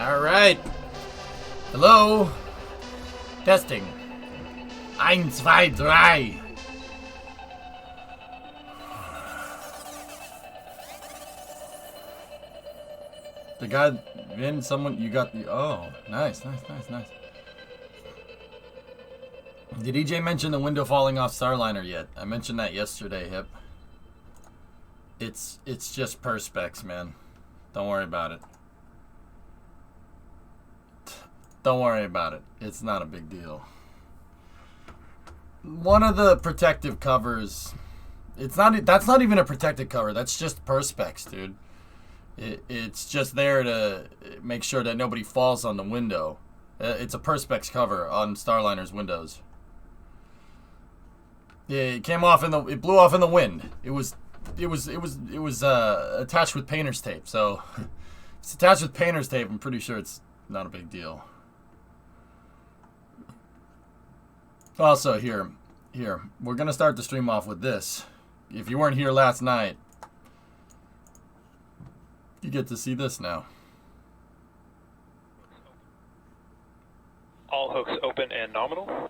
All right. Hello. Testing. 1, 2, 3. The guy, Vin, someone, you got the, oh, nice. Did EJ mention the window falling off Starliner yet? I mentioned that yesterday, Hip. It's just perspex, man. Don't worry about it. Don't worry about it. It's not a big deal. One of the protective covers, that's not even a protective cover. That's just perspex, dude. It's just there to make sure that nobody falls on the window. It's a perspex cover on Starliner's windows. It came off it blew off in the wind. It was attached with painter's tape. So it's attached with painter's tape. I'm pretty sure it's not a big deal. Also, here, we're gonna start the stream off with this. If you weren't here last night, you get to see this now. All hooks open and nominal.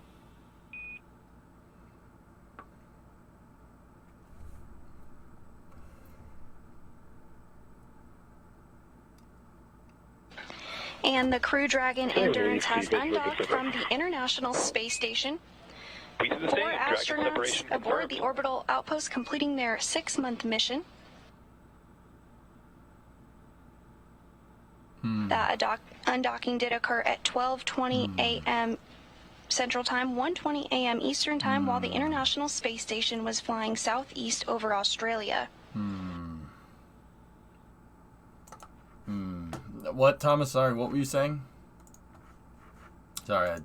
And the Crew Dragon Endurance has undocked from the International Space Station. 4 astronauts aboard the orbital outpost completing their 6-month mission. That undocking did occur at 12:20 a.m. Central Time, 1:20 a.m. Eastern Time, while the International Space Station was flying southeast over Australia. What, Thomas? Sorry, what were you saying? Sorry,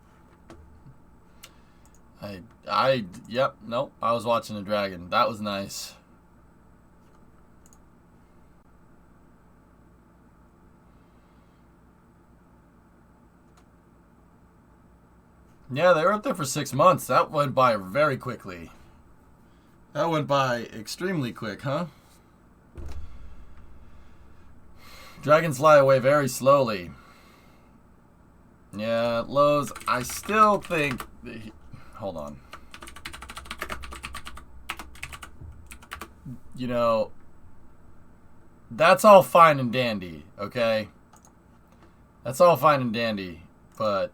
yep, nope, I was watching the dragon. That was nice. Yeah, they were up there for 6 months. That went by very quickly. That went by extremely quick, huh? Dragons fly away very slowly. Yeah, Lowe's, I still think... Hold on. You know, that's all fine and dandy, okay? That's all fine and dandy, but...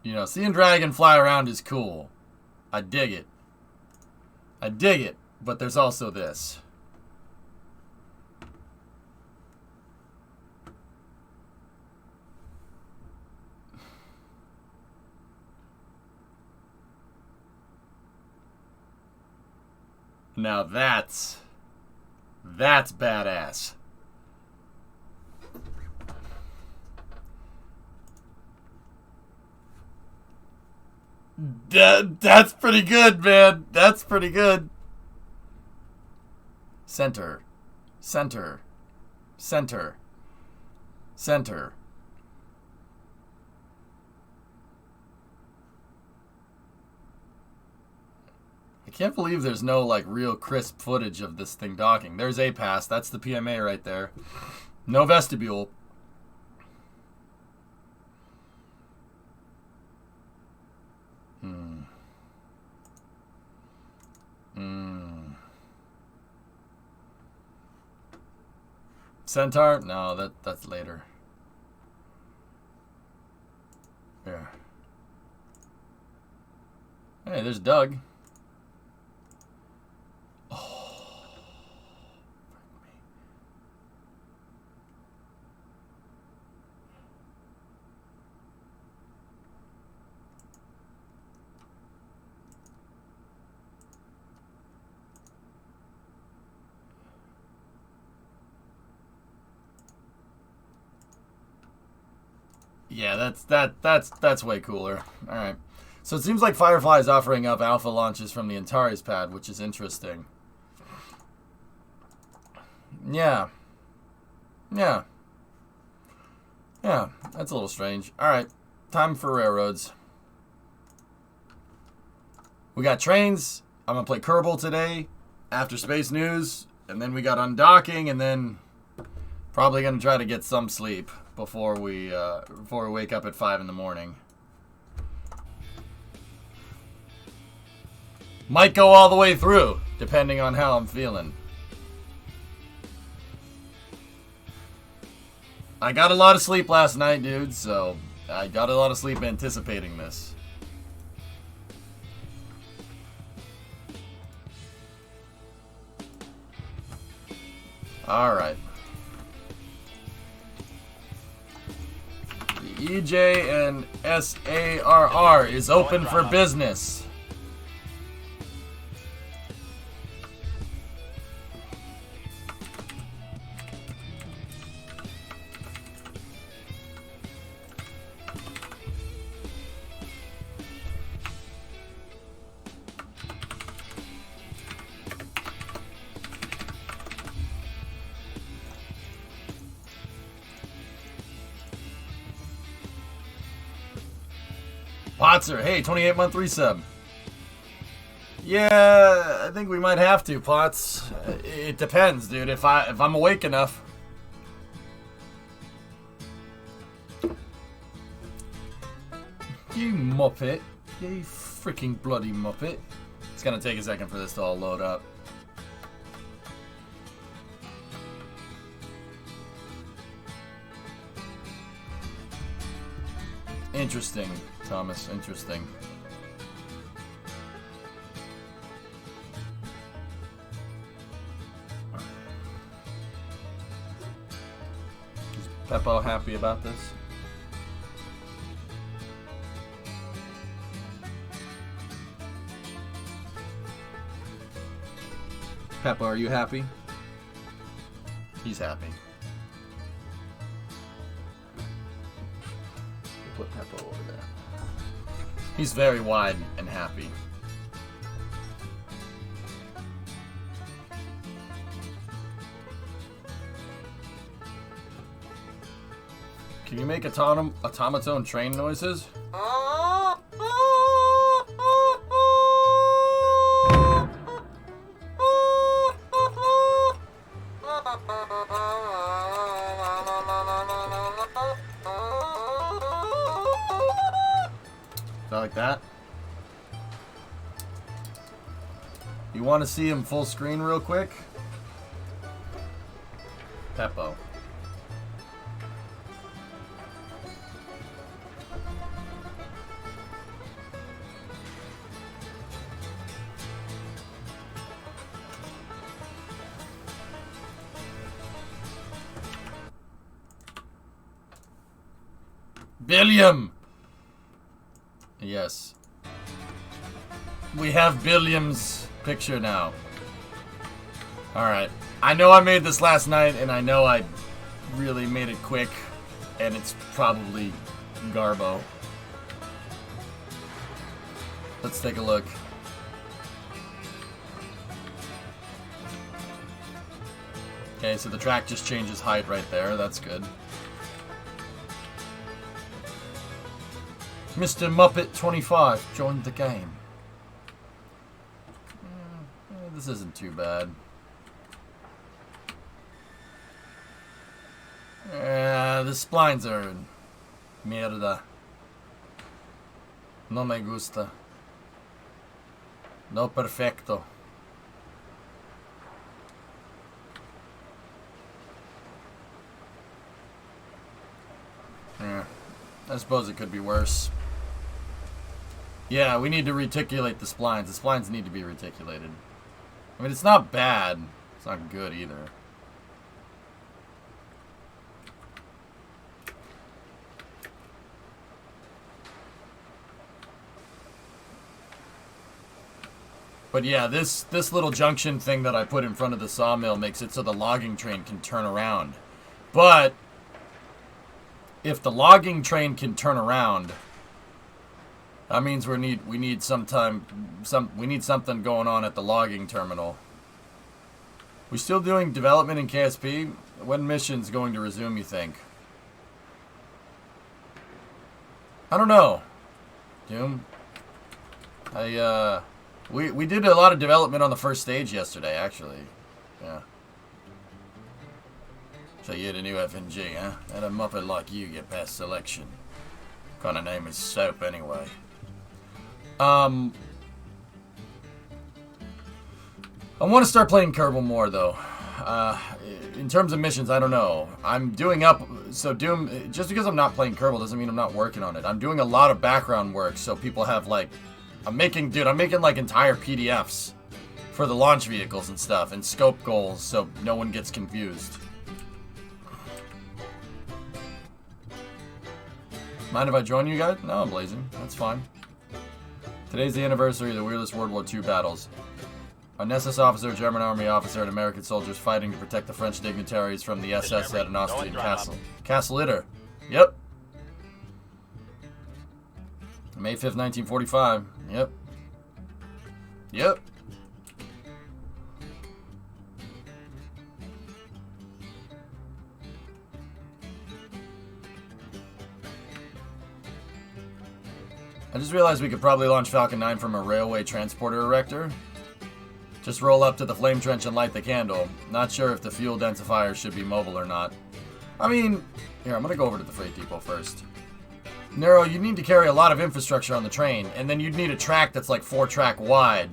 You know, seeing Dragon fly around is cool. I dig it. I dig it, but there's also this. Now that's badass. That's pretty good, man. That's pretty good. Center. Center. Center. Center. I can't believe there's no, like, real crisp footage of this thing docking. There's APAS. That's the PMA right there. No vestibule. Centaur? No, that's later. Here. Hey, there's Doug. Yeah, that's way cooler. All right. So it seems like Firefly is offering up alpha launches from the Antares pad, which is interesting. Yeah. Yeah. Yeah, that's a little strange. All right. Time for railroads. We got trains. I'm going to play Kerbal today after Space News. And then we got undocking, and then probably going to try to get some sleep. before we wake up at 5 in the morning. Might go all the way through, depending on how I'm feeling. I got a lot of sleep last night, dude, so I got a lot of sleep anticipating this. Alright. The EJ and SARR is open for business. Potzer, hey, 28-month resub. Yeah, I think we might have to, Potts. It depends, dude. If I'm awake enough. You muppet. You freaking bloody muppet. It's gonna take a second for this to all load up. Interesting, Thomas. Interesting. Is Peppo happy about this? Peppo, are you happy? He's happy. Put Peppo over there. He's very wide and happy. Can you make automaton train noises? Like that. You want to see him full screen real quick? Peppo. Billiam! Yes. We have Billiam's picture now. Alright. I know I made this last night, and I know I really made it quick, and it's probably Garbo. Let's take a look. Okay, so the track just changes height right there. That's good. Mr. Muppet 25 joined the game. This isn't too bad. The splines are mierda. No me gusta. No perfecto. Yeah, I suppose it could be worse. Yeah, we need to reticulate the splines. The splines need to be reticulated. I mean, it's not bad. It's not good either. But yeah, this little junction thing that I put in front of the sawmill makes it so the logging train can turn around. But if the logging train can turn around, that means we need something going on at the logging terminal. We still doing development in KSP? When mission's going to resume, you think? I don't know. Doom. We did a lot of development on the first stage yesterday, actually. Yeah. So you're the new FNG, huh? And a muppet like you get past selection. What kind of name is Soap, anyway? I want to start playing Kerbal more, though. In terms of missions, I don't know. I'm doing up... So Doom... Just because I'm not playing Kerbal doesn't mean I'm not working on it. I'm doing a lot of background work, so people have, like... I'm making, like, entire PDFs for the launch vehicles and stuff, and scope goals, so no one gets confused. Mind if I join you guys? No, I'm blazing. That's fine. Today's the anniversary of the weirdest World War II battles. An SS officer, German army officer, and American soldiers fighting to protect the French dignitaries from the SS at an Austrian castle. Castle Itter. Yep. May 5th, 1945. Yep. Yep. I just realized we could probably launch Falcon 9 from a railway transporter erector. Just roll up to the flame trench and light the candle. Not sure if the fuel densifier should be mobile or not. I mean, here, I'm gonna go over to the freight depot first. Nero, you need to carry a lot of infrastructure on the train, and then you'd need a track that's like 4-track wide.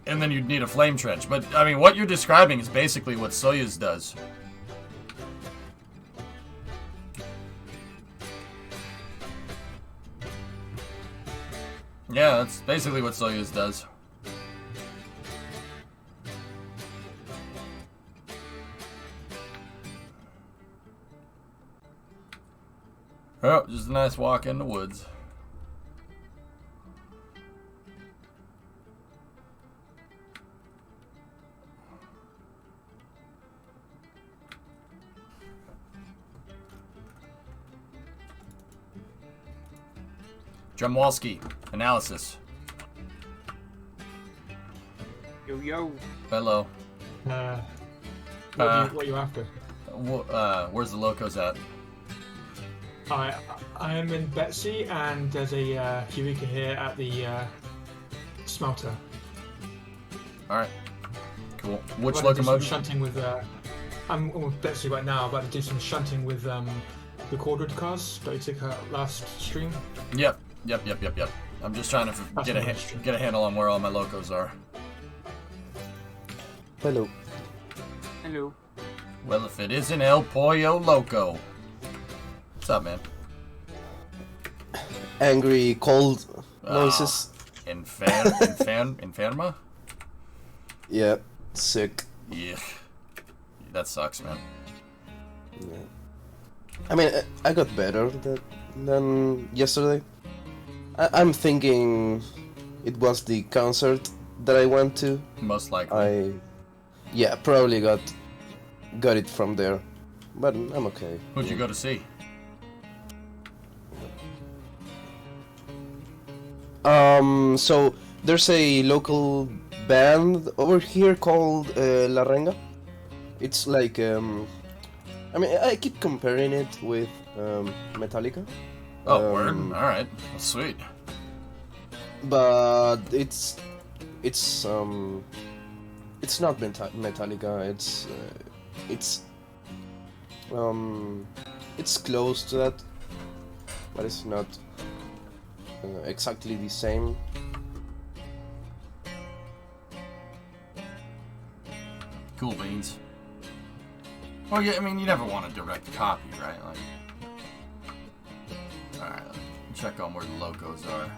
And then you'd need a flame trench. But, I mean, what you're describing is basically what Soyuz does. Yeah, that's basically what Soyuz does. Oh, just a nice walk in the woods. Drumwalski, analysis. Yo, yo. Hello. What are you after? Where's the locos at? I am in Betsy, and there's a Eureka here at the smelter. Alright. Cool. Which I'm locomotive? shunting with, I'm with Betsy right now, about to do some shunting with the Cordwood cars that we took out last stream. Yep. I'm just trying to get a handle on where all my locos are. Hello. Hello. Well, if it isn't El Pollo Loco. What's up, man? Angry, cold noises. Inferma? Yeah, sick. Yeah. That sucks, man. Yeah. I mean, I got better than yesterday. I'm thinking it was the concert that I went to. Most likely. Yeah, probably got it from there. But I'm okay. Who'd you go to see? So there's a local band over here called La Renga. It's like, I mean, I keep comparing it with Metallica. Oh, word? Alright. Well, sweet. But it's not Metallica. It's close to that, but it's not exactly the same. Cool beans. Well, yeah, I mean, you never want a direct copy, right? Like, alright, check on where the locos are.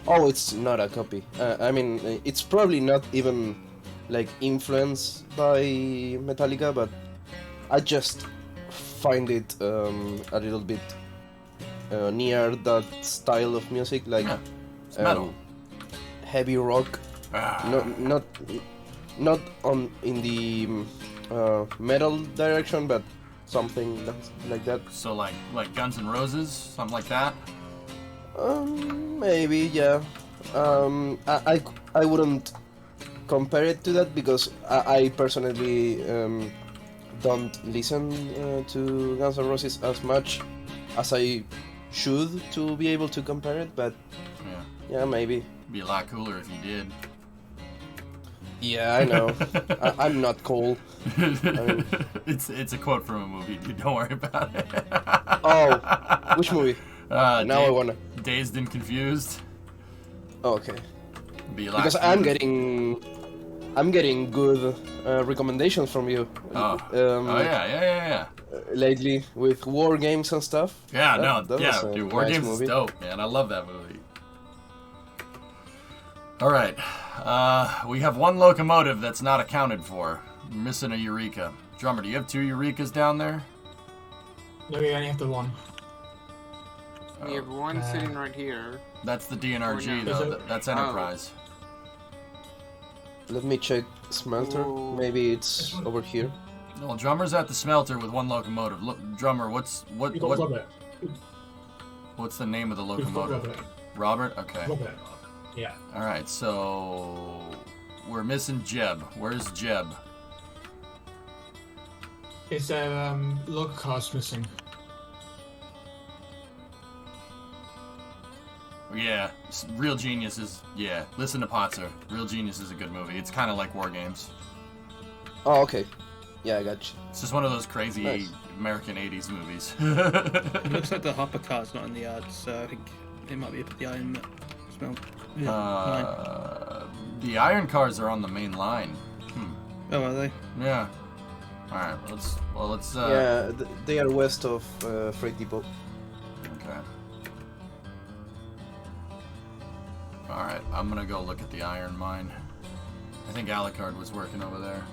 Oh, it's not a copy. I mean, it's probably not even like influenced by Metallica, but I just find it a little bit near that style of music, like it's metal. Heavy rock. Not in the metal direction, but something like that. So like Guns N' Roses, something like that. Maybe, yeah. I wouldn't compare it to that because I personally don't listen to Guns N' Roses as much as I should to be able to compare it, but yeah, maybe. Be a lot cooler if you did. Yeah, I know. I'm not cool. mean... It's a quote from a movie, dude. Don't worry about it. Oh, which movie? Now I wanna. Dazed and Confused. Oh, okay. Be a lot Because cooler. I'm getting good recommendations from you. Oh yeah. Lately with war games and stuff. Yeah, that dude, War nice Games movie. is dope, man. I love that movie. All right, we have one locomotive that's not accounted for. We're missing a Eureka. Drummer, do you have 2 Eurekas down there? No, we only have the one. We have one sitting right here. That's the DNRG, Is though. it- That's Enterprise. Let me check smelter. Ooh. Maybe it's over here. Well, Drummer's at the smelter with 1 locomotive. Look, Drummer, what's You got Robert. the name of the We've got locomotive? Robert. Robert? Okay. Robert. Yeah. All right, so we're missing Jeb. Where's Jeb? Is there log cars missing? Yeah, Real Genius is, yeah, listen to Potzer. Real Genius is a good movie. It's kind of like War Games. Oh, okay. Yeah, I got you. It's just one of those crazy Nice. American 80s movies. It looks like the hopper car's not in the yard, so I think it might be up at the iron smell. Yeah, line. The iron cars are on the main line. Oh, are they? Yeah. All right, let's Yeah, they are west of Freight Depot. Okay. All right, I'm gonna go look at the iron mine. I think Alucard was working over there.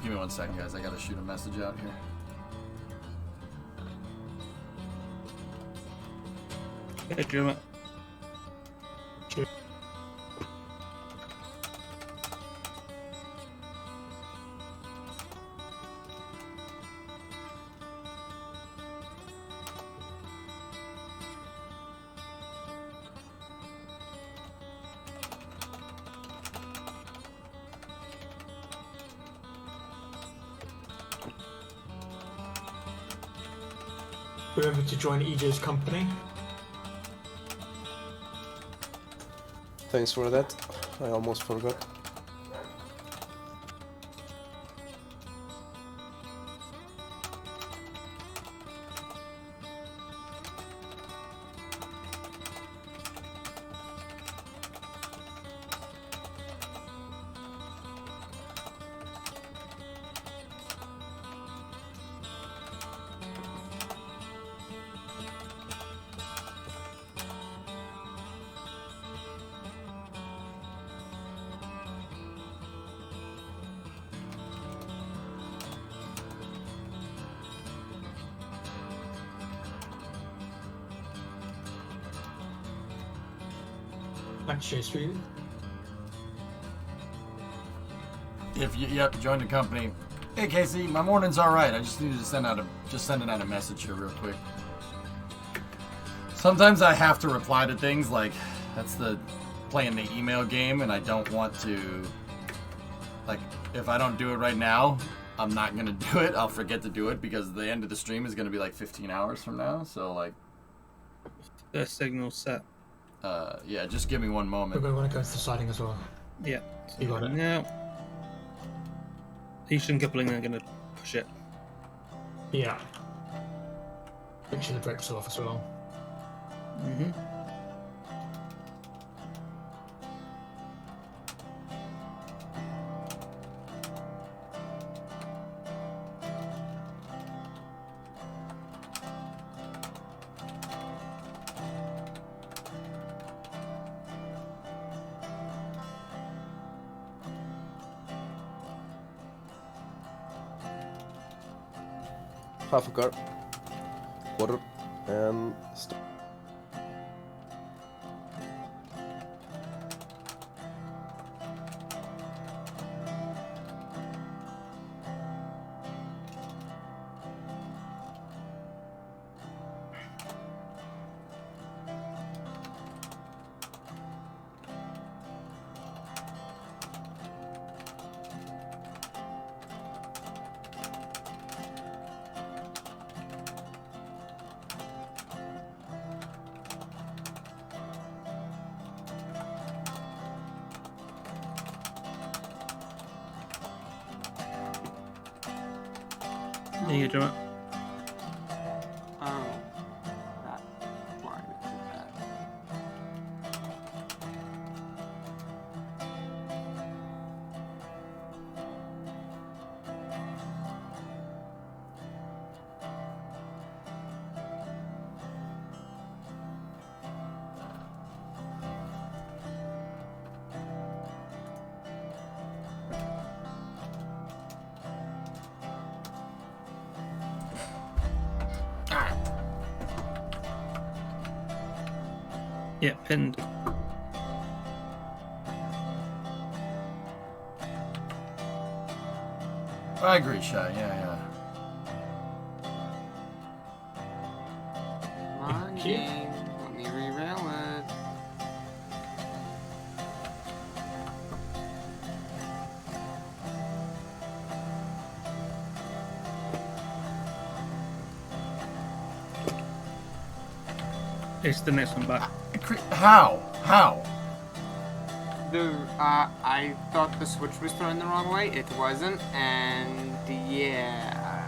Give me 1 second, guys. I gotta shoot a message out here. Hey, drummer. Remember to join EJ's company. Thanks for that. I almost forgot. Thanks, Chase, for you. If you join the company. Hey Casey, my morning's all right. I just needed to sending out a message here real quick. Sometimes I have to reply to things like that's the playing the email game, and I don't want to. Like, if I don't do it right now, I'm not gonna do it. I'll forget to do it because the end of the stream is gonna be like 15 hours from now. So like, The signal set. yeah, just give me 1 We're moment. going to want to go to the siding as well. Yeah. You got it. Now, Eastern coupling are going to push it. Yeah. Make sure the brakes are off as well. Mm-hmm. Half a car. Quarter. And stop. There you go, drummer. Oh. That's why we did that. Yeah, pinned. I agree, Shy. Yeah. Come on, game. Let me re-rail it. It's the next one back. How? I thought the switch was thrown the wrong way. It wasn't, and yeah.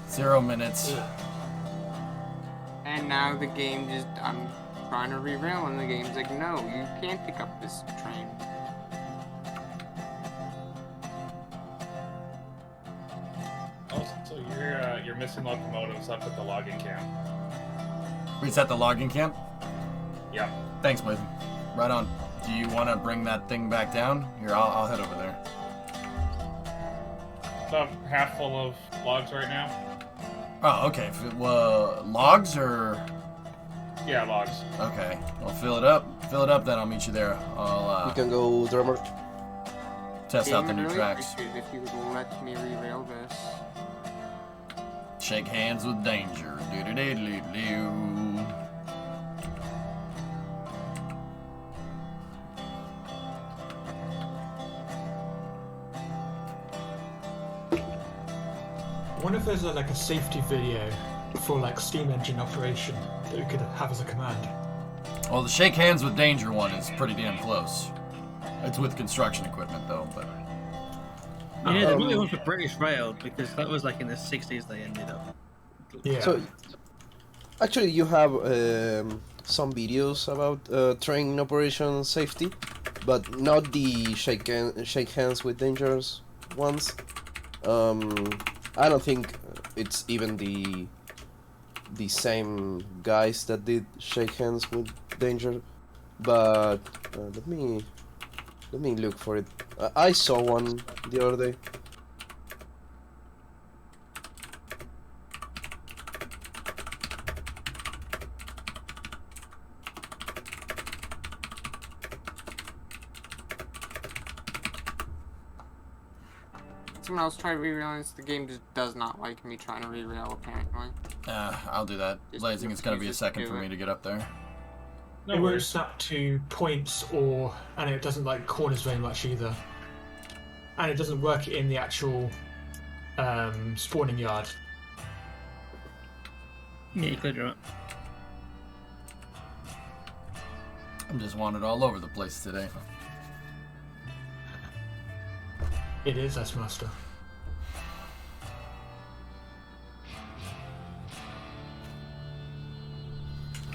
0 minutes. And now the game just, I'm trying to re-rail, and the game's like, no, you can't pick up this train. Also, you're missing locomotives up at the logging camp. Reset the logging camp? Yeah. Thanks, Blazing. Right on. Do you want to bring that thing back down? Here, I'll head over there. About half full of logs right now. Oh, okay. Logs or... Yeah, logs. Okay. I'll fill it up. Fill it up, then I'll meet you there. I'll You can go, drummer. test out the new really tracks. appreciate it if you would let me re-rail this. Shake hands with danger. Do-do-do-do-do. I wonder if there's like a safety video for like steam engine operation that we could have as a command. Well, the shake hands with danger one is pretty damn close. It's with construction equipment though, but Yeah, there really one for British Rail because that was like in the 60s they ended up. Yeah. So, actually, you have some videos about train operation safety, but not the shake hands with dangerous ones. I don't think it's even the same guys that did shake hands with danger, but let me look for it. I saw one the other day. Someone else tried re-railing this. The game just does not like me trying to re-rail, apparently. I'll do that. Just Blazing, it's gonna be a just second do for it. me to get up there. It won't snap to points and it doesn't like corners very much either. And it doesn't work in the actual spawning yard. Yeah, you cleared it up. I'm just wanted all over the place today. It is S-Master.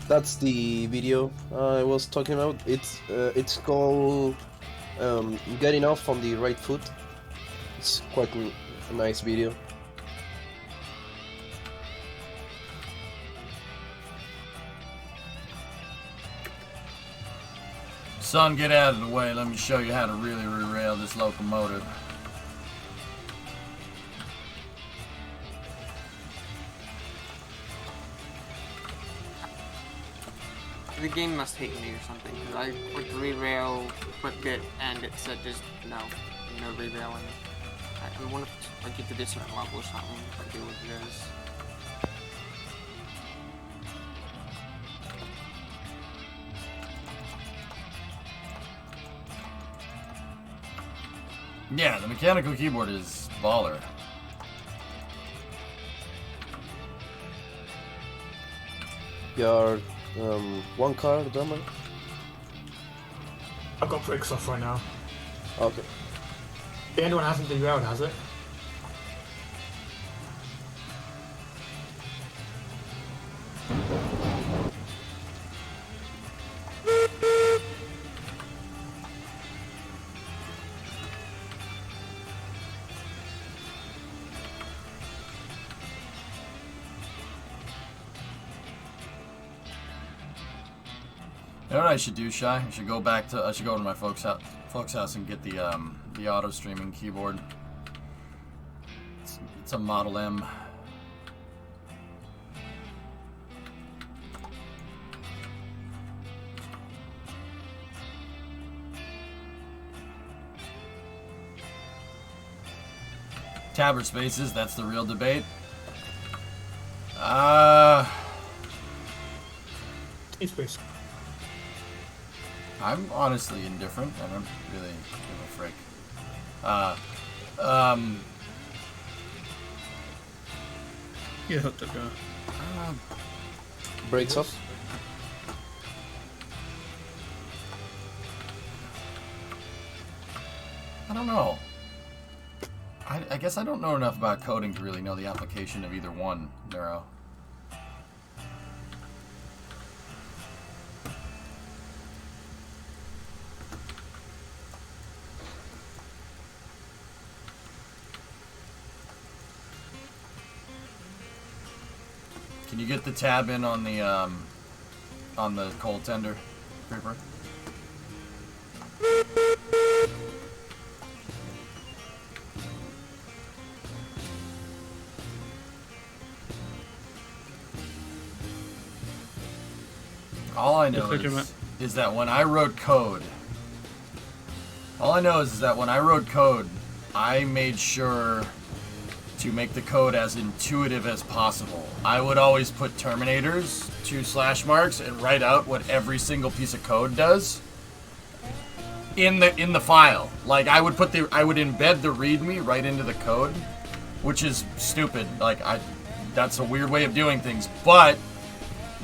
That's the video I was talking about. It's called Getting Off on the Right Foot. It's quite a nice video. Son, get out of the way. Let me show you how to really re-rail this locomotive. The game must hate me or something, because I clicked re-rail, clicked it, and it said just no re-railing. I wonder if I get to this certain level or something, if I do what it is. Yeah, the mechanical keyboard is baller. Your one car drummer. I've got bricks off right now. Okay. The end one hasn't derailed, has it? know what I should do, Shy? I should go back to. I should go to my folks' house and get the auto streaming keyboard. It's a Model M. Tab or spaces? That's the real debate. It's space. I'm honestly indifferent. I don't really give a frick. You're hooked up, Joe. Breaks off. I don't know. I guess I don't know enough about coding to really know the application of either one, Neuro. Can you get the tab in on the cold tender, Creeper? All I know is that when I wrote code, I made sure to make the code as intuitive as possible. I would always put terminators, 2 slash marks, and write out what every single piece of code does in the file. Like I would embed the README right into the code, which is stupid. Like that's a weird way of doing things, but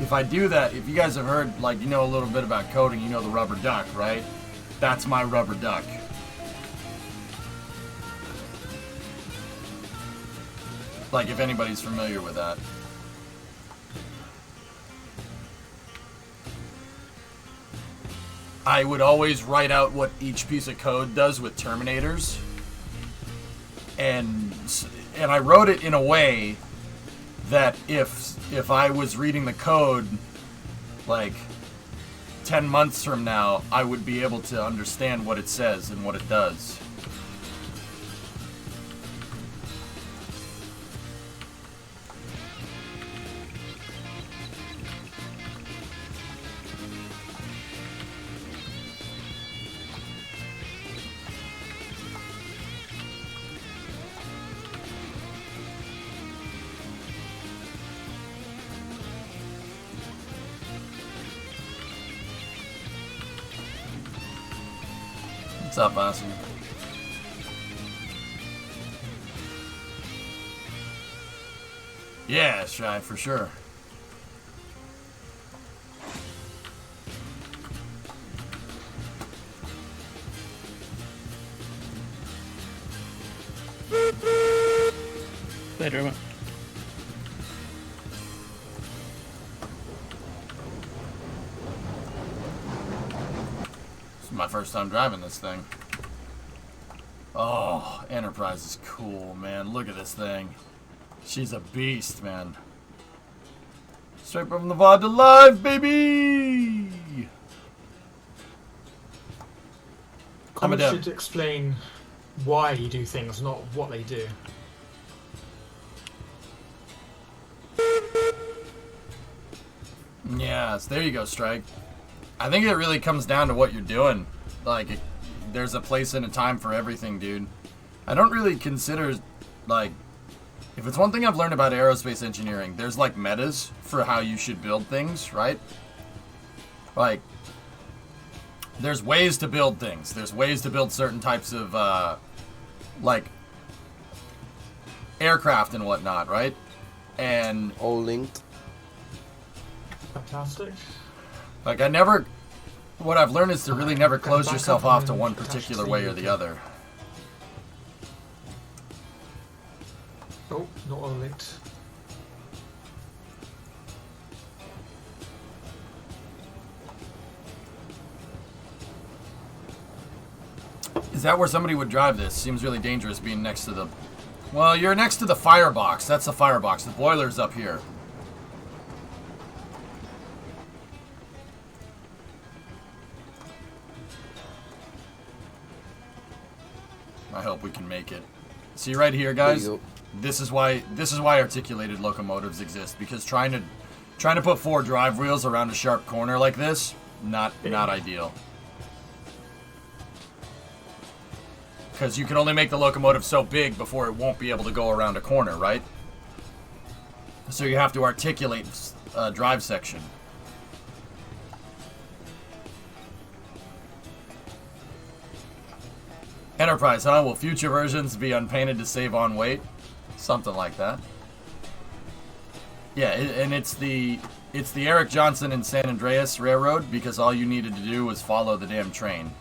if I do that, if you guys have heard, like, you know a little bit about coding, you know the rubber duck, right? That's my rubber duck. Like, if anybody's familiar with that. I would always write out what each piece of code does with terminators. And I wrote it in a way that if I was reading the code, like, 10 months from now, I would be able to understand what it says and what it does. What's up, Aussie? Yeah, Shy, for sure. Later, everyone. My first time driving this thing. Oh, Enterprise is cool, man. Look at this thing. She's a beast, man. Straight from Nevada live, baby! Comments should explain why you do things, not what they do. Yes, there you go, Strike. I think it really comes down to what you're doing. Like, there's a place and a time for everything, dude. I don't really consider, like, if it's one thing I've learned about aerospace engineering, there's, like, metas for how you should build things, right? Like, there's ways to build things. There's ways to build certain types of, like, aircraft and whatnot, right? And all linked. Fantastic. Like, what I've learned is to really never close yourself off to one particular way or the other. Oh, not all linked. Is that where somebody would drive this? Seems really dangerous being next to the... Well, you're next to the firebox. That's the firebox. The boiler's up here. I hope we can make it. See right here, guys. This is why articulated locomotives exist, because trying to put 4 drive wheels around a sharp corner like this, not ideal. Because you can only make the locomotive so big before it won't be able to go around a corner, right? So you have to articulate a drive section. Enterprise, huh? Will future versions be unpainted to save on weight? Something like that. Yeah, and it's the Eric Johnson and San Andreas Railroad, because all you needed to do was follow the damn train.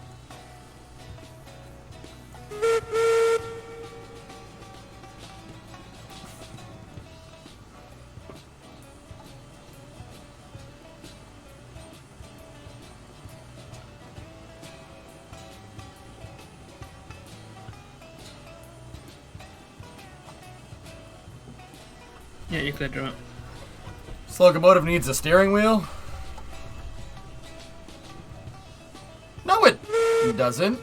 Yeah, you cleared her up. This locomotive needs a steering wheel? No, it doesn't.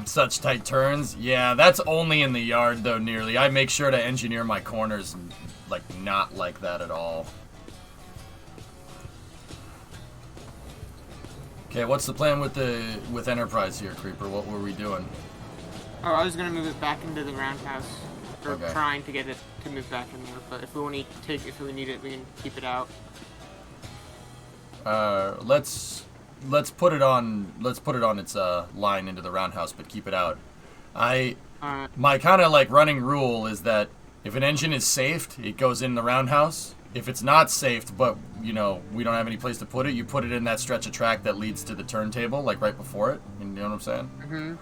Such tight turns. Yeah, that's only in the yard, though, nearly. I make sure to engineer my corners, like, not like that at all. Okay, what's the plan with Enterprise here, Creeper? What were we doing? Oh, I was gonna move it back into the roundhouse. Or Okay. trying to get it to move back in there, but if we need it, we can keep it out. Let's put it on its line into the roundhouse, but keep it out. My kind of like running rule is that if an engine is safed, it goes in the roundhouse. If it's not safed, but you know we don't have any place to put it, you put it in that stretch of track that leads to the turntable, like right before it. You know what I'm saying? Mm-hmm.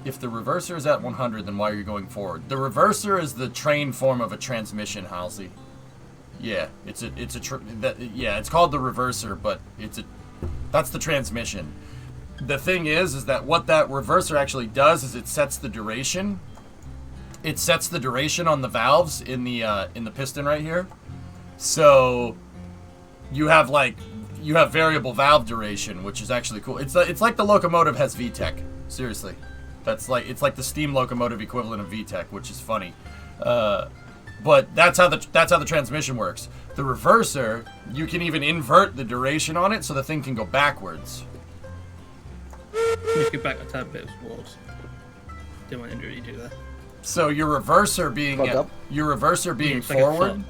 If the reverser is at 100, then why are you going forward? The reverser is the train form of a transmission, Halsey. Yeah, it's called the reverser, but that's the transmission. The thing is that what that reverser actually does is it sets the duration. It sets the duration on the valves in the piston right here. So you have variable valve duration, which is actually cool. It's like the locomotive has VTEC. Seriously. It's like the steam locomotive equivalent of VTEC, which is funny. But that's how the transmission works. The reverser, you can even invert the duration on it so the thing can go backwards. Just get back a tad bit towards. Didn't want to really do that. So your reverser being forward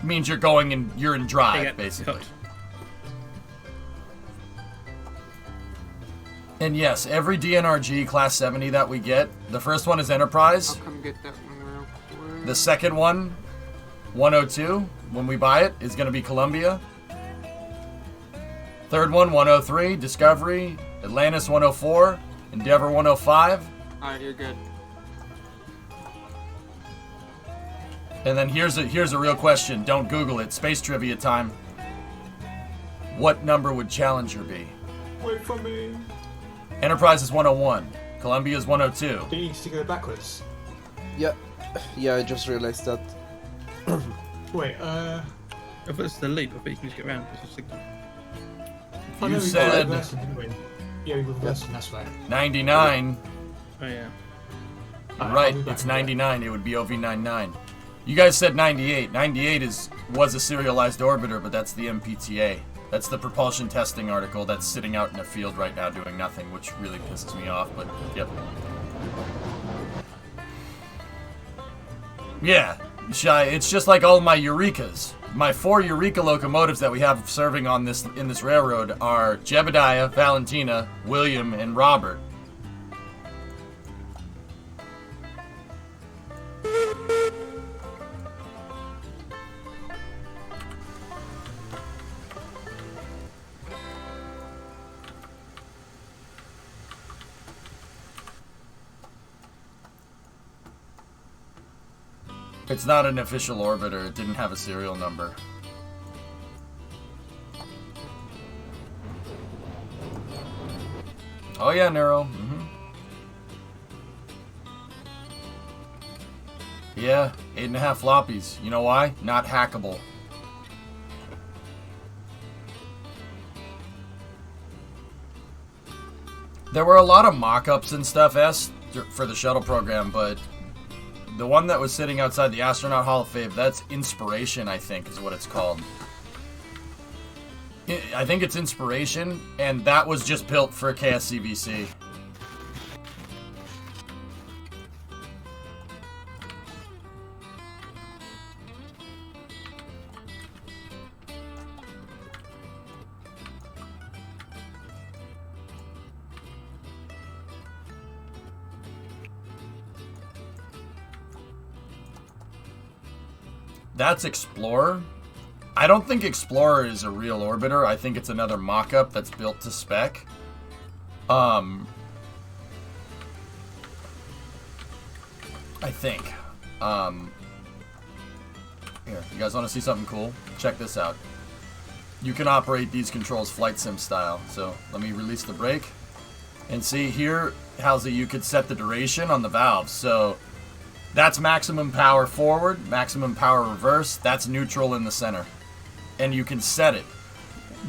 means you're in drive, basically. Cut. And yes, every DNRG Class 70 that we get, the first one is Enterprise. I'll come get that one real quick. The second one, 102, when we buy it, is going to be Columbia. Third one, 103, Discovery. Atlantis, 104. Endeavor, 105. Alright, you're good. And then here's a real question. Don't Google it. Space trivia time. What number would Challenger be? Wait for me. Enterprise is 101. Columbia is 102. Do you need to go backwards? Yeah, I just realized that. Wait, If it's the leap, I think you can just get around. It's a signal. I know You we said reversed them, didn't we? Yeah, we reversed them, that's right. 99. Oh yeah. Alright, Right, I'll be back it's in a bit. 99. It would be OV99. You guys said 98. 98 was a serialized orbiter, but that's the MPTA. That's the propulsion testing article that's sitting out in a field right now doing nothing, which really pisses me off, but yep. Yeah, Shy, it's just like all my Eurekas. My 4 Eureka locomotives that we have serving in this railroad are Jebediah, Valentina, William, and Robert. It's not an official orbiter. It didn't have a serial number. Oh yeah, Nero. Yeah, 8.5 floppies. You know why? Not hackable. There were a lot of mock-ups and stuff, for the shuttle program, but the one that was sitting outside the Astronaut Hall of Fame, that's Inspiration, I think, is what it's called. I think it's Inspiration, and that was just built for KSCVC. That's Explorer. I don't think Explorer is a real orbiter. I think it's another mock-up that's built to spec. I think. Here, you guys want to see something cool? Check this out. You can operate these controls flight sim style. So let me release the brake. And see here, Halsey, you could set the duration on the valves. So that's maximum power forward, maximum power reverse. That's neutral in the center. And you can set it.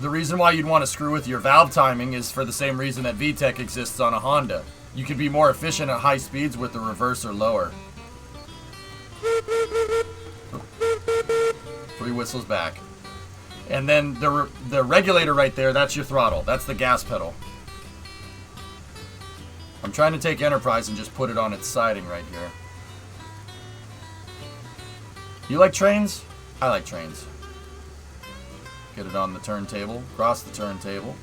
The reason why you'd want to screw with your valve timing is for the same reason that VTEC exists on a Honda. You can be more efficient at high speeds with the reverse or lower. 3 whistles back. And then the regulator right there, that's your throttle. That's the gas pedal. I'm trying to take Enterprise and just put it on its siding right here. You like trains? I like trains. Get it on the turntable, cross the turntable.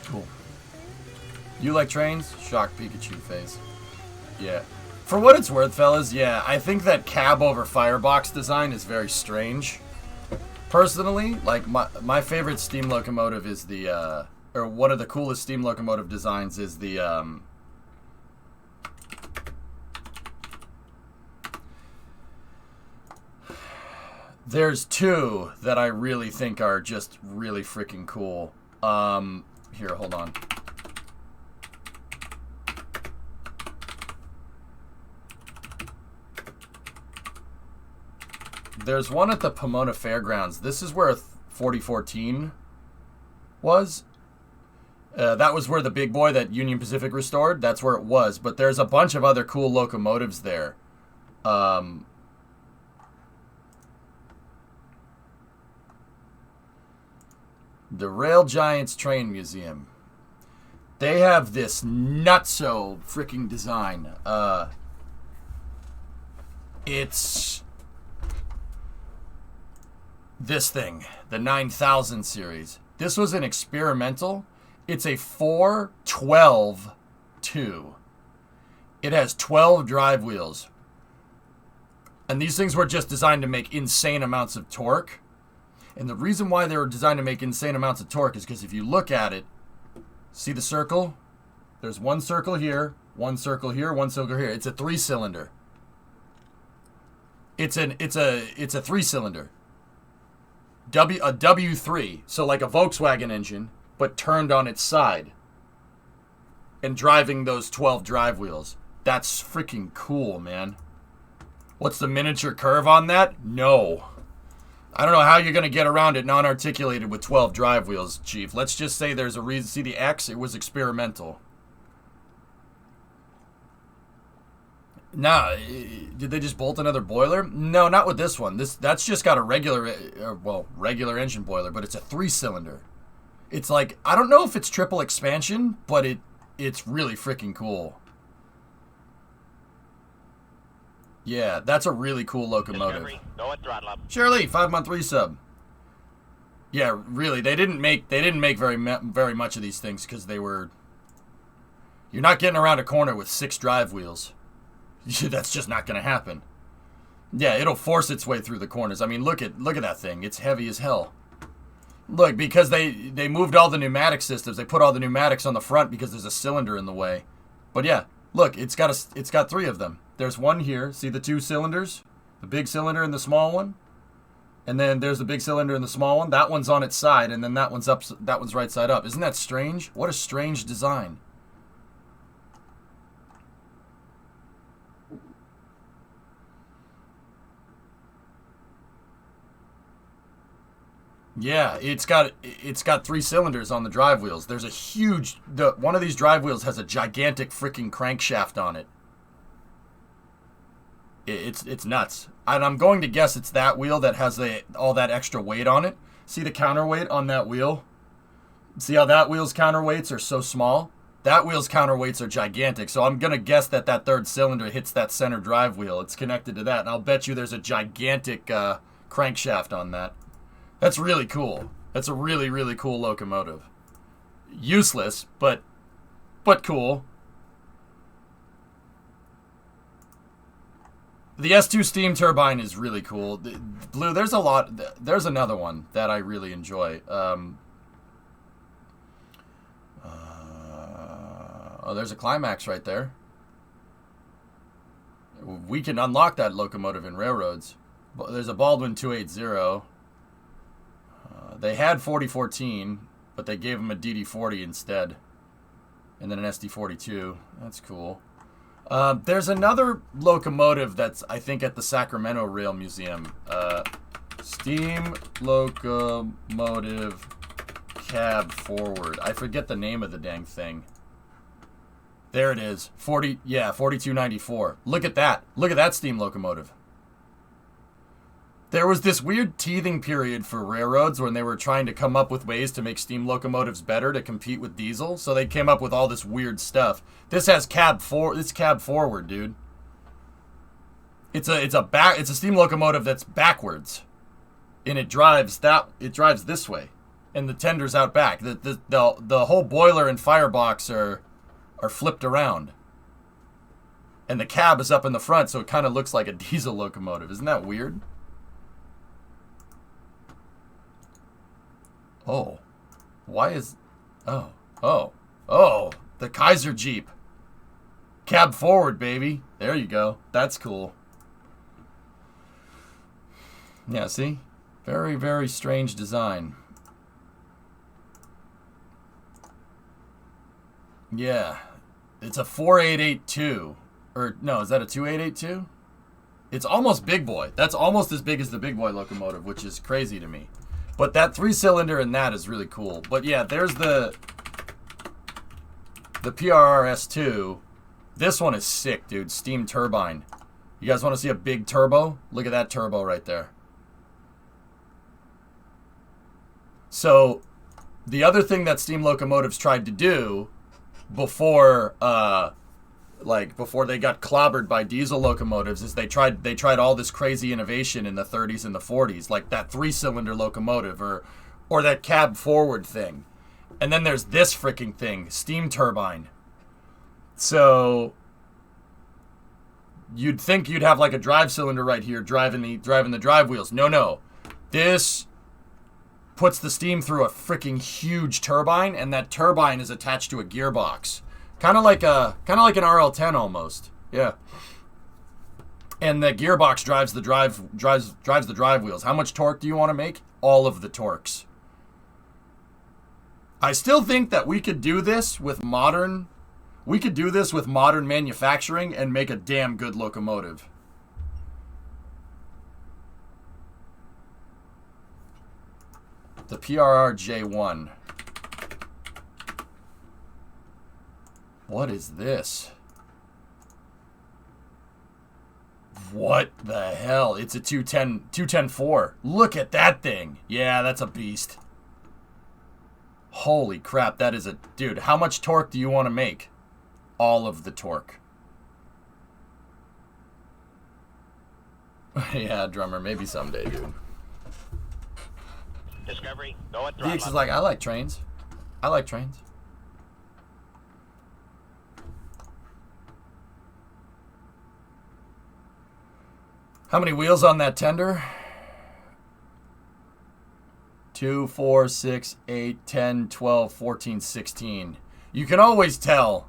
Cool. You like trains? Shock Pikachu face. Yeah. For what it's worth, fellas, yeah, I think that cab over firebox design is very strange. Personally, like, my favorite steam locomotive is the, or one of the coolest steam locomotive designs is the, there's two that I really think are just really freaking cool. Here, hold on. There's one at the Pomona Fairgrounds. This is where 4014 was. That was where the big boy that Union Pacific restored, that's where it was. But there's a bunch of other cool locomotives there. The Rail Giants Train Museum. They have this nutso freaking design. It's this thing, the 9000 series. This was an experimental. It's a 412-2. It has 12 drive wheels. And these things were just designed to make insane amounts of torque. And the reason why they were designed to make insane amounts of torque is because if you look at it, see the circle? There's one circle here, one circle here, one circle here. It's a 3-cylinder. It's a 3-cylinder. A W3, so like a Volkswagen engine, but turned on its side. And driving those 12 drive wheels. That's freaking cool, man. What's the miniature curve on that? No. I don't know how you're going to get around it non-articulated with 12 drive wheels, Chief. Let's just say there's a reason. See the X? It was experimental. Nah, did they just bolt another boiler? No, not with this one. That's just got a regular engine boiler, but it's a 3-cylinder. It's like, I don't know if it's triple expansion, but it's really freaking cool. Yeah, that's a really cool locomotive. Shirley, 5-month resub. Yeah, really, they didn't make very much of these things because they were. You're not getting around a corner with 6 drive wheels. That's just not going to happen. Yeah, it'll force its way through the corners. I mean, look at that thing. It's heavy as hell. Look, because they moved all the pneumatic systems. They put all the pneumatics on the front because there's a cylinder in the way. But yeah, look, it's got 3 of them. There's one here. See the 2 cylinders? The big cylinder and the small one? And then there's the big cylinder and the small one. That one's on its side, and then that one's right side up. Isn't that strange? What a strange design. Yeah, it's got 3 cylinders on the drive wheels. There's a huge one of these drive wheels has a gigantic freaking crankshaft on it. It's nuts. And I'm going to guess it's that wheel that has all that extra weight on it. See the counterweight on that wheel? See how that wheel's counterweights are so small? That wheel's counterweights are gigantic. So I'm going to guess that 3rd cylinder hits that center drive wheel. It's connected to that. And I'll bet you there's a gigantic crankshaft on that. That's really cool. That's a really, really cool locomotive. Useless, but cool. The S2 steam turbine is really cool. Blue, there's another one that I really enjoy. Oh, there's a Climax right there. We can unlock that locomotive in railroads. There's a Baldwin 280. They had 4014, but they gave them a DD40 instead. And then an SD42. That's cool. There's another locomotive that's, I think, at the Sacramento Rail Museum. Steam locomotive cab forward. I forget the name of the dang thing. There it is. 4294. Look at that. Look at that steam locomotive. There was this weird teething period for railroads when they were trying to come up with ways to make steam locomotives better to compete with diesel. So they came up with all this weird stuff. This has cab forward, dude. It's a steam locomotive that's backwards, and it drives this way, and the tender's out back. The whole boiler and firebox are flipped around, and the cab is up in the front, so it kind of looks like a diesel locomotive. Isn't that weird? Oh, the Kaiser Jeep. Cab forward, baby. There you go. That's cool. Yeah, see? Very, very strange design. Yeah. It's a 4882. Or, no, is that a 2882? It's almost Big Boy. That's almost as big as the Big Boy locomotive, which is crazy to me. But that 3-cylinder in that is really cool. But yeah, there's the PRRS2. This one is sick, dude. Steam turbine. You guys want to see a big turbo? Look at that turbo right there. So, the other thing that steam locomotives tried to do before they got clobbered by diesel locomotives is they tried all this crazy innovation in the 30s and the 40s, like that 3-cylinder locomotive or that cab forward thing. And then there's this freaking thing, steam turbine. So you'd think you'd have like a drive cylinder right here driving the drive wheels. No. This puts the steam through a freaking huge turbine, and that turbine is attached to a gearbox. Kind of like an RL10 almost. Yeah. And the gearbox drives the drive wheels. How much torque do you want to make? All of the torques. I still think that we could do this with modern manufacturing and make a damn good locomotive. The PRR J1. What is this? What the hell? It's a 210-4. Look at that thing. Yeah, that's a beast. Holy crap, that is a... Dude, how much torque do you want to make? All of the torque. Yeah, drummer, maybe someday, dude. Discovery, go at throttle. DX is like, I like trains. I like trains. How many wheels on that tender? 2, 4, 6, 8, 10, 12, 14, 16. You can always tell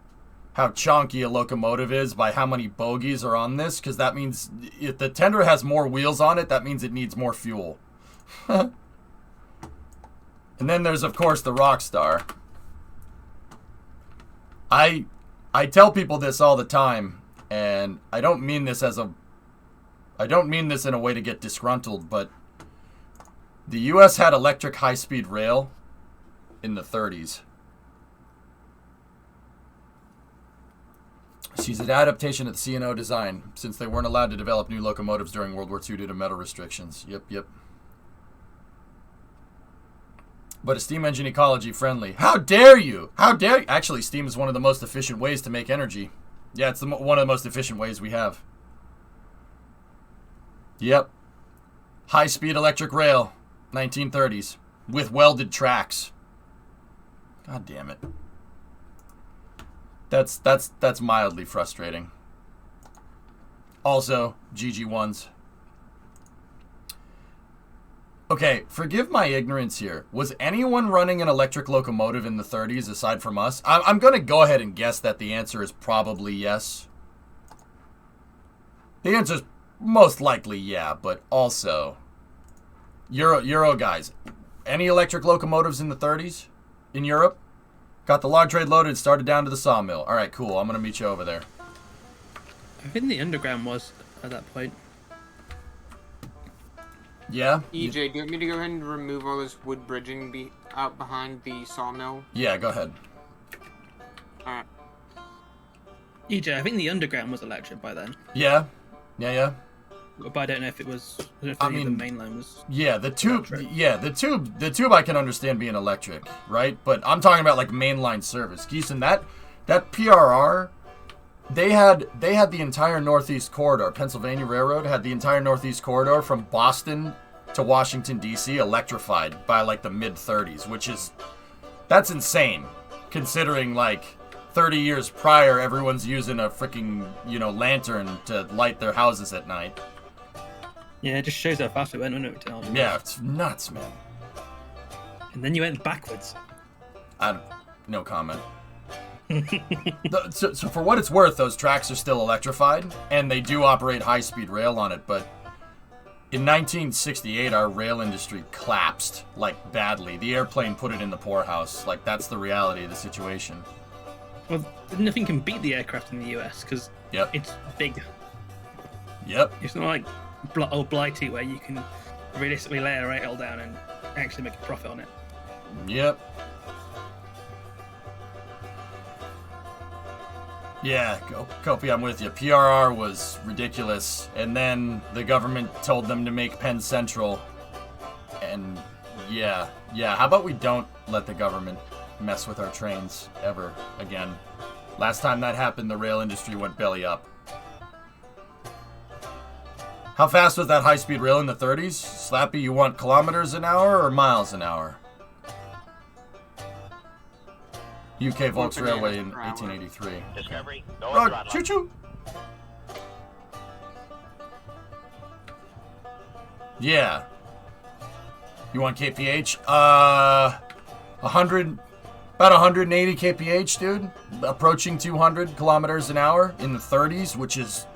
how chonky a locomotive is by how many bogies are on this, because that means if the tender has more wheels on it, that means it needs more fuel. And then there's, of course, the Rockstar. I tell people this all the time, and I don't mean this in a way to get disgruntled, but the U.S. had electric high-speed rail in the 30s. She's an adaptation of the C&O design, since they weren't allowed to develop new locomotives during World War II due to metal restrictions. Yep. But a steam engine ecology friendly. How dare you? How dare you? Actually, steam is one of the most efficient ways to make energy. Yeah, it's one of the most efficient ways we have. Yep. High-speed electric rail, 1930s, with welded tracks. God damn it. That's mildly frustrating. Also, GG1s. Okay, forgive my ignorance here. Was anyone running an electric locomotive in the 30s aside from us? I'm going to go ahead and guess that the answer is probably yes. The answer is most likely yeah, but also... Euro guys, any electric locomotives in the 30s in Europe? Got the log trade loaded, started down to the sawmill. Alright, cool. I'm going to meet you over there. I think the underground was at that point. Yeah? EJ, do you want me to go ahead and remove all this wood bridging out behind the sawmill? Yeah, go ahead. Alright. EJ, I think the underground was electric by then. Yeah. But I don't know if it was. I mean, the main line was. Yeah, the tube. electric. Yeah, the tube. I can understand being electric, right? But I'm talking about like mainline service. Geeson, that PRR, they had the entire Northeast Corridor. Pennsylvania Railroad had the entire Northeast Corridor from Boston to Washington D.C. electrified by like the mid-30s, that's insane, considering like 30 years prior everyone's using a freaking lantern to light their houses at night. Yeah, it just shows how fast we went, doesn't it, with technology? Yeah, it's nuts, man. And then you went backwards. No comment. So for what it's worth, those tracks are still electrified, and they do operate high-speed rail on it, but in 1968, our rail industry collapsed, like, badly. The airplane put it in the poorhouse. Like, that's the reality of the situation. Well, nothing can beat the aircraft in the US, because it's big. Yep. It's not like old Blighty, where you can realistically lay a rail down and actually make a profit on it. Yep. Yeah, Kopi, I'm with you. PRR was ridiculous, and then the government told them to make Penn Central, and yeah. How about we don't let the government mess with our trains ever again? Last time that happened, the rail industry went belly up. How fast was that high-speed rail in the 30s? Slappy, you want kilometers an hour or miles an hour? UK Volks Railway in 1883. Discovery, Roger, choo-choo! Yeah. You want KPH? About 180 KPH, dude. Approaching 200 kilometers an hour in the 30s, which is,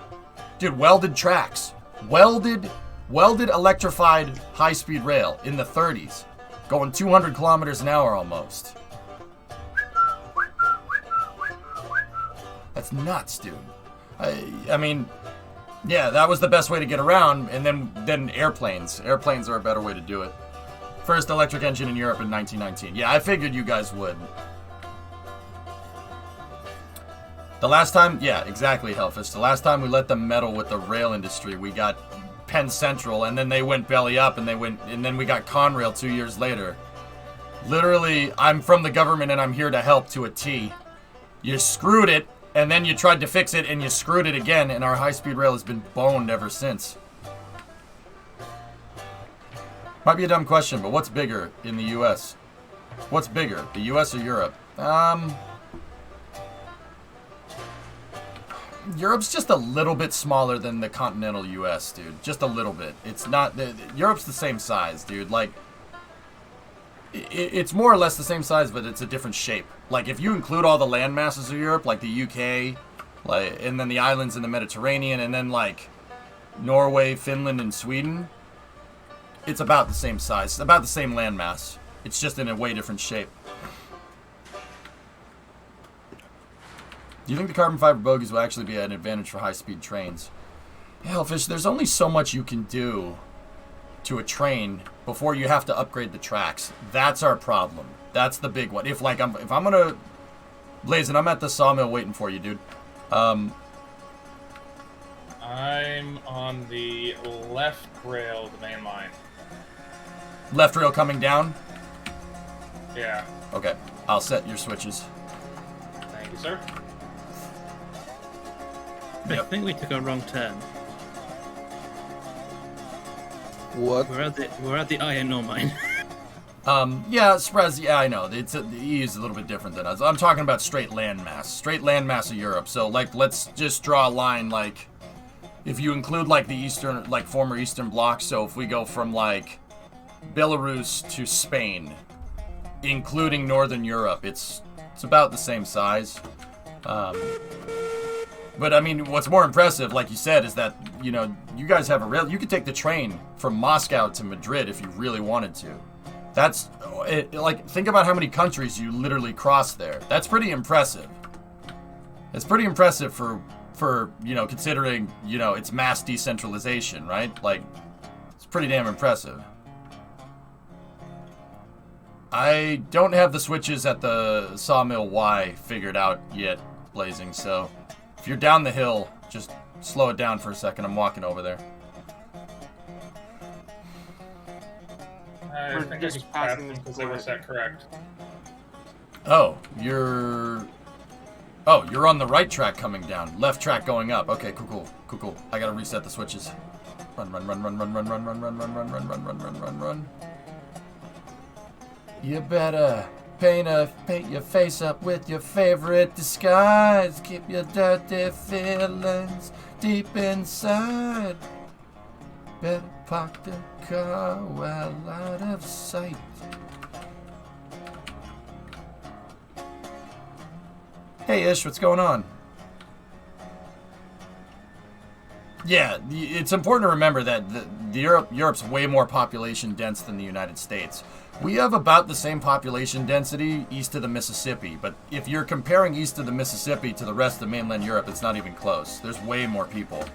dude, welded tracks. Welded electrified high-speed rail in the 30s. Going 200 kilometers an hour almost. That's nuts, dude. I mean, yeah, that was the best way to get around, and then airplanes. Airplanes are a better way to do it. First electric engine in Europe in 1919. Yeah, I figured you guys would. The last time, yeah, exactly, Hellfish. The last time we let them meddle with the rail industry, we got Penn Central, and then they went belly up, and then we got Conrail 2 years later. Literally, I'm from the government and I'm here to help to a T. You screwed it, and then you tried to fix it, and you screwed it again, and our high-speed rail has been boned ever since. Might be a dumb question, but what's bigger in the U.S.? What's bigger, the U.S. or Europe? Europe's just a little bit smaller than the continental U.S., dude. Just a little bit. It's not... Europe's the same size, dude. Like, it's more or less the same size, but it's a different shape. Like, if you include all the land masses of Europe, like the UK, like, and then the islands in the Mediterranean, and then, like, Norway, Finland, and Sweden, it's about the same size. It's about the same land mass. It's just in a way different shape. Do you think the carbon fiber bogies will actually be an advantage for high-speed trains? Hellfish, there's only so much you can do to a train before you have to upgrade the tracks. That's our problem. That's the big one. If I'm gonna... Blazin', I'm at the sawmill waiting for you, dude. I'm on the left rail of the main line. Left rail coming down? Yeah. Okay. I'll set your switches. Thank you, sir. I think we took a wrong turn. What? We're at the iron ore mine. Yeah, Sprez, yeah, I know. The EU is a little bit different than us. I'm talking about straight landmass. Straight landmass of Europe. So, like, let's just draw a line, like, if you include, like, the eastern, like, former Eastern Bloc, so if we go from, like, Belarus to Spain, including Northern Europe, it's about the same size. But, I mean, what's more impressive, like you said, is that, you know, you guys have a rail. You could take the train from Moscow to Madrid if you really wanted to. That's, like, think about how many countries you literally cross there. That's pretty impressive. It's pretty impressive for you know, considering, you know, it's mass decentralization, right? Like, it's pretty damn impressive. I don't have the switches at the Sawmill Y figured out yet, Blazing, so if you're down the hill, just slow it down for a second. I'm walking over there. I We're think I just just passed passing them the because they were board. set correct. Oh, you're on the right track coming down. Left track going up. Okay, cool. I gotta reset the switches. Run. You better paint your face up with your favorite disguise. Keep your dirty feelings deep inside. Better park the car well out of sight. Hey Ish, what's going on? Yeah, it's important to remember that Europe's way more population dense than the United States. We have about the same population density east of the Mississippi, but if you're comparing east of the Mississippi to the rest of mainland Europe, it's not even close. There's way more people.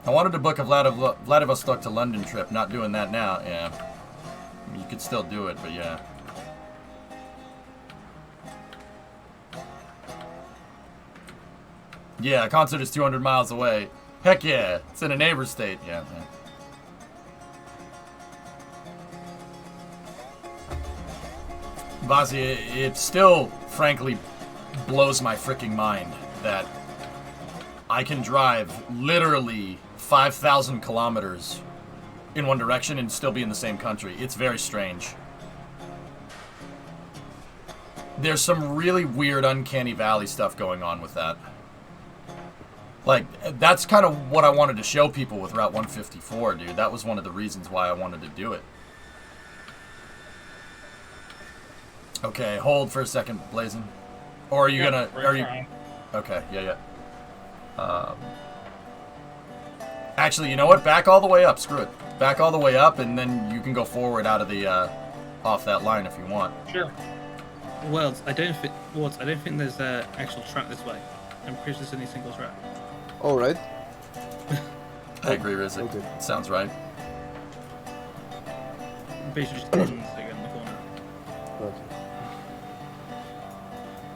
I wanted to book a Vladivostok to London trip. Not doing that now. Yeah. You could still do it, but yeah. Yeah, a concert is 200 miles away. Heck yeah. It's in a neighbor state. Yeah, man. Vasi, it still, frankly, blows my freaking mind that I can drive literally 5,000 kilometers in one direction and still be in the same country. It's very strange. There's some really weird uncanny valley stuff going on with that. Like, that's kind of what I wanted to show people with Route 154, dude. That was one of the reasons why I wanted to do it. Okay, hold for a second, Blazin'. Or are you gonna... Are you... Okay, yeah. Actually, you know what? Back all the way up. Screw it. Back all the way up, and then you can go forward out of the off that line if you want. Sure. Well, I don't think there's an actual track this way. I'm pretty sure there's only a single track. All right. I agree, Rizzy. Okay. Sounds right. I'm pretty sure just ends again in the corner. Okay.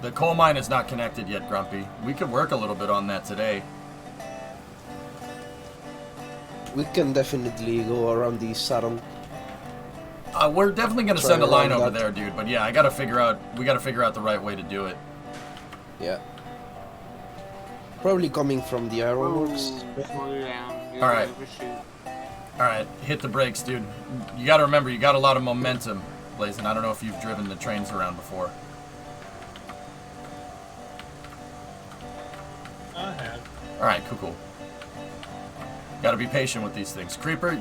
The coal mine is not connected yet, Grumpy. We could work a little bit on that today. we can definitely go around the Saturn. We're definitely gonna Try send a line around over that. there, dude. But yeah, we gotta figure out the right way to do it. Yeah. Probably coming from the ironworks. Slow you down. You All right. overshoot. All right, hit the brakes, dude. You gotta remember, you got a lot of momentum, Blazin. I don't know if you've driven the trains around before. I have. All right, cool. Got to be patient with these things. Creeper,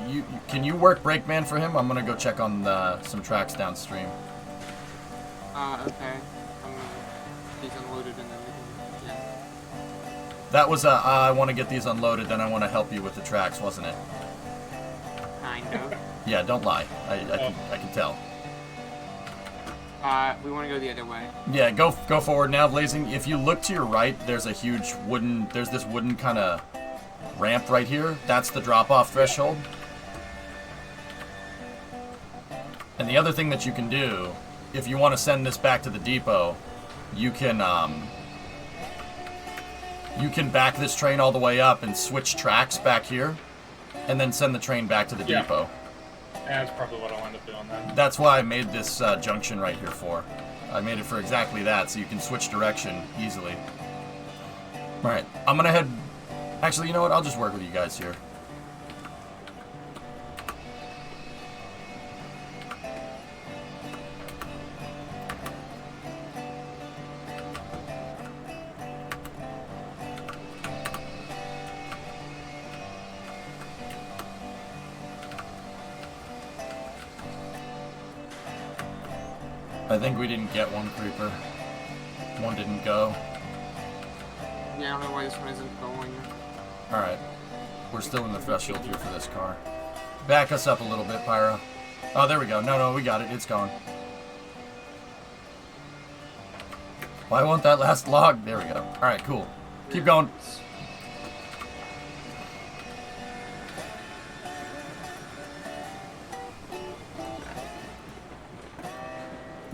can you work Brakeman for him? I'm gonna go check on some tracks downstream. Okay. He's unloaded and everything. Yeah. That was I want to get these unloaded, then I want to help you with the tracks, wasn't it? Kind of. Yeah, don't lie. I can tell. We want to go the other way. Yeah, go forward now, Blazing. If you look to your right, there's a huge there's this wooden kind of ramp right here. That's the drop-off threshold. And the other thing that you can do, if you want to send this back to the depot, you can back this train all the way up and switch tracks back here, and then send the train back to the depot. That's probably what I'll end up doing then. That's why I made this junction right here for. I made it for exactly that, so you can switch direction easily. Alright, I'm gonna head... Actually, you know what? I'll just work with you guys here. I think we didn't get one creeper. One didn't go. Yeah, I don't know why this one isn't going. Alright. We're still in the threshold here for this car. Back us up a little bit, Pyro. Oh, there we go. No, we got it. It's gone. Why won't that last log? There we go. Alright, cool. Keep going.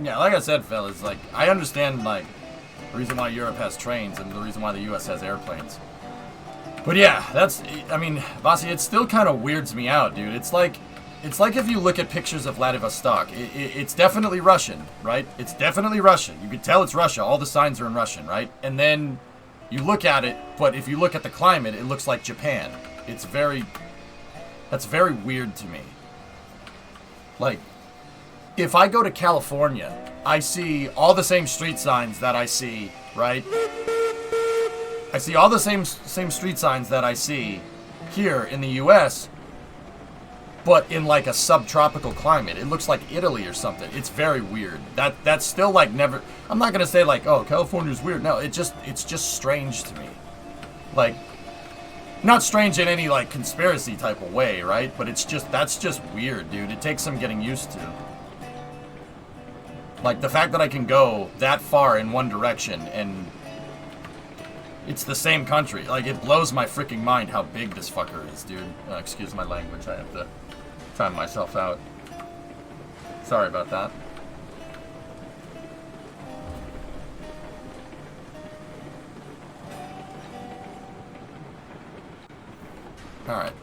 Yeah, like I said, fellas, like, I understand, like, the reason why Europe has trains and the reason why the US has airplanes. But yeah, that's, I mean, Vasi, it still kind of weirds me out, dude. It's like if you look at pictures of Vladivostok, it's definitely Russian, right? It's definitely Russian. You can tell it's Russia. All the signs are in Russian, right? And then you look at it, but if you look at the climate, it looks like Japan. That's very weird to me. Like, if I go to California, I see all the same street signs that I see, right? I see all the same street signs that I see here in the US, but in like a subtropical climate. It looks like Italy or something. It's very weird. That's still like never. I'm not gonna say like, oh, California's weird. No, it's just strange to me. Like, not strange in any like conspiracy type of way, right? But that's just weird, dude. It takes some getting used to. Like, the fact that I can go that far in one direction and it's the same country. Like, it blows my freaking mind how big this fucker is, dude. Excuse my language. I have to time myself out. Sorry about that. Alright.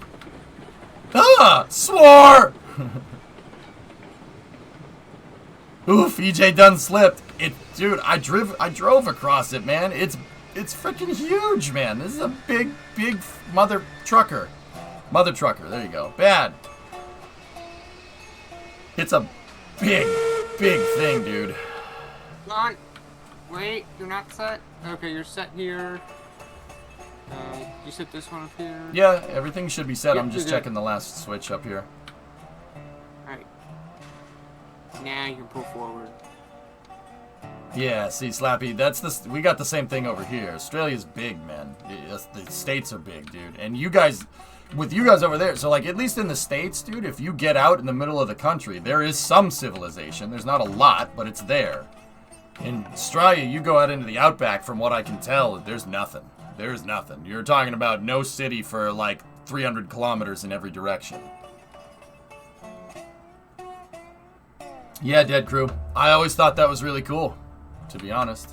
Ah! Swore! Oof, EJ done slipped. Dude, I drove across it, man. It's freaking huge, man. This is a big mother trucker. Mother trucker, there you go. Bad. It's a big thing, dude. Come on. Wait, you're not set? Okay, you're set here. You set this one up here? Yeah, everything should be set. Yep, I'm just you're good. checking the last switch up here. Alright. Now you can pull forward. Yeah, see, Slappy, we got the same thing over here. Australia's big, man. The States are big, dude. And with you guys over there, so like at least in the States, dude, if you get out in the middle of the country, there is some civilization. There's not a lot, but it's there. In Australia, you go out into the outback, from what I can tell, there's nothing. There's nothing. You're talking about no city for like 300 kilometers in every direction. Yeah, Dead Crew. I always thought that was really cool, to be honest.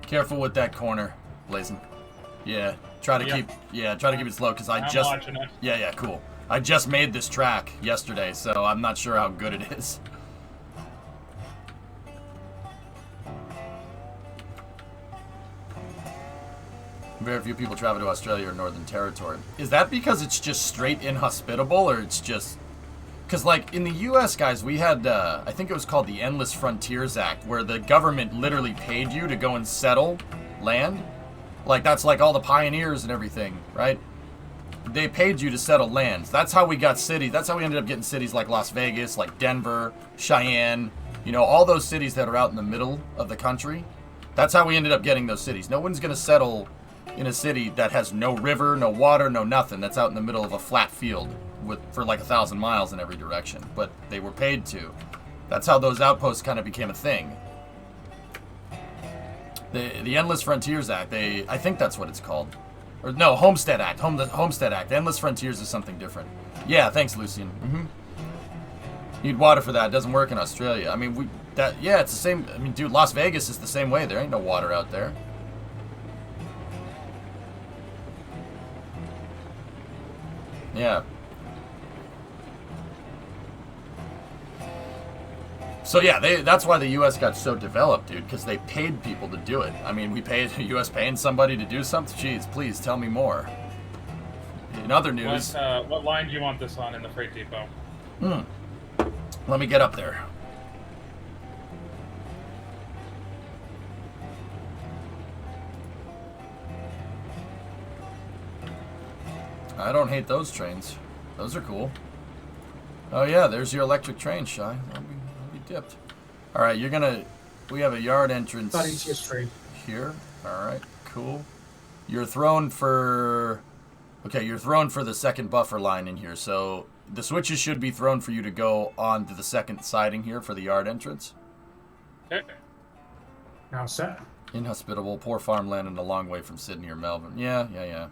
Careful with that corner, Blazin'. Yeah, try to keep it slow because I'm watching it. Yeah, cool. I just made this track yesterday, so I'm not sure how good it is. Very few people travel to Australia or Northern Territory. Is that because it's just straight inhospitable, or it's just... Because, like, in the U.S., guys, we had, I think it was called the Endless Frontiers Act, where the government literally paid you to go and settle land. Like, that's like all the pioneers and everything, right? They paid you to settle lands. That's how we got cities. That's how we ended up getting cities like Las Vegas, like Denver, Cheyenne. You know, all those cities that are out in the middle of the country. That's how we ended up getting those cities. No one's going to settle in a city that has no river, no water, no nothing. That's out in the middle of a flat field for like 1,000 miles in every direction. But they were paid to. That's how those outposts kind of became a thing. The Endless Frontiers Act, I think that's what it's called. Or no, Homestead Act. Homestead Act. Endless Frontiers is something different. Yeah, thanks, Lucian. Need water for that. It doesn't work in Australia. I mean, it's the same. I mean, dude, Las Vegas is the same way. There ain't no water out there. Yeah. So yeah, that's why the U.S. got so developed, dude, because they paid people to do it. I mean, we paid the U.S. paying somebody to do something? Jeez, please tell me more. In other news... What line do you want this on in the freight depot? Let me get up there. I don't hate those trains. Those are cool. Oh yeah, there's your electric train, Shy. I'll be dipped. All right, we have a yard entrance here. All right, cool. You're thrown for the second buffer line in here. So the switches should be thrown for you to go onto the second siding here for the yard entrance. Okay. Now set. Inhospitable, poor farmland and a long way from Sydney or Melbourne. Yeah.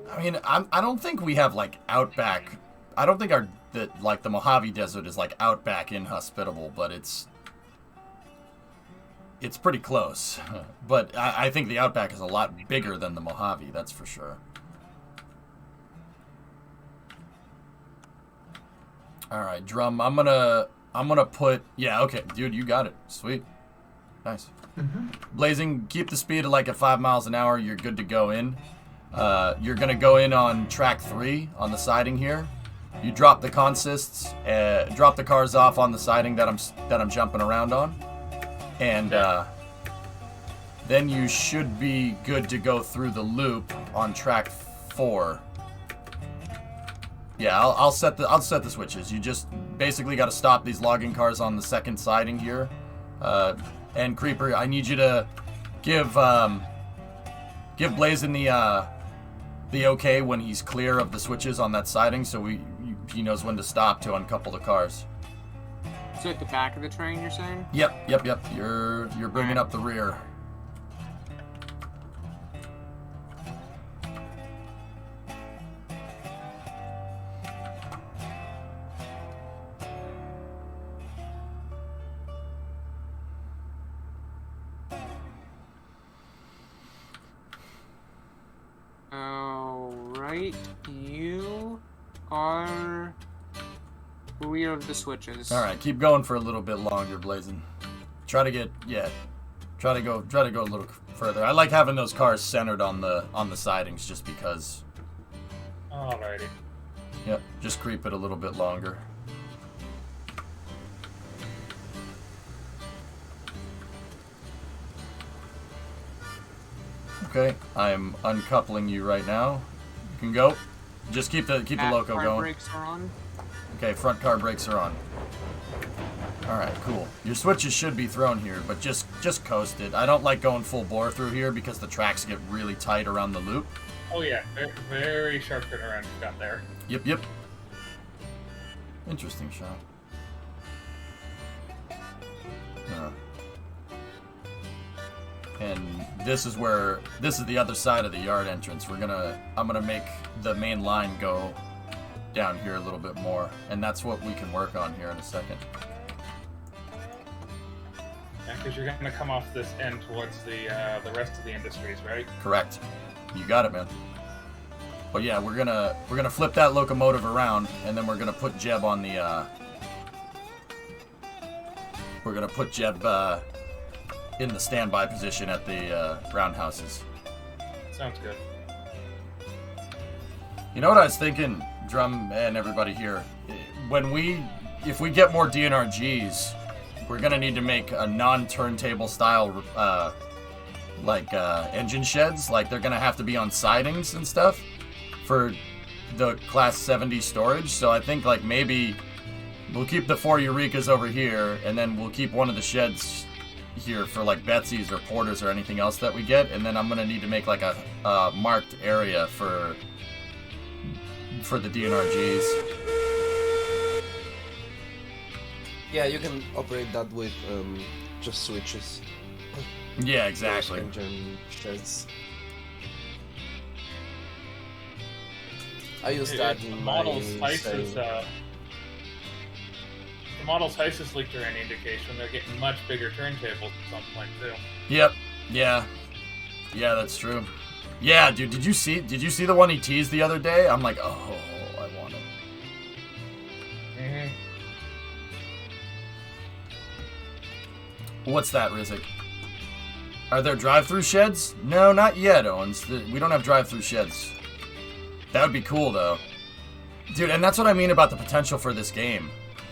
I mean, I don't think we have like outback. I don't think the Mojave Desert is like outback inhospitable, but it's pretty close. But I think the outback is a lot bigger than the Mojave, that's for sure. All right, Drum. I'm gonna put. Yeah, okay, dude, you got it. Sweet, nice. Blazing, keep the speed at like at 5 miles an hour. You're good to go in. You're gonna go in on track 3 on the siding here. You drop the consists, drop the cars off on the siding that I'm jumping around on, and then you should be good to go through the loop on track 4. Yeah, I'll set the switches. You just basically got to stop these logging cars on the second siding here, and Creeper, I need you to give Blazin the okay when he's clear of the switches on that siding, so he knows when to stop to uncouple the cars. So at the back of the train, you're saying? Yep. You're bringing up the rear. Alright, you are rear of the switches. Alright, keep going for a little bit longer, Blazin'. Try to go a little further. I like having those cars centered on the sidings just because. Alrighty. Yep, just creep it a little bit longer. Okay, I'm uncoupling you right now. You can go. Just keep the loco car going. Brakes are on. Okay, front car brakes are on. Alright, cool. Your switches should be thrown here, but just coast it. I don't like going full bore through here because the tracks get really tight around the loop. Oh yeah, very, very sharp turnaround you got there. Yep. Interesting shot. And this is the other side of the yard entrance. I'm gonna make the main line go down here a little bit more, and that's what we can work on here in a second. Heck because you're going to come off this end towards the rest of the industries, right? Correct. You got it, man. But yeah, we're gonna flip that locomotive around, and then we're gonna put Jeb on the. We're gonna put Jeb in the standby position at the roundhouses. Sounds good. You know what I was thinking, Drum and everybody here? If we get more DNRGs, we're gonna need to make a non-turntable style, engine sheds. Like, they're gonna have to be on sidings and stuff for the Class 70 storage. So I think, like, maybe we'll keep the 4 Eurekas over here, and then we'll keep one of the sheds here for, like, Betsy's or Porters or anything else that we get. And then I'm gonna need to make, like, a marked area for the DNRGs. Yeah, you can operate that with just switches. Yeah, exactly. Engine sheds. I use that in the my model's save. The model's HISIS leaked are any indication. They're getting much bigger turntables at some point too. Yep. Yeah, that's true. Yeah, dude, did you see the one he teased the other day? I'm like, oh, I want it. What's that, Rizzik? Are there drive-through sheds? No, not yet, Owens. We don't have drive-through sheds. That would be cool, though. Dude, and that's what I mean about the potential for this game.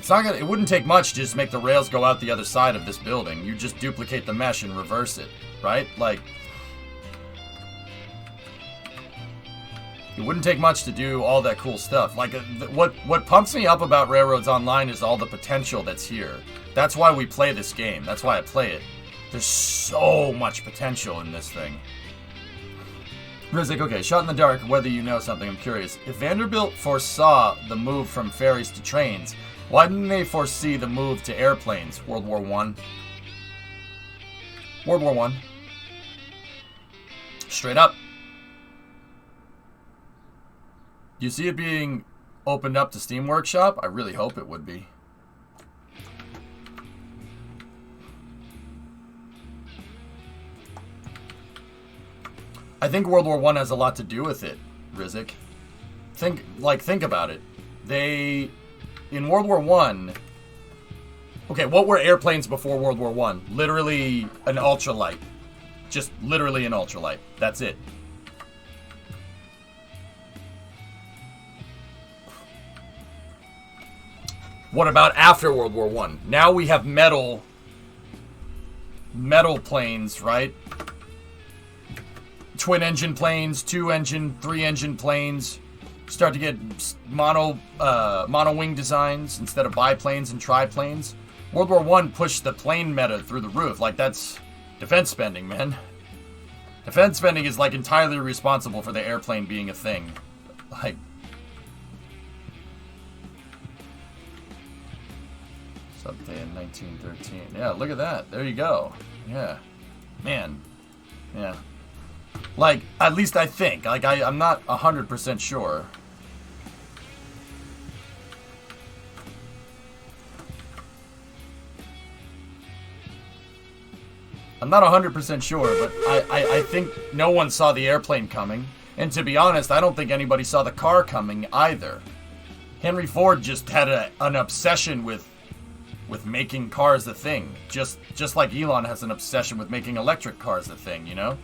It wouldn't take much to just make the rails go out the other side of this building. You just duplicate the mesh and reverse it, right? Like, it wouldn't take much to do all that cool stuff. Like, what pumps me up about Railroads Online is all the potential that's here. That's why we play this game. That's why I play it. There's so much potential in this thing. Rizzik, okay, shot in the dark, whether you know something, I'm curious. If Vanderbilt foresaw the move from ferries to trains, why didn't they foresee the move to airplanes? World War I? World War I. Straight up. Do you see it being opened up to Steam Workshop? I really hope it would be. I think World War I has a lot to do with it, Rizzik. Think about it. In World War I, okay, what were airplanes before World War I? Literally an ultralight. Just literally an ultralight. That's it. What about after World War I? Now we have metal planes, right? Twin engine planes, 2 engine, 3 engine planes. Start to get mono wing designs instead of biplanes and triplanes. World War I pushed the plane meta through the roof. Like, that's defense spending, man. Defense spending is, like, entirely responsible for the airplane being a thing. Like, Subday in 1913. Yeah, look at that. There you go. Yeah. Man. Yeah. Like, at least I think. Like, I'm not 100% sure. I'm not 100% sure, but I think no one saw the airplane coming. And to be honest, I don't think anybody saw the car coming either. Henry Ford just had an obsession with making cars a thing. Just like Elon has an obsession with making electric cars a thing, you know?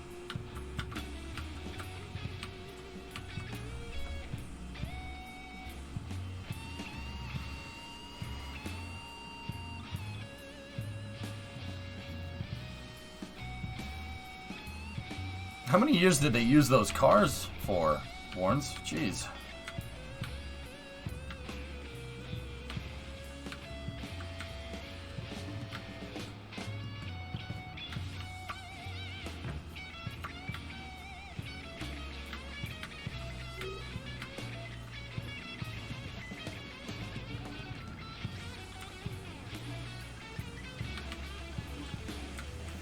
How many years did they use those cars for, Warrens? Jeez.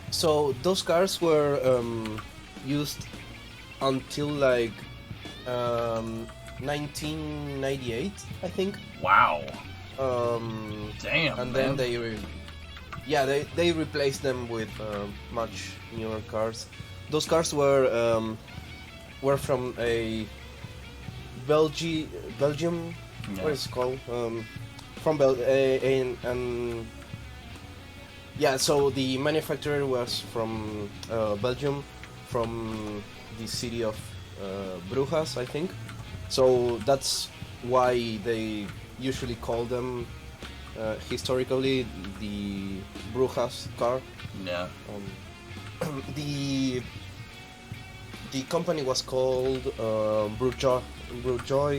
So those cars were used until like 1998, I think. Wow. Damn. And man. then they yeah, they replaced them with much newer cars. Those cars were from a Belgium. Yeah. What is it called? From and yeah. So the manufacturer was from Belgium, from the city of Brujas, I think. So that's why they usually call them historically the Brujas car. Yeah. The company was called Brujoy.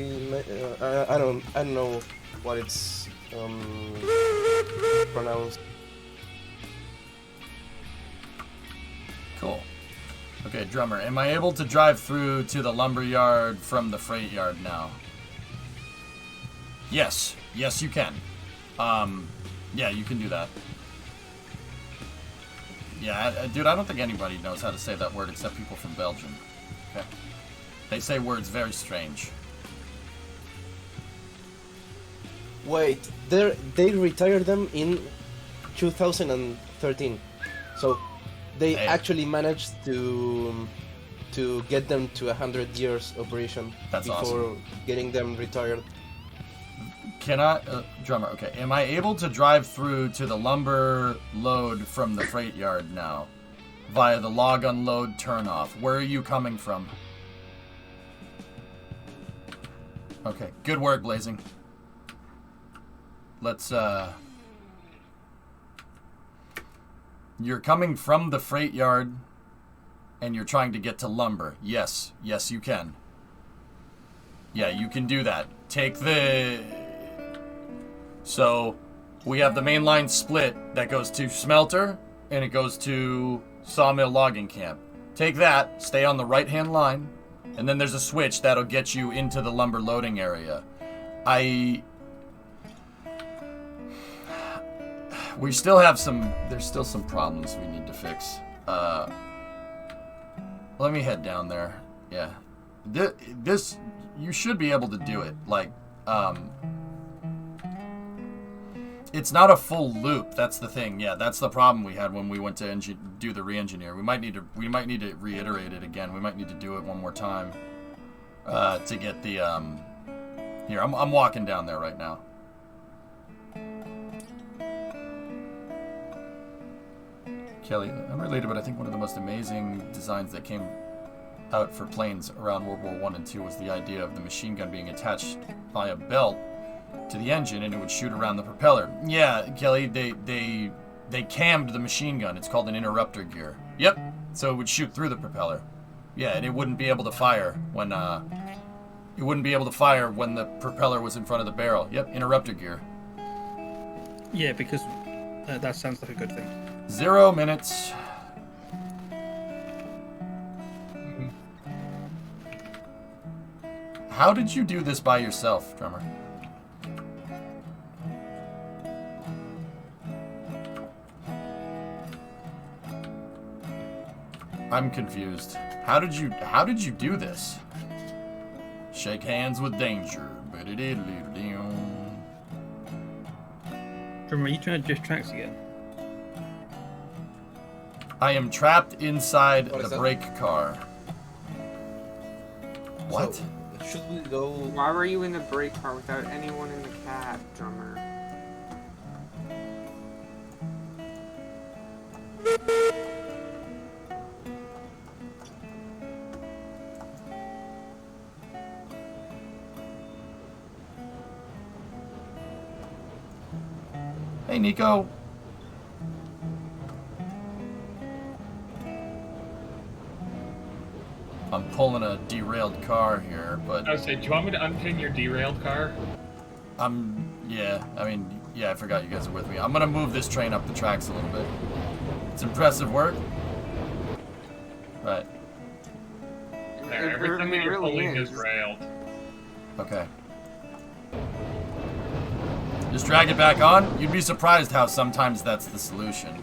I don't know what it's pronounced. Cool. Okay, drummer, am I able to drive through to the lumber yard from the freight yard now? Yes. Yes, you can. Yeah, you can do that. Yeah, dude, I don't think anybody knows how to say that word except people from Belgium. Okay. They say words very strange. Wait, they retired them in 2013, so they actually managed to get them to 100 years operation. That's before awesome. Getting them retired. Can I, drummer? Okay, am I able to drive through to the lumber load from the freight yard now, via the log unload turnoff? Where are you coming from? Okay, good work, Blazing. Let's, you're coming from the freight yard, and you're trying to get to lumber. Yes, yes you can. Yeah, you can do that. Take the... So, we have the main line split that goes to smelter, and it goes to sawmill logging camp. Take that, stay on the right-hand line, and then there's a switch that'll get you into the lumber loading area. We still have there's still some problems we need to fix. Let me head down there. Yeah. This, you should be able to do it. Like, it's not a full loop. That's the thing. Yeah, that's the problem we had when we went to do the re-engineer. We might need to reiterate it again. We might need to do it one more time to get the Here, I'm walking down there right now. Kelly, unrelated, but I think one of the most amazing designs that came out for planes around World War I and II was the idea of the machine gun being attached by a belt to the engine, and it would shoot around the propeller. Yeah, Kelly, they cammed the machine gun. It's called an interrupter gear. Yep. So it would shoot through the propeller. Yeah, and it wouldn't be able to fire when the propeller was in front of the barrel. Yep, interrupter gear. Yeah, because that sounds like a good thing. 0 minutes. How did you do this by yourself, drummer? I'm confused. How did you do this? Shake hands with danger. Drummer, are you trying to drift tracks again? I am trapped inside What is the that? brake car. What? So, should we go? Why were you in the brake car without anyone in the cab, drummer? Hey, Nico. I'm pulling a derailed car here, but I would say, do you want me to unpin your derailed car? yeah, I forgot you guys are with me. I'm gonna move this train up the tracks a little bit. It's impressive work. Right. There, everything that you're pulling is railed. Okay. Just drag it back on. You'd be surprised how sometimes that's the solution.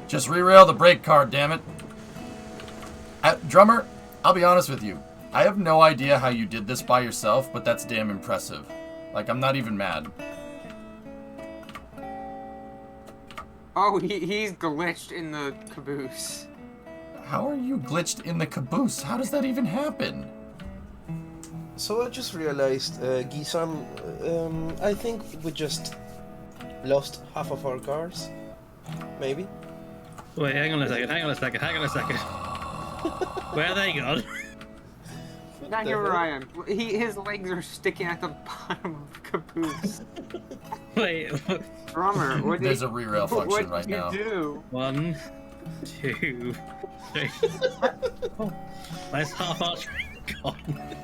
Just re-rail the brake car, damn it. Drummer, I'll be honest with you. I have no idea how you did this by yourself, but that's damn impressive. Like, I'm not even mad. Oh, he's glitched in the caboose. How are you glitched in the caboose? How does that even happen? So I just realized, Gisan, I think we just lost half of our cars. Maybe? Wait, hang on a second. Where are they gone? Now here where I am. His legs are sticking at the bottom of the caboose. Wait, Drummer, what did There's a re-rail function right now. What did you do? 1, 2, 3. Oh, where's half our train gone?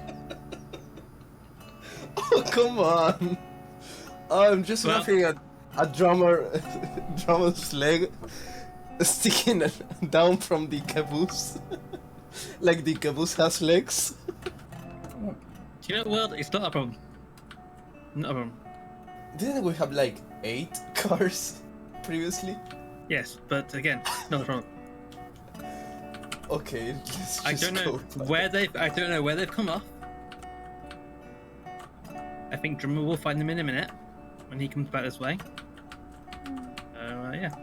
Oh, come on! I'm just Well- looking at a drummer's leg sticking down from the caboose. Like the caboose has legs. Do you know what? It's not a problem. Not a problem. Didn't we have like 8 cars previously? Yes, but again, not a problem. Okay, let's I just don't know go. where they've come off. I think Drummer will find them in a minute when he comes back this way. Yeah.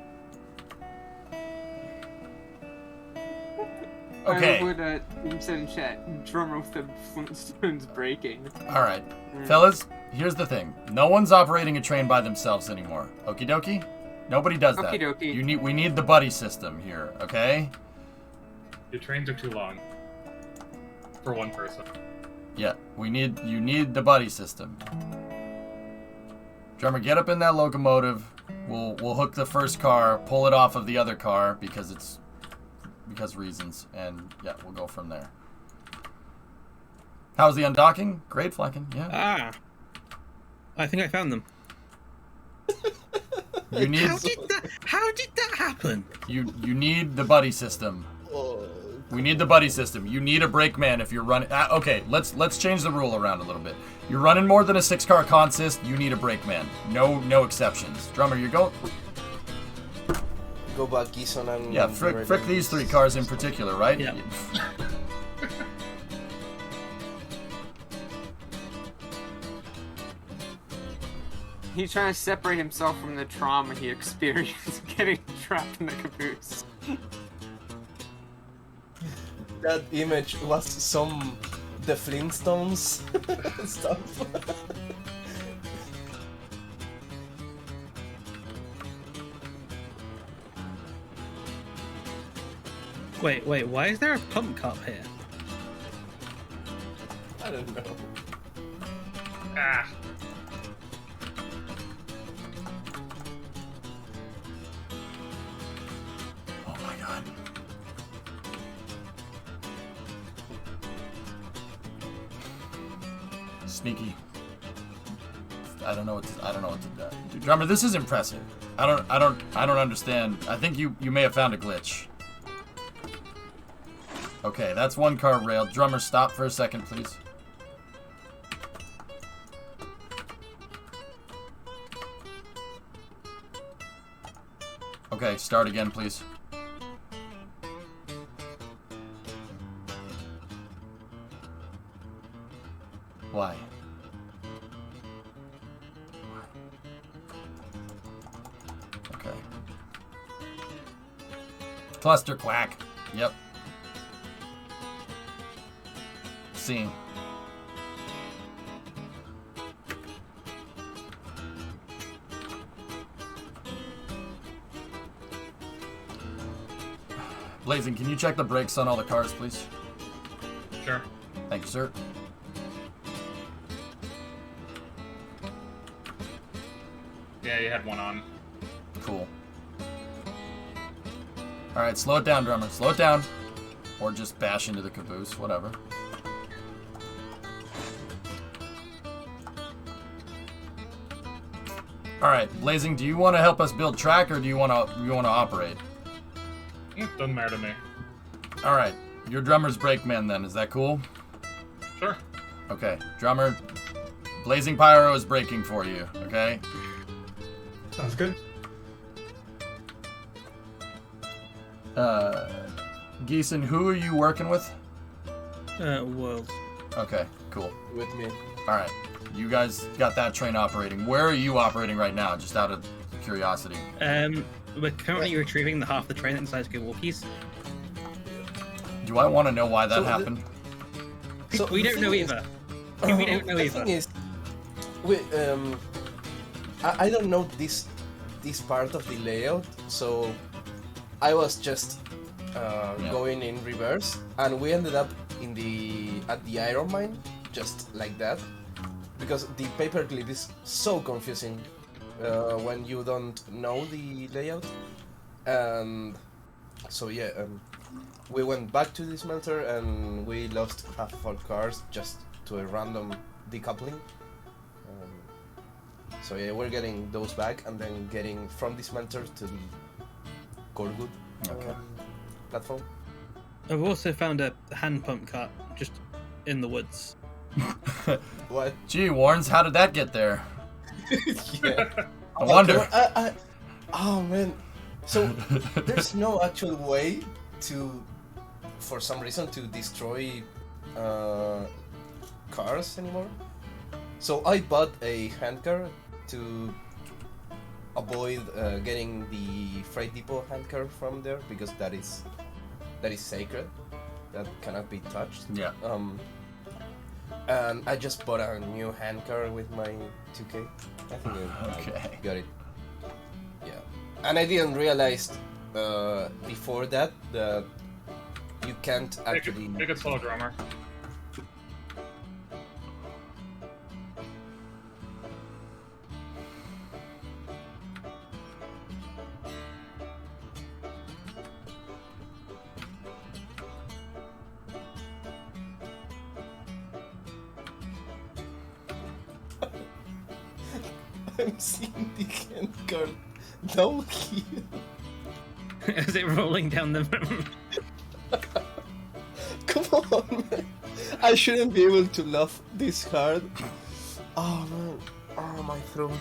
Okay. I would said in chat, Drummer with the Flintstones breaking. Alright. Fellas, here's the thing. No one's operating a train by themselves anymore. Okie dokie? Nobody does that. Okie dokie. We need the buddy system here, okay? Your trains are too long. For one person. Yeah, you need the buddy system. Drummer, get up in that locomotive. We'll hook the first car, pull it off of the other car because reasons, and yeah, we'll go from there. How's the undocking? Great, Flecken. Yeah. Ah, I think I found them. You need How did that happen? you need the buddy system. We need the buddy system. You need a brakeman if you're running. Okay, let's change the rule around a little bit. You're running more than a 6-car consist. You need a brakeman. No exceptions. Drummer, you're going. Go back, Gisan, and... Yeah, frick these 3 cars in particular, right? Yeah. He's trying to separate himself from the trauma he experienced getting trapped in the caboose. That image was some... The Flintstones stuff. Wait, why is there a pump cup here? I don't know. Ah. Oh my god. Sneaky. I don't know what to do. Drummer, this is impressive. I don't understand. I think you may have found a glitch. Okay, that's 1 car railed. Drummer, stop for a second, please. Okay, start again, please. Why? Okay. Cluster quack. Yep. Scene. Blazing, can you check the brakes on all the cars, please? Sure. Thank you, sir. Yeah, you had one on. Cool. Alright, slow it down, Drummer. Slow it down. Or just bash into the caboose, whatever. Alright, Blazing, do you want to help us build track or do you want to operate? Doesn't matter to me. Alright, your Drummer's brakeman then, is that cool? Sure. Okay, Drummer, Blazing Pyro is braking for you, okay? Sounds good. Geeson, who are you working with? World. Okay, cool. With me. Alright, you guys got that train operating. Where are you operating right now, just out of curiosity? we're currently retrieving the half the train inside Skywalkies. Do I want to know why that happened? We don't know either. We don't know the either. thing is, we, I don't know this part of the layout, so I was just going in reverse, and we ended up at the iron mine, just like that, because the paperclip is so confusing when you don't know the layout, and so yeah, we went back to the smelter and we lost half of our cars just to a random decoupling. So yeah, we're getting those back and then getting from the smelter to the Gorgood platform. I've also found a hand pump cart just in the woods. What? Gee, Warrens, how did that get there? Yeah. I wonder. Oh man. So there's no actual way to, for some reason, to destroy cars anymore. So I bought a handcar to avoid getting the freight depot handcar from there, because that is sacred. That cannot be touched. Yeah. And I just bought a new handcar with my 2K. I think I got it. Yeah. And I didn't realize before that you can't actually. Take it slow, drummer. I'm seeing the handcar down here. Is it rolling down the mountain? Come on, man. I shouldn't be able to laugh this hard. Oh man. Oh, my throat.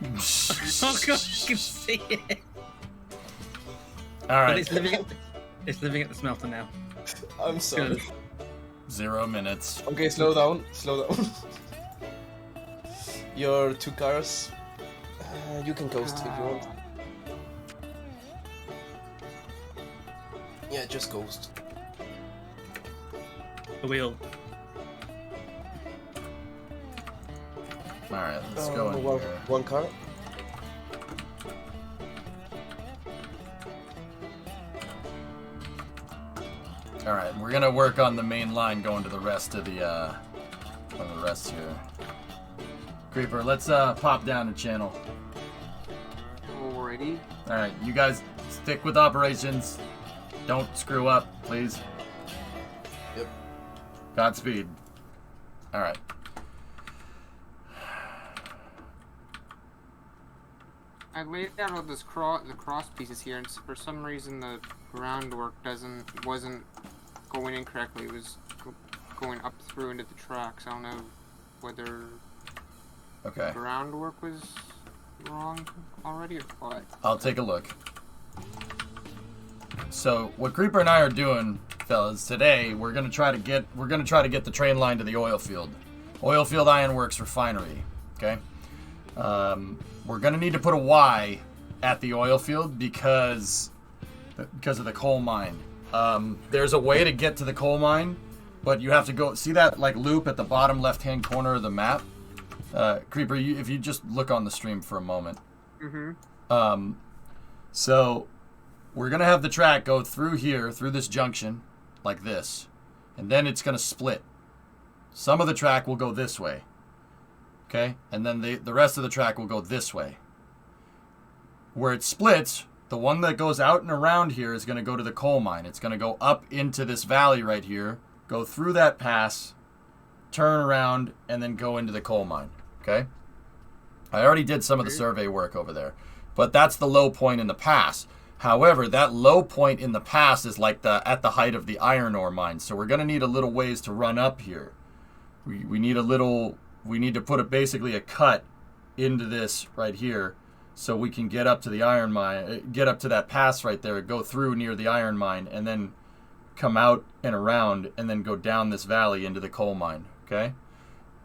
Oh god, you can see it. All right. But it's living at the smelter now. I'm sorry. Good. 0 minutes. Okay, slow down. Slow down. Your 2 cars. You can coast if you want. Yeah, just coast. The wheel. All right, let's go in here. One car. All right, we're gonna work on the main line going to the rest of the rest here. Creeper, let's pop down a channel. Alrighty. All right, you guys stick with operations. Don't screw up, please. Yep. Godspeed. All right. I laid out all this the cross pieces here, and for some reason the groundwork wasn't going in correctly. It was going up through into the tracks. I don't know whether Okay. groundwork was wrong already or what. I'll take a look. So what Creeper and I are doing, fellas, today we're gonna try to get the train line to the oil field. Oil Field Ironworks Refinery. Okay. We're gonna need to put a Y at the oil field because of the coal mine. There's a way to get to the coal mine, but you have to go see that like loop at the bottom left-hand corner of the map. Creeper, if you just look on the stream for a moment. Mm-hmm. So we're gonna have the track go through here, through this junction, like this, and then it's gonna split. Some of the track will go this way, okay, and then the rest of the track will go this way. Where it splits, the one that goes out and around here is gonna go to the coal mine. It's gonna go up into this valley right here, go through that pass, turn around, and then go into the coal mine. Okay? I already did some of the survey work over there, but that's the low point in the pass. However, that low point in the pass is like at the height of the iron ore mine, so we're gonna need a little ways to run up here. We need to put basically a cut into this right here, so we can get up to the iron mine, get up to that pass right there, go through near the iron mine, and then come out and around, and then go down this valley into the coal mine. Okay?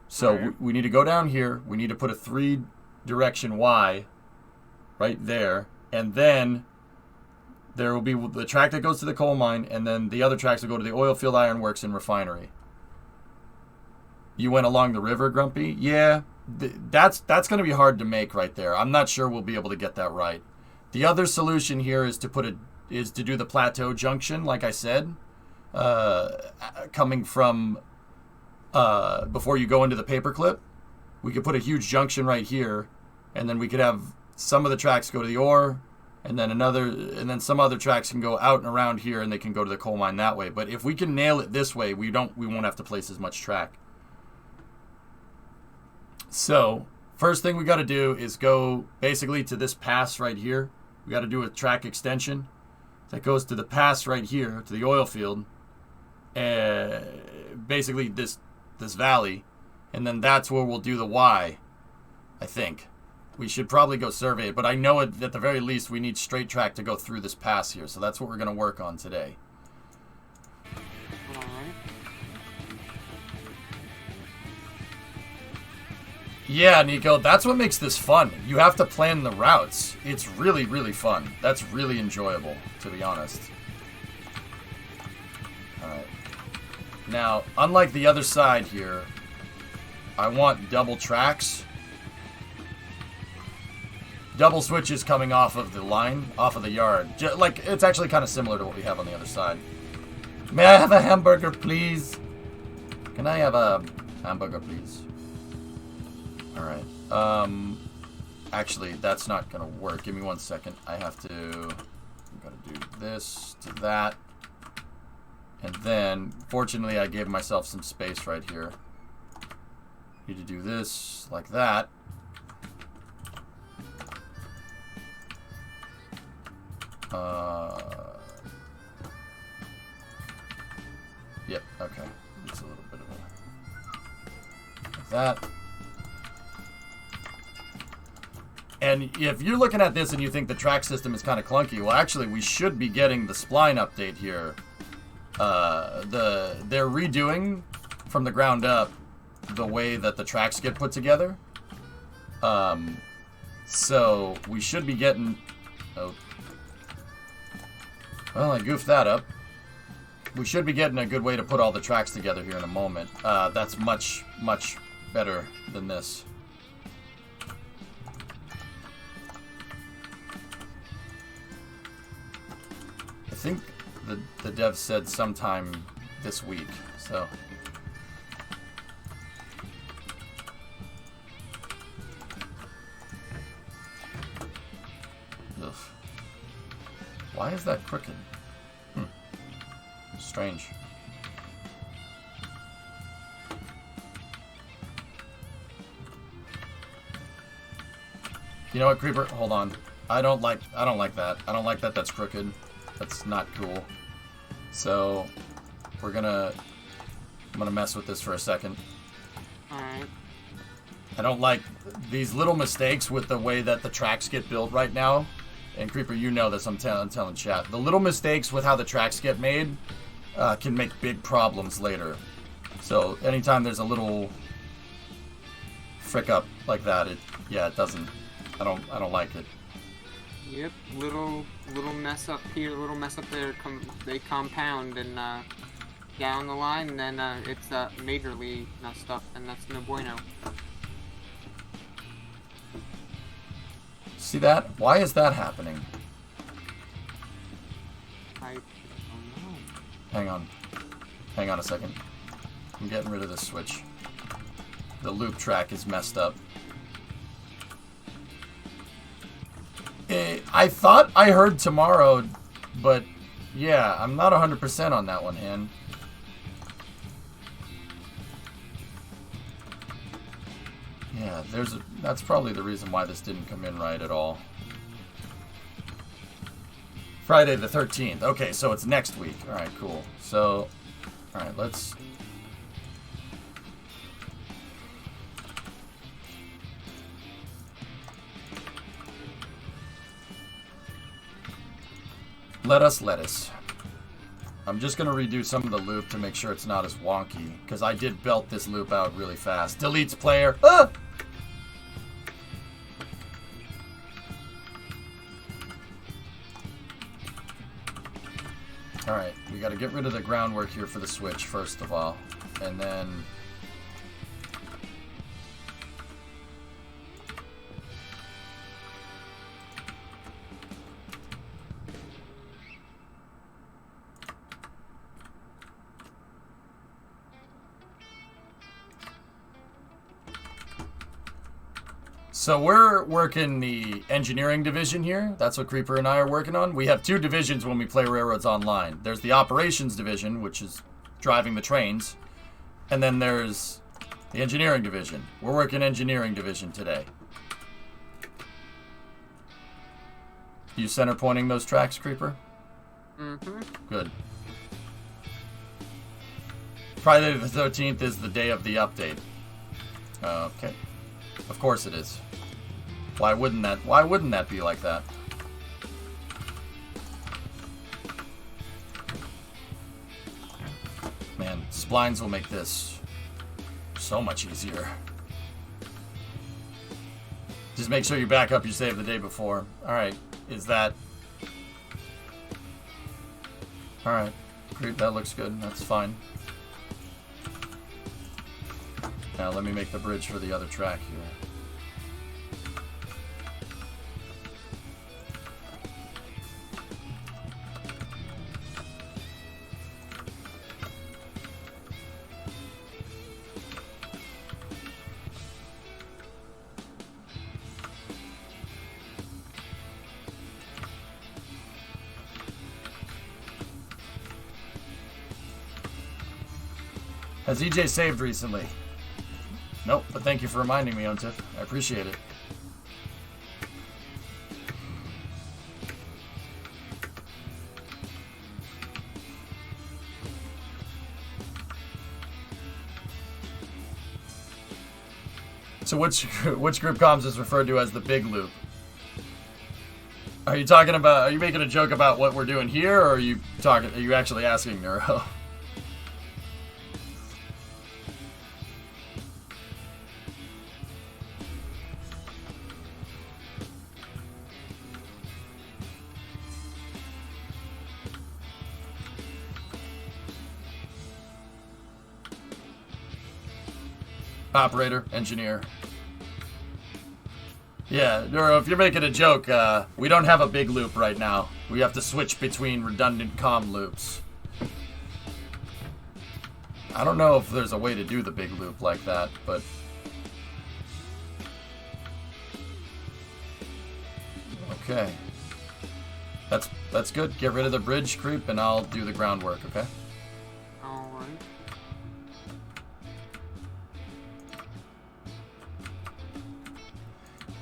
So we need to go down here. We need to put a 3-direction Y right there, and then there will be the track that goes to the coal mine, and then the other tracks will go to the oil field, ironworks, and refinery. You went along the river, Grumpy? Yeah, that's going to be hard to make right there. I'm not sure we'll be able to get that right. The other solution here is to do the plateau junction, like I said, coming from before you go into the paperclip. We could put a huge junction right here, and then we could have some of the tracks go to the ore, and then some other tracks can go out and around here, and they can go to the coal mine that way. But if we can nail it this way, we won't have to place as much track. So first thing we got to do is go basically to this pass right here. We got to do a track extension that goes to the pass right here to the oil field, basically this valley, and then that's where we'll do the Y. I think we should probably go survey it, but I know at the very least we need straight track to go through this pass here, so that's what we're going to work on today. Yeah, Nico, that's what makes this fun. You have to plan the routes. It's really, really fun. That's really enjoyable, to be honest. Alright. Now, unlike the other side here, I want double tracks. Double switches coming off of the line, off of the yard. Like, it's actually kind of similar to what we have on the other side. May I have a hamburger, please? Can I have a hamburger, please? Alright, actually, that's not gonna work. Give me 1 second. I gotta do this to that. And then, fortunately, I gave myself some space right here. Need to do this, like that. Yep, okay. It's a little bit of a... like that. And if you're looking at this and you think the track system is kind of clunky, well, actually, we should be getting the spline update here. They're redoing from the ground up the way that the tracks get put together. So we should be getting... oh. Well, I goofed that up. We should be getting a good way to put all the tracks together here in a moment. That's much, much better than this. I think the dev said sometime this week, so... ugh. Why is that crooked? Strange. You know what, Creeper? Hold on. I don't like that. I don't like that that's crooked. That's not cool. So I'm gonna mess with this for a second. Alright. I don't like these little mistakes with the way that the tracks get built right now. And Creeper, you know this, I'm telling chat. The little mistakes with how the tracks get made can make big problems later. So anytime there's a little frick up like that, it doesn't. I don't like it. Yep, little mess up here, little mess up there. They compound and down the line, and then it's majorly messed up, and that's no bueno. See that? Why is that happening? I don't know. Hang on a second. I'm getting rid of this switch. The loop track is messed up. I thought I heard tomorrow, but yeah, I'm not 100% on that one, Han. Yeah, that's probably the reason why this didn't come in right at all. Friday the 13th. Okay, so it's next week. Alright, cool. So, alright, let's... lettuce. I'm just going to redo some of the loop to make sure it's not as wonky, because I did belt this loop out really fast. Deletes player. Ah! got to get rid of the groundwork here for the switch, first of all. And then... So we're working the engineering division here. That's what Creeper and I are working on. We have 2 divisions when we play Railroads Online. There's the operations division, which is driving the trains. And then there's the engineering division. We're working engineering division today. You center pointing those tracks, Creeper? Mm-hmm. Good. Friday the 13th is the day of the update. Okay. Of course it is. Why wouldn't that be like that? Man, splines will make this so much easier. Just make sure you back up your save the day before. Alright, is that... Alright, great, that looks good, that's fine. Now let me make the bridge for the other track here. Has EJ saved recently? Nope, but thank you for reminding me, Ontif. I appreciate it. So which group comms is referred to as the big loop? Are you talking about, are you making a joke about what we're doing here, or are you actually asking, Neuro? Operator, engineer. Yeah, Neuro, if you're making a joke, we don't have a big loop right now. We have to switch between redundant comm loops. I don't know if there's a way to do the big loop like that, but... Okay. That's good. Get rid of the bridge creep and I'll do the groundwork, okay? Alright.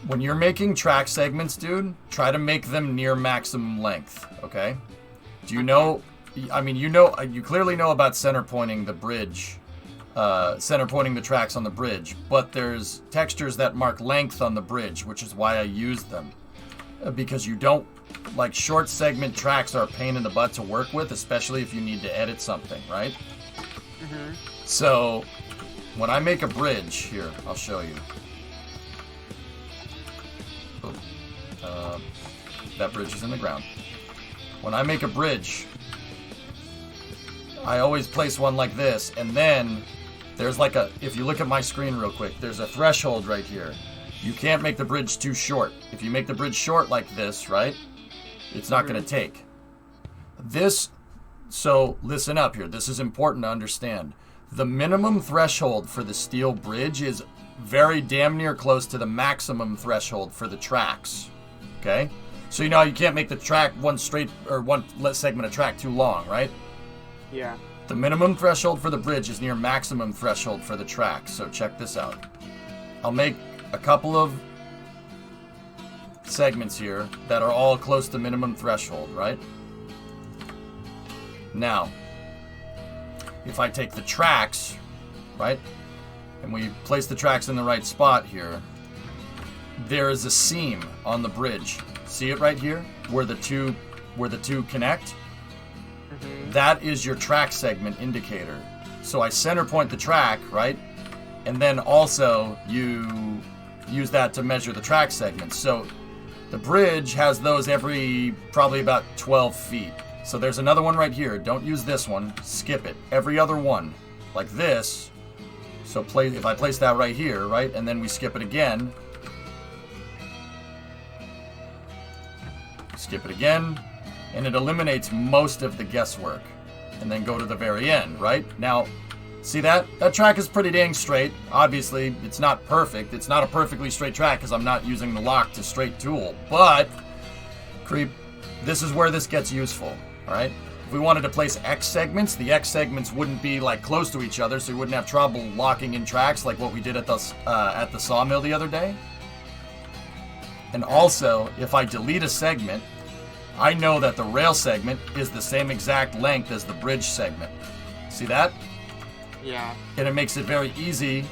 When you're making track segments, dude, try to make them near maximum length, okay? Do you know, I mean, you clearly know about center pointing the bridge, center pointing the tracks on the bridge, but there's textures that mark length on the bridge, which is why I use them. Because you don't, like, short segment tracks are a pain in the butt to work with, especially if you need to edit something, right? Mm-hmm. So, when I make a bridge, here, I'll show you. That bridge is in the ground. When I make a bridge, I always place one like this, and then there's like a, if you look at my screen real quick, there's a threshold right here. You can't make the bridge too short. If you make the bridge short like this, right, it's not going to take. This, so listen up here. This is important to understand. The minimum threshold for the steel bridge is very damn near close to the maximum threshold for the tracks. Okay? So you know you can't make the track one segment of track too long, right? Yeah. The minimum threshold for the bridge is near maximum threshold for the track. So check this out. I'll make a couple of segments here that are all close to minimum threshold, right? Now, if I take the tracks, right, and we place the tracks in the right spot here, there is a seam on the bridge. See it right here, where the two connect? Mm-hmm. That is your track segment indicator. So I center point the track, right? And then also you use that to measure the track segments. So the bridge has those every probably about 12 feet. So there's another one right here. Don't use this one. Skip it. Every other one. Like this. So if I place that right here, right? And then we skip it again. Skip it again. And it eliminates most of the guesswork. And then go to the very end, right? Now, see that? That track is pretty dang straight. Obviously, it's not perfect. It's not a perfectly straight track because I'm not using the lock to straight tool. But, Creep, this is where this gets useful. Alright? If we wanted to place X segments, the X segments wouldn't be like close to each other, so we wouldn't have trouble locking in tracks like what we did at the sawmill the other day. And also, if I delete a segment, I know that the rail segment is the same exact length as the bridge segment. See that? Yeah. And it makes it very easy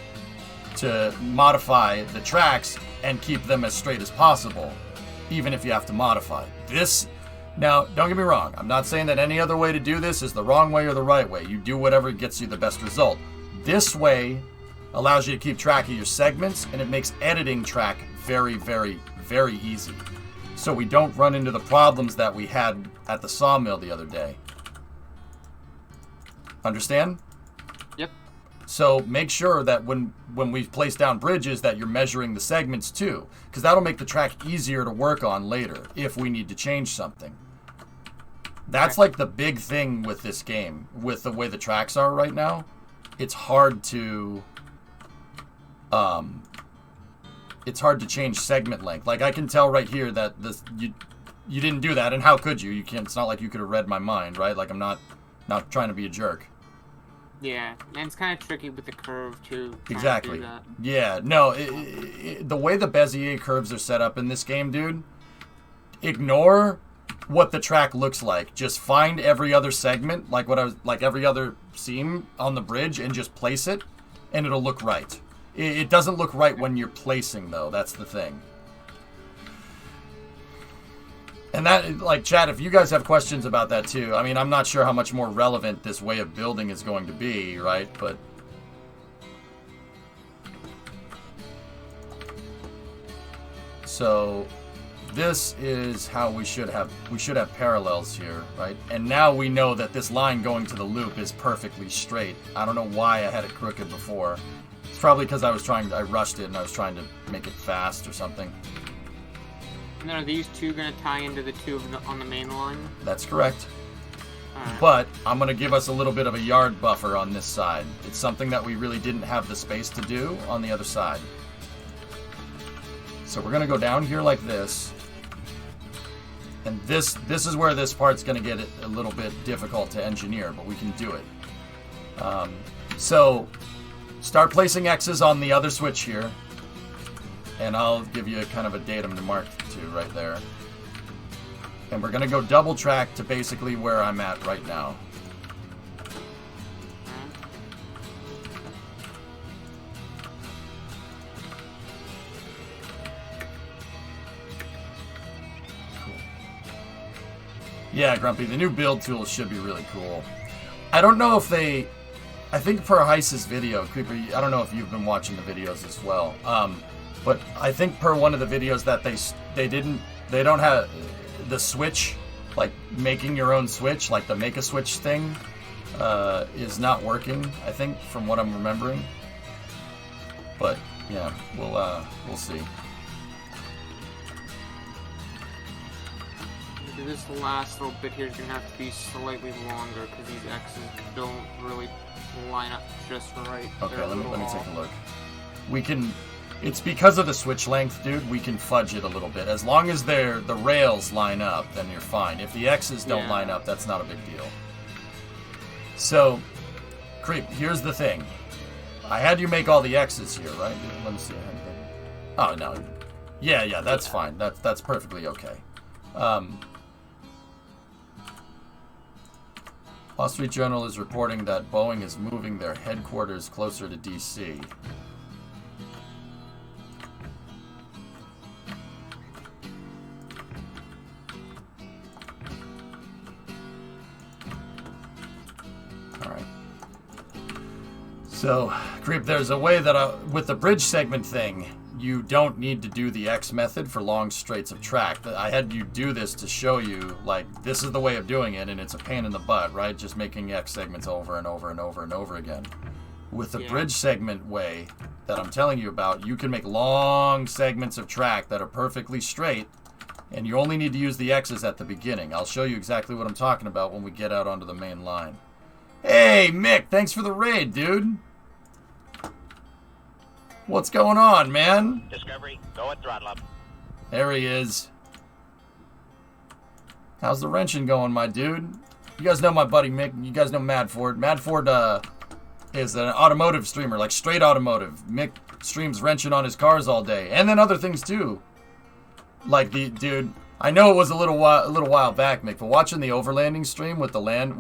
to modify the tracks and keep them as straight as possible, even if you have to modify. Now, don't get me wrong. I'm not saying that any other way to do this is the wrong way or the right way. You do whatever gets you the best result. This way allows you to keep track of your segments, and it makes editing track very, very, very easy. So we don't run into the problems that we had at the sawmill the other day. Understand? Yep. So make sure that when we place down bridges that you're measuring the segments too, because that'll make the track easier to work on later if we need to change something. That's like the big thing with this game, with the way the tracks are right now. It's hard to change segment length. Like I can tell right here that you didn't do that, and how could you? You can't. It's not like you could have read my mind, right? Like I'm not trying to be a jerk. Yeah, and it's kind of tricky with the curve too. Exactly. To do that. Yeah, no, the way the Bezier curves are set up in this game, dude, ignore what the track looks like. Just find every other segment, like every other seam on the bridge, and just place it, and it'll look right. It doesn't look right when you're placing, though. That's the thing. And that, like, chat, if you guys have questions about that too, I mean, I'm not sure how much more relevant this way of building is going to be, right? But so this is how we should have parallels here, right? And now we know that this line going to the loop is perfectly straight. I don't know why I had it crooked before. It's probably because I rushed it and I was trying to make it fast or something. And then are these two going to tie into the two on the main line? That's correct. But I'm going to give us a little bit of a yard buffer on this side. It's something that we really didn't have the space to do on the other side. So we're going to go down here like this. And this is where this part's going to get a little bit difficult to engineer, but we can do it. So start placing X's on the other switch here. And I'll give you kind of a datum to mark to right there. And we're going to go double track to basically where I'm at right now. Cool. Yeah, Grumpy, the new build tools should be really cool. I don't know if they... I think per Heiss's video, Creeper, I don't know if you've been watching the videos as well. But I think per one of the videos that they don't have the switch, like making your own switch, like the make a switch thing, is not working, I think, from what I'm remembering. But yeah, we'll see. This last little bit here is going to have to be slightly longer because these X's don't really line up just right. Okay, let me take a look. We can... It's because of the switch length, dude, we can fudge it a little bit. As long as the rails line up, then you're fine. If the X's don't line up, that's not a big deal. So, Creep, here's the thing. I had you make all the X's here, right? Let me see. Oh, no. Yeah, that's fine. That's perfectly okay. Wall Street Journal is reporting that Boeing is moving their headquarters closer to D.C. So, Creep, there's a way that with the bridge segment thing, you don't need to do the X method for long straights of track. I had you do this to show you, like, this is the way of doing it, and it's a pain in the butt, right? Just making X segments over and over and over and over again. With the bridge segment way that I'm telling you about, you can make long segments of track that are perfectly straight, and you only need to use the X's at the beginning. I'll show you exactly what I'm talking about when we get out onto the main line. Hey, Mick, thanks for the raid, dude. What's going on, man? Discovery, go at throttle up. There he is. How's the wrenching going, my dude? You guys know my buddy Mick. You guys know Mad Ford. Mad Ford is an automotive streamer, like straight automotive. Mick streams wrenching on his cars all day, and then other things too. Like the dude, I know it was a little while back, Mick, but watching the overlanding stream with the Land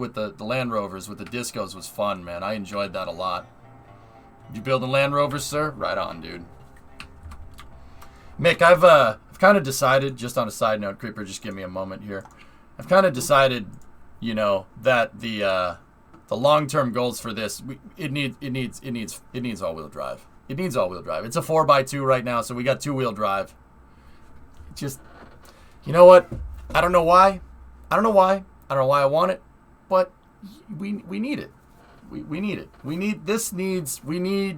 Rovers with the discos was fun, man. I enjoyed that a lot. You building Land Rovers, sir? Right on, dude. Mick, I've kind of decided, just on a side note, Creeper, just give me a moment here. I've kind of decided, you know, that the long-term goals for this, it needs all-wheel drive. It needs all-wheel drive. It's a 4x2 right now, so we got two-wheel drive. Just, you know what? I don't know why. I don't know why I want it, but we need it. We need it. We need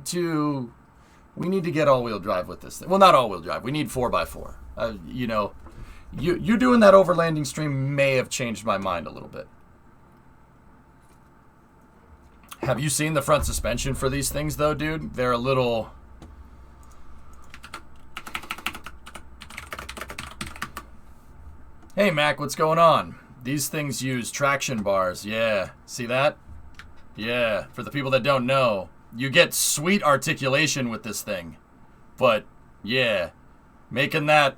to get all-wheel drive with this thing. Well, not all-wheel drive. We need 4x4. You know, you doing that overlanding stream may have changed my mind a little bit. Have you seen the front suspension for these things, though, dude? They're a little... Hey, Mac, what's going on? These things use traction bars. Yeah. See that? Yeah. For the people that don't know, you get sweet articulation with this thing. But, yeah. Making that...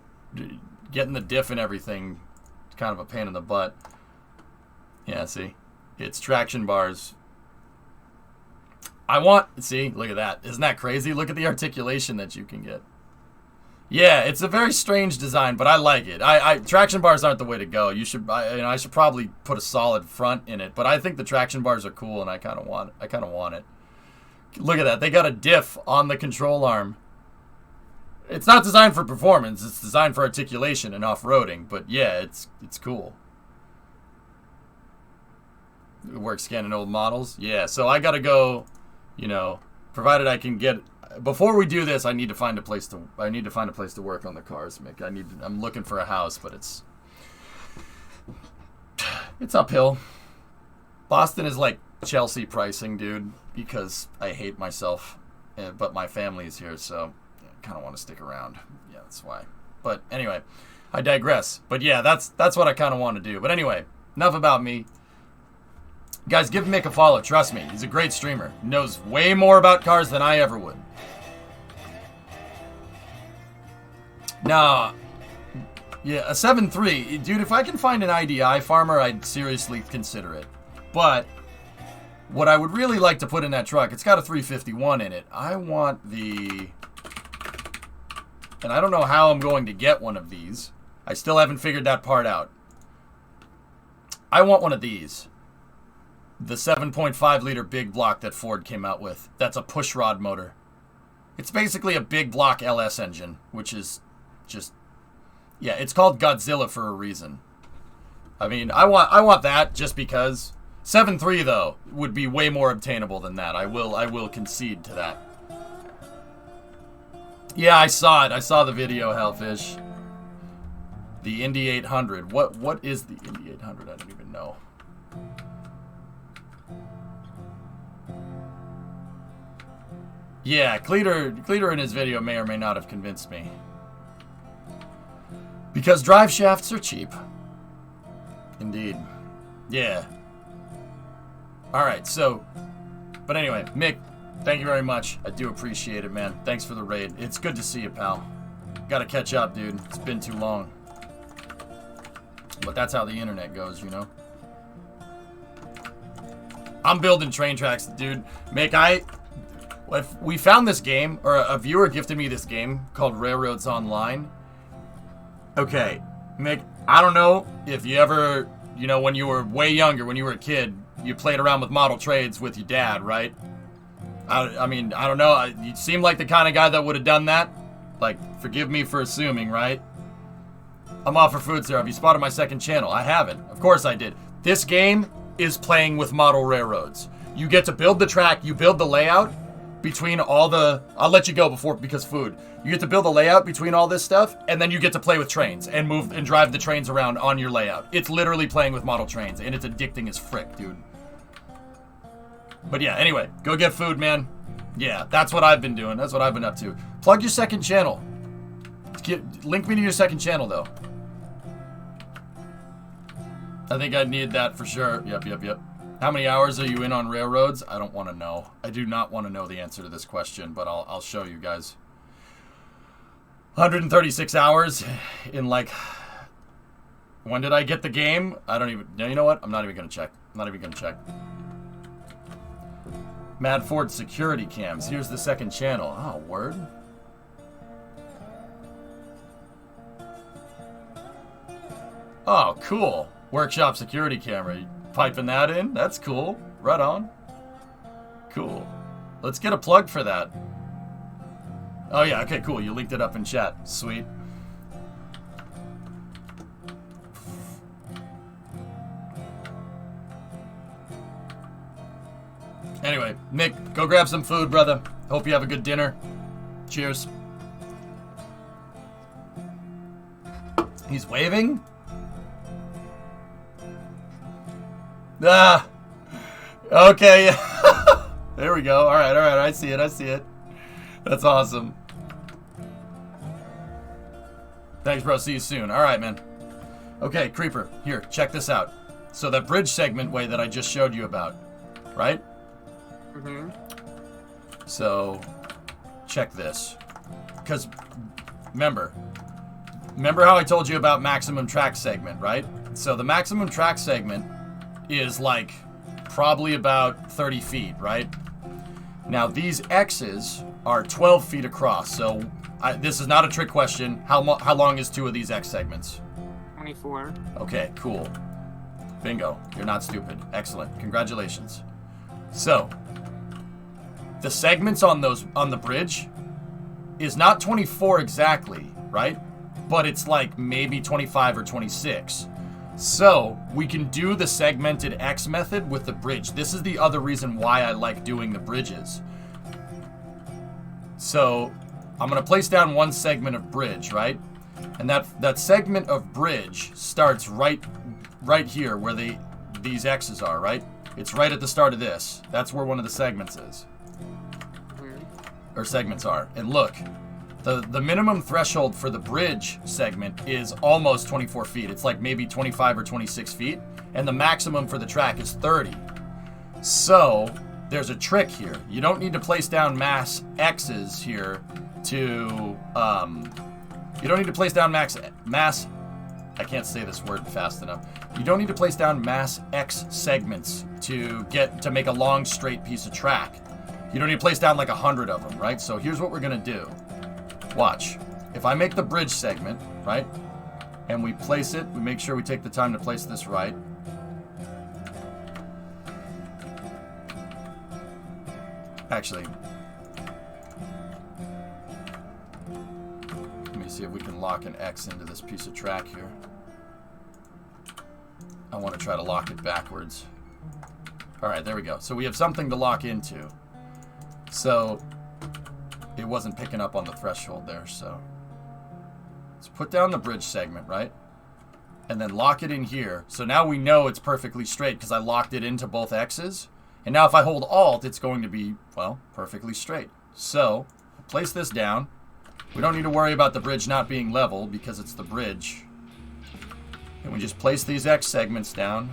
Getting the diff and everything, it's kind of a pain in the butt. Yeah, see? It's traction bars. See, look at that. Isn't that crazy? Look at the articulation that you can get. Yeah, it's a very strange design, but I like it. Traction bars aren't the way to go. I should probably put a solid front in it, but I think the traction bars are cool, and I kind of want it. Look at that. They got a diff on the control arm. It's not designed for performance. It's designed for articulation and off-roading, but yeah, it's cool. It works scanning old models. Yeah, so I got to go, you know, provided I can get... Before we do this, I need to find a place to work on the cars, Mick. I'm looking for a house, but it's uphill. Boston is like Chelsea pricing, dude, because I hate myself, but my family is here, so I kind of want to stick around. Yeah, that's why. But anyway, I digress. But yeah, that's what I kind of want to do. But anyway, enough about me. Guys, give Mick a follow. Trust me, he's a great streamer. He knows way more about cars than I ever would. Now, yeah, a 7.3. Dude, if I can find an IDI farmer, I'd seriously consider it. But what I would really like to put in that truck, it's got a 351 in it. I want the... And I don't know how I'm going to get one of these. I still haven't figured that part out. I want one of these. The 7.5 liter big block that Ford came out with. That's a pushrod motor. It's basically a big block LS engine, which is just... Yeah, it's called Godzilla for a reason. I mean, I want that just because. 7.3 though would be way more obtainable than that. I will concede to that. Yeah, I saw it. I saw the video, Hellfish. The Indy 800. What is the Indy 800? I don't even know. Yeah, Cleater in his video may or may not have convinced me. Because drive shafts are cheap. Indeed. Yeah. Alright, so... But anyway, Mick, thank you very much. I do appreciate it, man. Thanks for the raid. It's good to see you, pal. Gotta catch up, dude. It's been too long. But that's how the internet goes, you know? I'm building train tracks, dude. Mick, we found this game, or a viewer gifted me this game called Railroads Online. Okay, Mick, I don't know if you ever, you know, when you were way younger, when you were a kid, you played around with model trades with your dad, right? I mean, I don't know. You seem like the kind of guy that would have done that. Like, forgive me for assuming, right? I'm off for food, sir. Have you spotted my second channel? I haven't. Of course I did. This game is playing with model railroads. You get to build the track, you build the layout between all the... I'll let you go because food. You get to build a layout between all this stuff, and then you get to play with trains and move and drive the trains around on your layout. It's literally playing with model trains, and it's addicting as frick, dude. But yeah, anyway, go get food, man. Yeah, that's what I've been doing. That's what I've been up to. Plug your second channel. Link me to your second channel, though. I think I need that for sure. Yep. How many hours are you in on railroads? I don't want to know. I do not want to know the answer to this question, but I'll show you guys. 136 hours in like... When did I get the game? I don't even... You know what? I'm not even going to check. Mad Ford security cams. Here's the second channel. Oh, word. Oh, cool. Workshop security camera. You piping that in? That's cool. Right on. Cool. Let's get a plug for that. Oh, yeah. Okay, cool. You linked it up in chat. Sweet. Anyway, Nick, go grab some food, brother. Hope you have a good dinner. Cheers. He's waving? Ah. Okay. There we go. All right. I see it. That's awesome. Thanks, bro. See you soon. All right, man. Okay, Creeper. Here, check this out. So that bridge segment way that I just showed you about, right? Mm-hmm. So, check this. Because, remember how I told you about maximum track segment, right? So the maximum track segment is like probably about 30 feet, right? Now these X's are 12 feet across. So this is not a trick question. How long is 2 of these X segments? 24. Okay, cool. Bingo. You're not stupid. Excellent. Congratulations. So, the segments on the bridge is not 24 exactly, right? But it's like maybe 25 or 26. So, we can do the segmented X method with the bridge. This is the other reason why I like doing the bridges. So, I'm going to place down one segment of bridge, right? And that segment of bridge starts right here where these X's are, right? It's right at the start of this. That's where one of the segments is. Or segments are. And look, the minimum threshold for the bridge segment is almost 24 feet. It's like maybe 25 or 26 feet. And the maximum for the track is 30. So, there's a trick here. You don't need to place down mass X's here to... you don't need to place down mass... I can't say this word fast enough. You don't need to place down mass X segments to make a long, straight piece of track. You don't need to place down like 100 of them, right? So here's what we're going to do. Watch. If I make the bridge segment, right, and we place it, we make sure we take the time to place this right. Actually, let me see if we can lock an X into this piece of track here. I want to try to lock it backwards. All right, there we go. So we have something to lock into. So it wasn't picking up on the threshold there, so let's put down the bridge segment, right? And then lock it in here. So now we know it's perfectly straight because I locked it into both X's. And now if I hold Alt, it's going to be, well, perfectly straight. So, place this down. We don't need to worry about the bridge not being level because it's the bridge. And we just place these X segments down.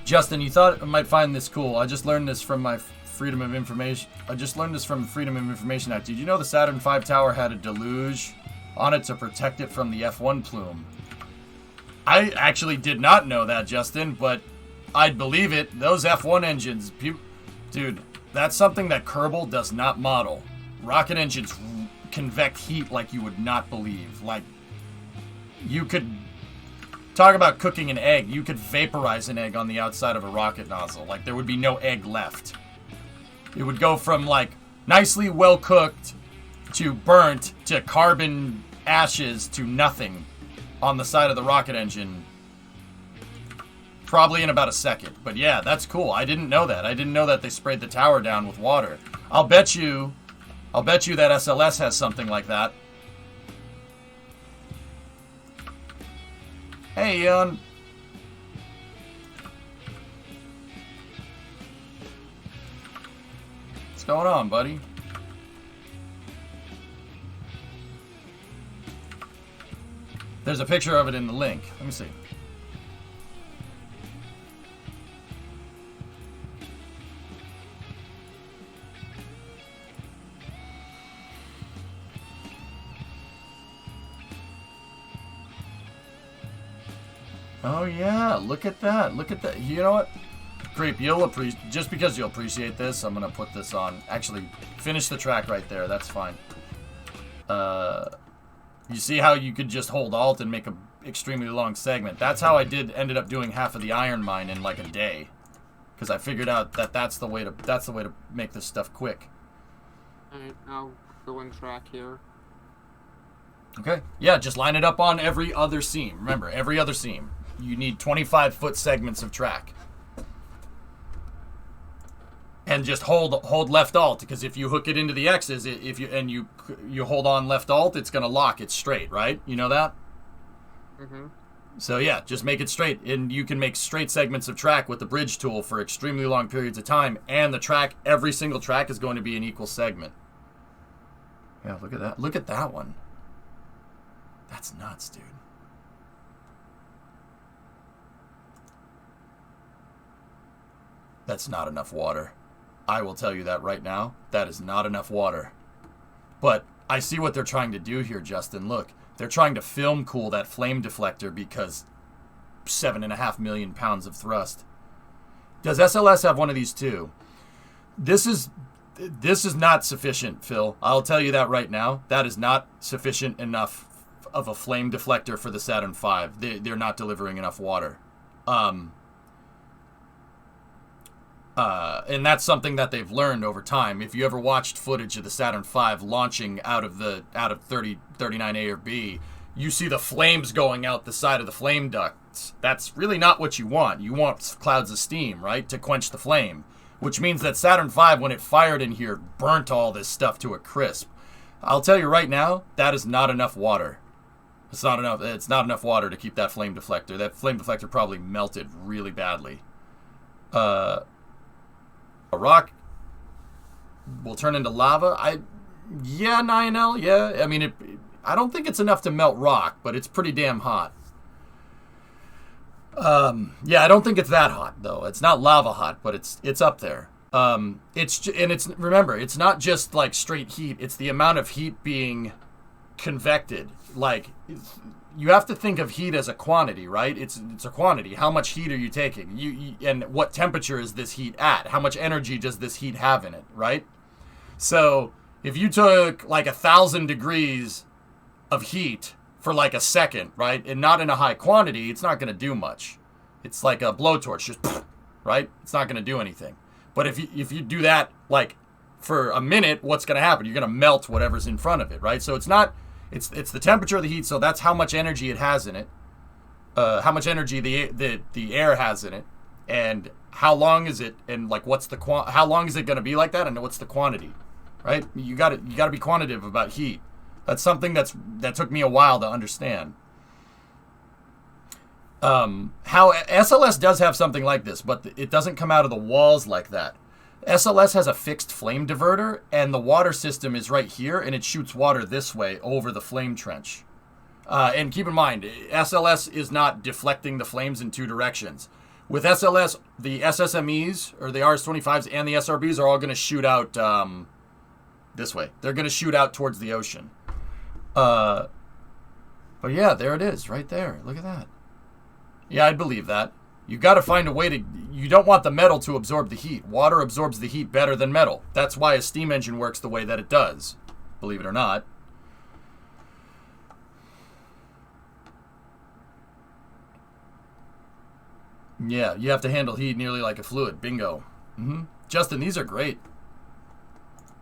Justin, you thought I might find this cool. I just learned this from my Freedom of Information. I just learned this from Freedom of Information Act. Did you know the Saturn V tower had a deluge on it to protect it from the F1 plume? I actually did not know that, Justin, but I'd believe it. Those F1 engines, dude, that's something that Kerbal does not model. Rocket engines convect heat like you would not believe. Like, you could talk about cooking an egg. You could vaporize an egg on the outside of a rocket nozzle. Like, there would be no egg left. It would go from, like, nicely well cooked to burnt to carbon ashes to nothing on the side of the rocket engine. Probably in about a second. But yeah, that's cool. I didn't know that. I didn't know that they sprayed the tower down with water. I'll bet you that SLS has something like that. Hey, Ian. What's going on, buddy? There's a picture of it in the link. Let me see. Oh yeah, look at that. Look at that. You know what? Creep, you'll appreciate, just because you'll appreciate this, I'm gonna put this on. Actually, finish the track right there. That's fine. You see how you could just hold Alt and make an extremely long segment? That's how I ended up doing half of the iron mine in like a day, because I figured out that that's the way to make this stuff quick. Alright, I'll go and track here. Okay. Yeah, just line it up on every other seam. Remember, every other seam. You need 25-foot segments of track. And just hold left alt, because if you hook it into the X's, if you hold on left alt, it's gonna lock it straight, right? You know that? Mm-hmm. So yeah, just make it straight, and you can make straight segments of track with the bridge tool for extremely long periods of time. And the track, every single track is going to be an equal segment. Yeah, look at that. Look at that one. That's nuts, dude. That's not enough water. I will tell you that right now. That is not enough water. But I see what they're trying to do here, Justin. Look, they're trying to film cool that flame deflector because 7.5 million pounds of thrust. Does SLS have one of these too? This is not sufficient, Phil. I'll tell you that right now. That is not sufficient enough of a flame deflector for the Saturn V. They're not delivering enough water. And that's something that they've learned over time. If you ever watched footage of the Saturn V launching out of 39A or B, you see the flames going out the side of the flame ducts. That's really not what you want. You want clouds of steam, right, to quench the flame. Which means that Saturn V, when it fired in here, burnt all this stuff to a crisp. I'll tell you right now, that is not enough water. It's not enough water to keep that flame deflector. That flame deflector probably melted really badly. A rock will turn into lava. Yeah, Nionel, yeah. I mean, I don't think it's enough to melt rock, but it's pretty damn hot. Yeah, I don't think it's that hot though. It's not lava hot, but it's up there. Remember, it's not just like straight heat. It's the amount of heat being convected. Like, you have to think of heat as a quantity, right? It's a quantity. How much heat are you taking? And what temperature is this heat at? How much energy does this heat have in it, right? So if you took like 1,000 degrees of heat for like a second, right, and not in a high quantity, it's not going to do much. It's like a blowtorch, just right? It's not going to do anything. But if you do that like for a minute, what's going to happen? You're going to melt whatever's in front of it, right? So it's not. It's the temperature of the heat, so that's how much energy it has in it, how much energy the air has in it, and how long is it, and like how long is it going to be like that, and what's the quantity, right? You got to be quantitative about heat. That's something that took me a while to understand. How SLS does have something like this, but it doesn't come out of the walls like that. SLS has a fixed flame diverter, and the water system is right here, and it shoots water this way over the flame trench. And keep in mind, SLS is not deflecting the flames in two directions. With SLS, the SSMEs, or the RS-25s, and the SRBs are all going to shoot out this way. They're going to shoot out towards the ocean. But yeah, there it is, right there. Look at that. Yeah, I'd believe that. You got to find a way to... You don't want the metal to absorb the heat. Water absorbs the heat better than metal. That's why a steam engine works the way that it does. Believe it or not. Yeah, you have to handle heat nearly like a fluid. Bingo. Justin, these are great.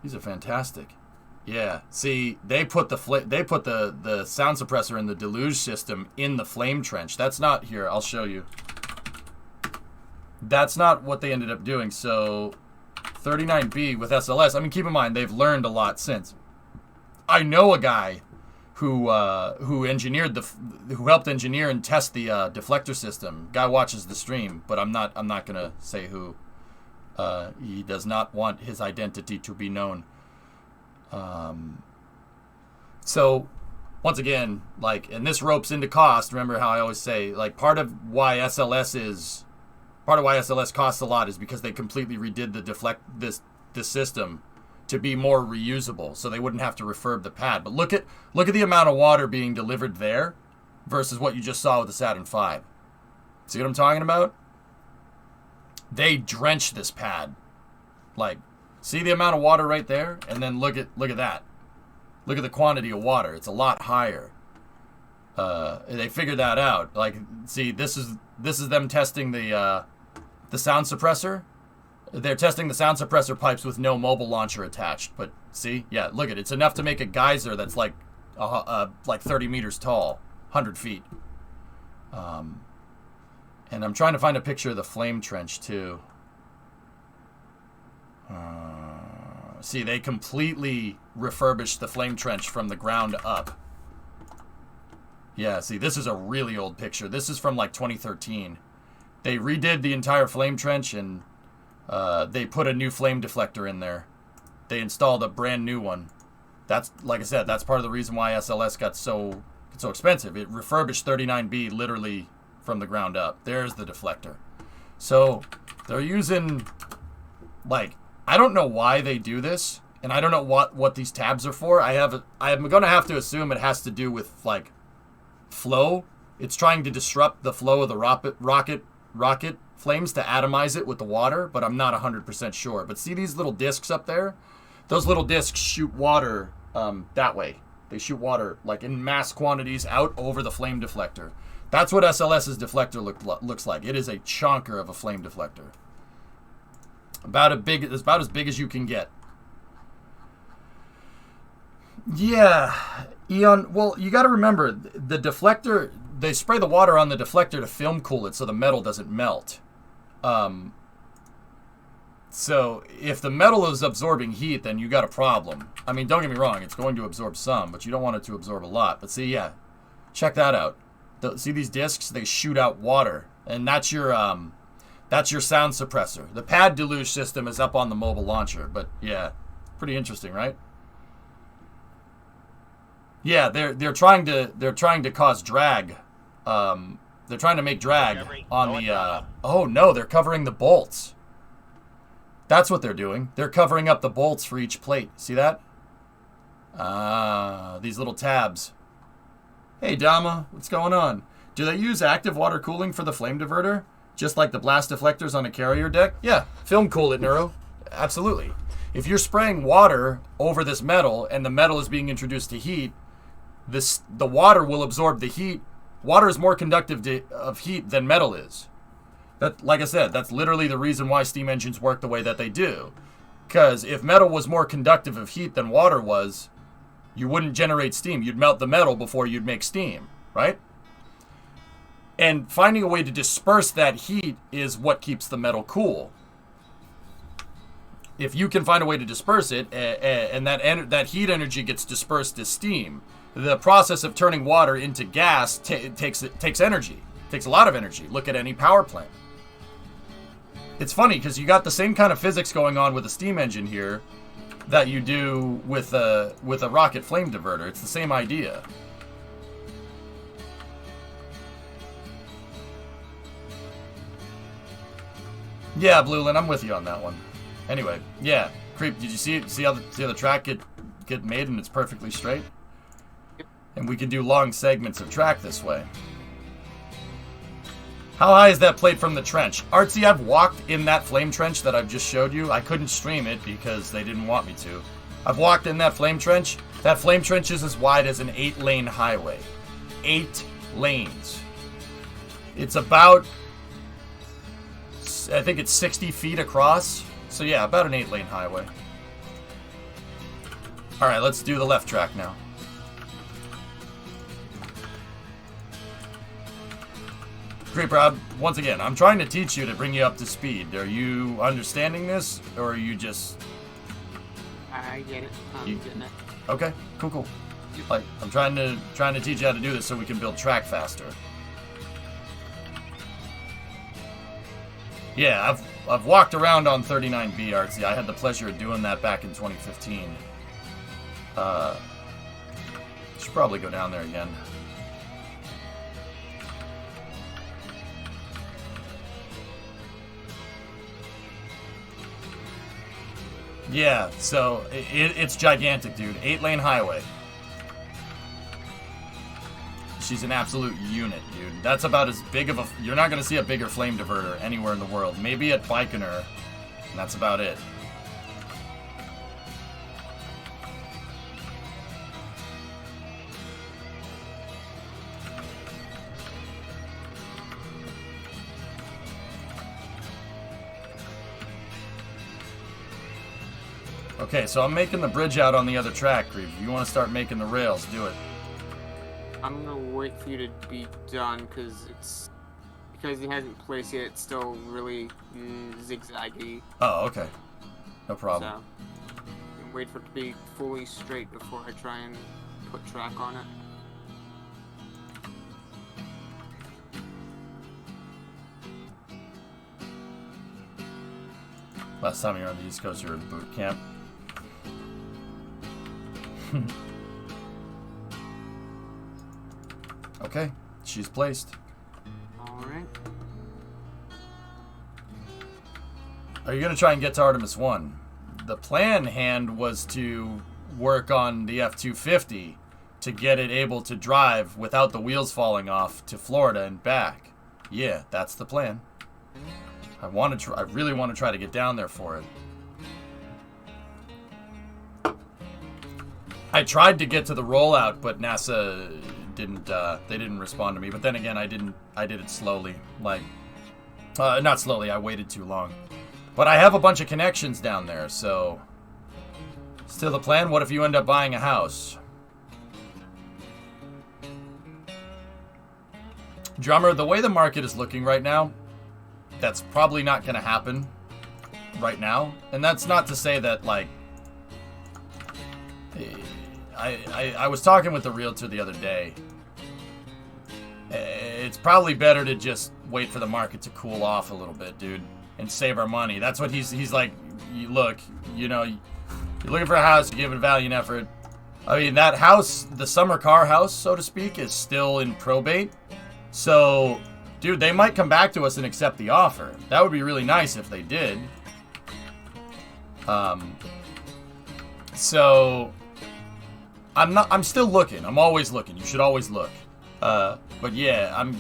These are fantastic. Yeah. See, they put the sound suppressor in the deluge system in the flame trench. That's not here. I'll show you. That's not what they ended up doing. So 39B with SLS. I mean, keep in mind they've learned a lot since. I know a guy who helped engineer and test the deflector system. Guy watches the stream, but I'm not gonna say who. He does not want his identity to be known. So once again, like, and this ropes into cost. Remember how I always say, like, part of why SLS costs a lot is because they completely redid the this system to be more reusable, so they wouldn't have to refurb the pad. But look at the amount of water being delivered there versus what you just saw with the Saturn V. See what I'm talking about? They drench this pad. Like, see the amount of water right there, and then look at that. Look at the quantity of water. It's a lot higher. They figured that out. Like, see, this is them testing the sound suppressor. They're testing the sound suppressor pipes with no mobile launcher attached. But see, yeah, look at it. It's enough to make a geyser that's like 30 meters tall, 100 feet. And I'm trying to find a picture of the flame trench too. See, they completely refurbished the flame trench from the ground up. Yeah, see, this is a really old picture. This is from like 2013. They redid the entire flame trench and they put a new flame deflector in there. They installed a brand new one. That's, like I said, that's part of the reason why SLS got so expensive. It refurbished 39B literally from the ground up. There's the deflector. So they're using, like, I don't know why they do this, and I don't know what these tabs are for. I'm gonna have to assume it has to do with, like, flow. It's trying to disrupt the flow of the rocket flames to atomize it with the water, but I'm not 100% sure. But see these little discs up there? Those little discs shoot water that way. They shoot water, like, in mass quantities out over the flame deflector. That's what SLS's deflector looks like. It is a chonker of a flame deflector. About as big as you can get. Yeah, Eon. Well, you got to remember the deflector. They spray the water on the deflector to film cool it so the metal doesn't melt. So if the metal is absorbing heat, then you got a problem. I mean, don't get me wrong; it's going to absorb some, but you don't want it to absorb a lot. But see, yeah, check that out. See these discs? They shoot out water, and that's your sound suppressor. The pad deluge system is up on the mobile launcher, but yeah, pretty interesting, right? Yeah, they're trying to cause drag. They're trying to make drag on the. Oh no, they're covering the bolts. That's what they're doing. They're covering up the bolts for each plate. See that? These little tabs. Hey Dama, what's going on? Do they use active water cooling for the flame diverter? Just like the blast deflectors on a carrier deck? Yeah, film cool it, Neuro. Absolutely. If you're spraying water over this metal and the metal is being introduced to heat, the water will absorb the heat. Water is more conductive of heat than metal is. That, like I said, that's literally the reason why steam engines work the way that they do. Because if metal was more conductive of heat than water was, you wouldn't generate steam. You'd melt the metal before you'd make steam, right? And finding a way to disperse that heat is what keeps the metal cool. If you can find a way to disperse it, and that heat energy gets dispersed as steam, the process of turning water into gas takes energy. Takes a lot of energy. Look at any power plant. It's funny because you got the same kind of physics going on with a steam engine here that you do with a rocket flame diverter. It's the same idea. Yeah, Blueland, I'm with you on that one. Anyway, yeah, Creep, did you see how the track get made and it's perfectly straight? And we can do long segments of track this way. How high is that plate from the trench? Artsy, I've walked in that flame trench that I've just showed you. I couldn't stream it because they didn't want me to. I've walked in that flame trench. That flame trench is as wide as an 8-lane highway. 8 lanes. It's about I think it's 60 feet across. So yeah, about an 8-lane highway. All right, let's do the left track now. Great, Rob. Once again, I'm trying to teach you to bring you up to speed. Are you understanding this, or are you just... I get it. I'm getting it. Okay, cool. Like, I'm trying to teach you how to do this so we can build track faster. Yeah, I've walked around on 39B, Artsy. I had the pleasure of doing that back in 2015. Should probably go down there again. Yeah, so it's gigantic, dude. 8-lane highway. She's an absolute unit, dude. That's about as big of a... You're not going to see a bigger flame diverter anywhere in the world. Maybe at Baikonur, and that's about it. Okay, so I'm making the bridge out on the other track, Grieve. If you want to start making the rails, do it. I'm gonna wait for you to be done because he hasn't placed yet. It's still really zigzaggy. Oh, okay. No problem. So, wait for it to be fully straight before I try and put track on it. Last time you were on the East Coast, you were in boot camp. Okay, she's placed. Alright. Are you going to try and get to Artemis 1? The plan hand was to work on the F-250 to get it able to drive without the wheels falling off to Florida and back. Yeah, that's the plan. I really want to try to get down there for it. I tried to get to the rollout, but NASA didn't. They didn't respond to me. But then again, I did it slowly. Like, not slowly. I waited too long. But I have a bunch of connections down there, so still the plan. What if you end up buying a house? Drummer, the way the market is looking right now, that's probably not going to happen right now. And that's not to say that, like, I was talking with the realtor the other day. It's probably better to just wait for the market to cool off a little bit, dude, and save our money. That's what he's like. Look, you know, you're looking for a house, you give it value and effort. I mean, that house, the summer car house, so to speak, is still in probate. So, dude, they might come back to us and accept the offer. That would be really nice if they did. So I'm still looking. I'm always looking. You should always look. But yeah, I'm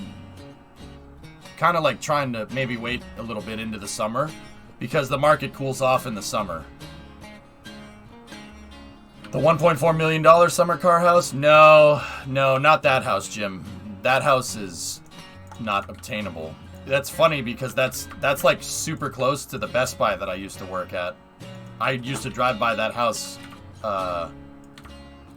kind of like trying to maybe wait a little bit into the summer because the market cools off in the summer. The $1.4 million summer car house? No, not that house, Jim. That house is not obtainable. That's funny because that's like super close to the Best Buy that I used to work at. I used to drive by that house.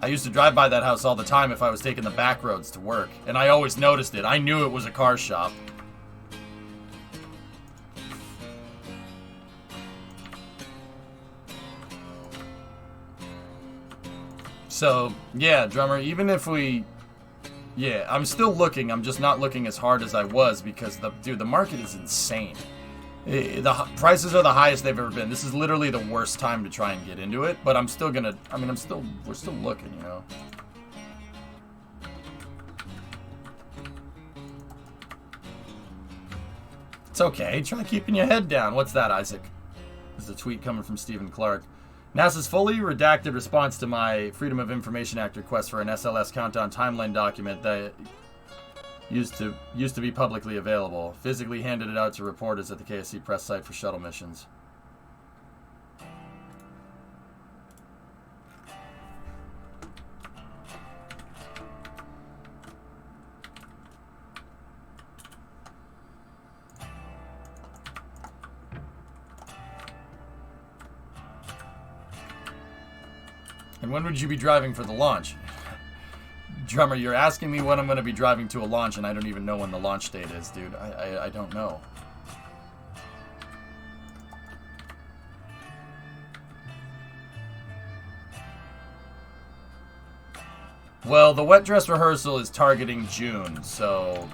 I used to drive by that house all the time if I was taking the back roads to work, and I always noticed it. I knew it was a car shop. So, yeah, Drummer, even if we... Yeah, I'm still looking. I'm just not looking as hard as I was because, the market is insane. The prices are the highest they've ever been. This is literally the worst time to try and get into it, but I'm still gonna... I mean, we're still looking, you know? It's okay. Try keeping your head down. What's that, Isaac? This is a tweet coming from Stephen Clark. NASA's fully redacted response to my Freedom of Information Act request for an SLS countdown timeline document that used to be publicly available. Physically handed it out to reporters at the KSC press site for shuttle missions. And when would you be driving for the launch? Drummer, you're asking me when I'm going to be driving to a launch, and I don't even know when the launch date is, dude. I don't know. Well, the wet dress rehearsal is targeting June, so...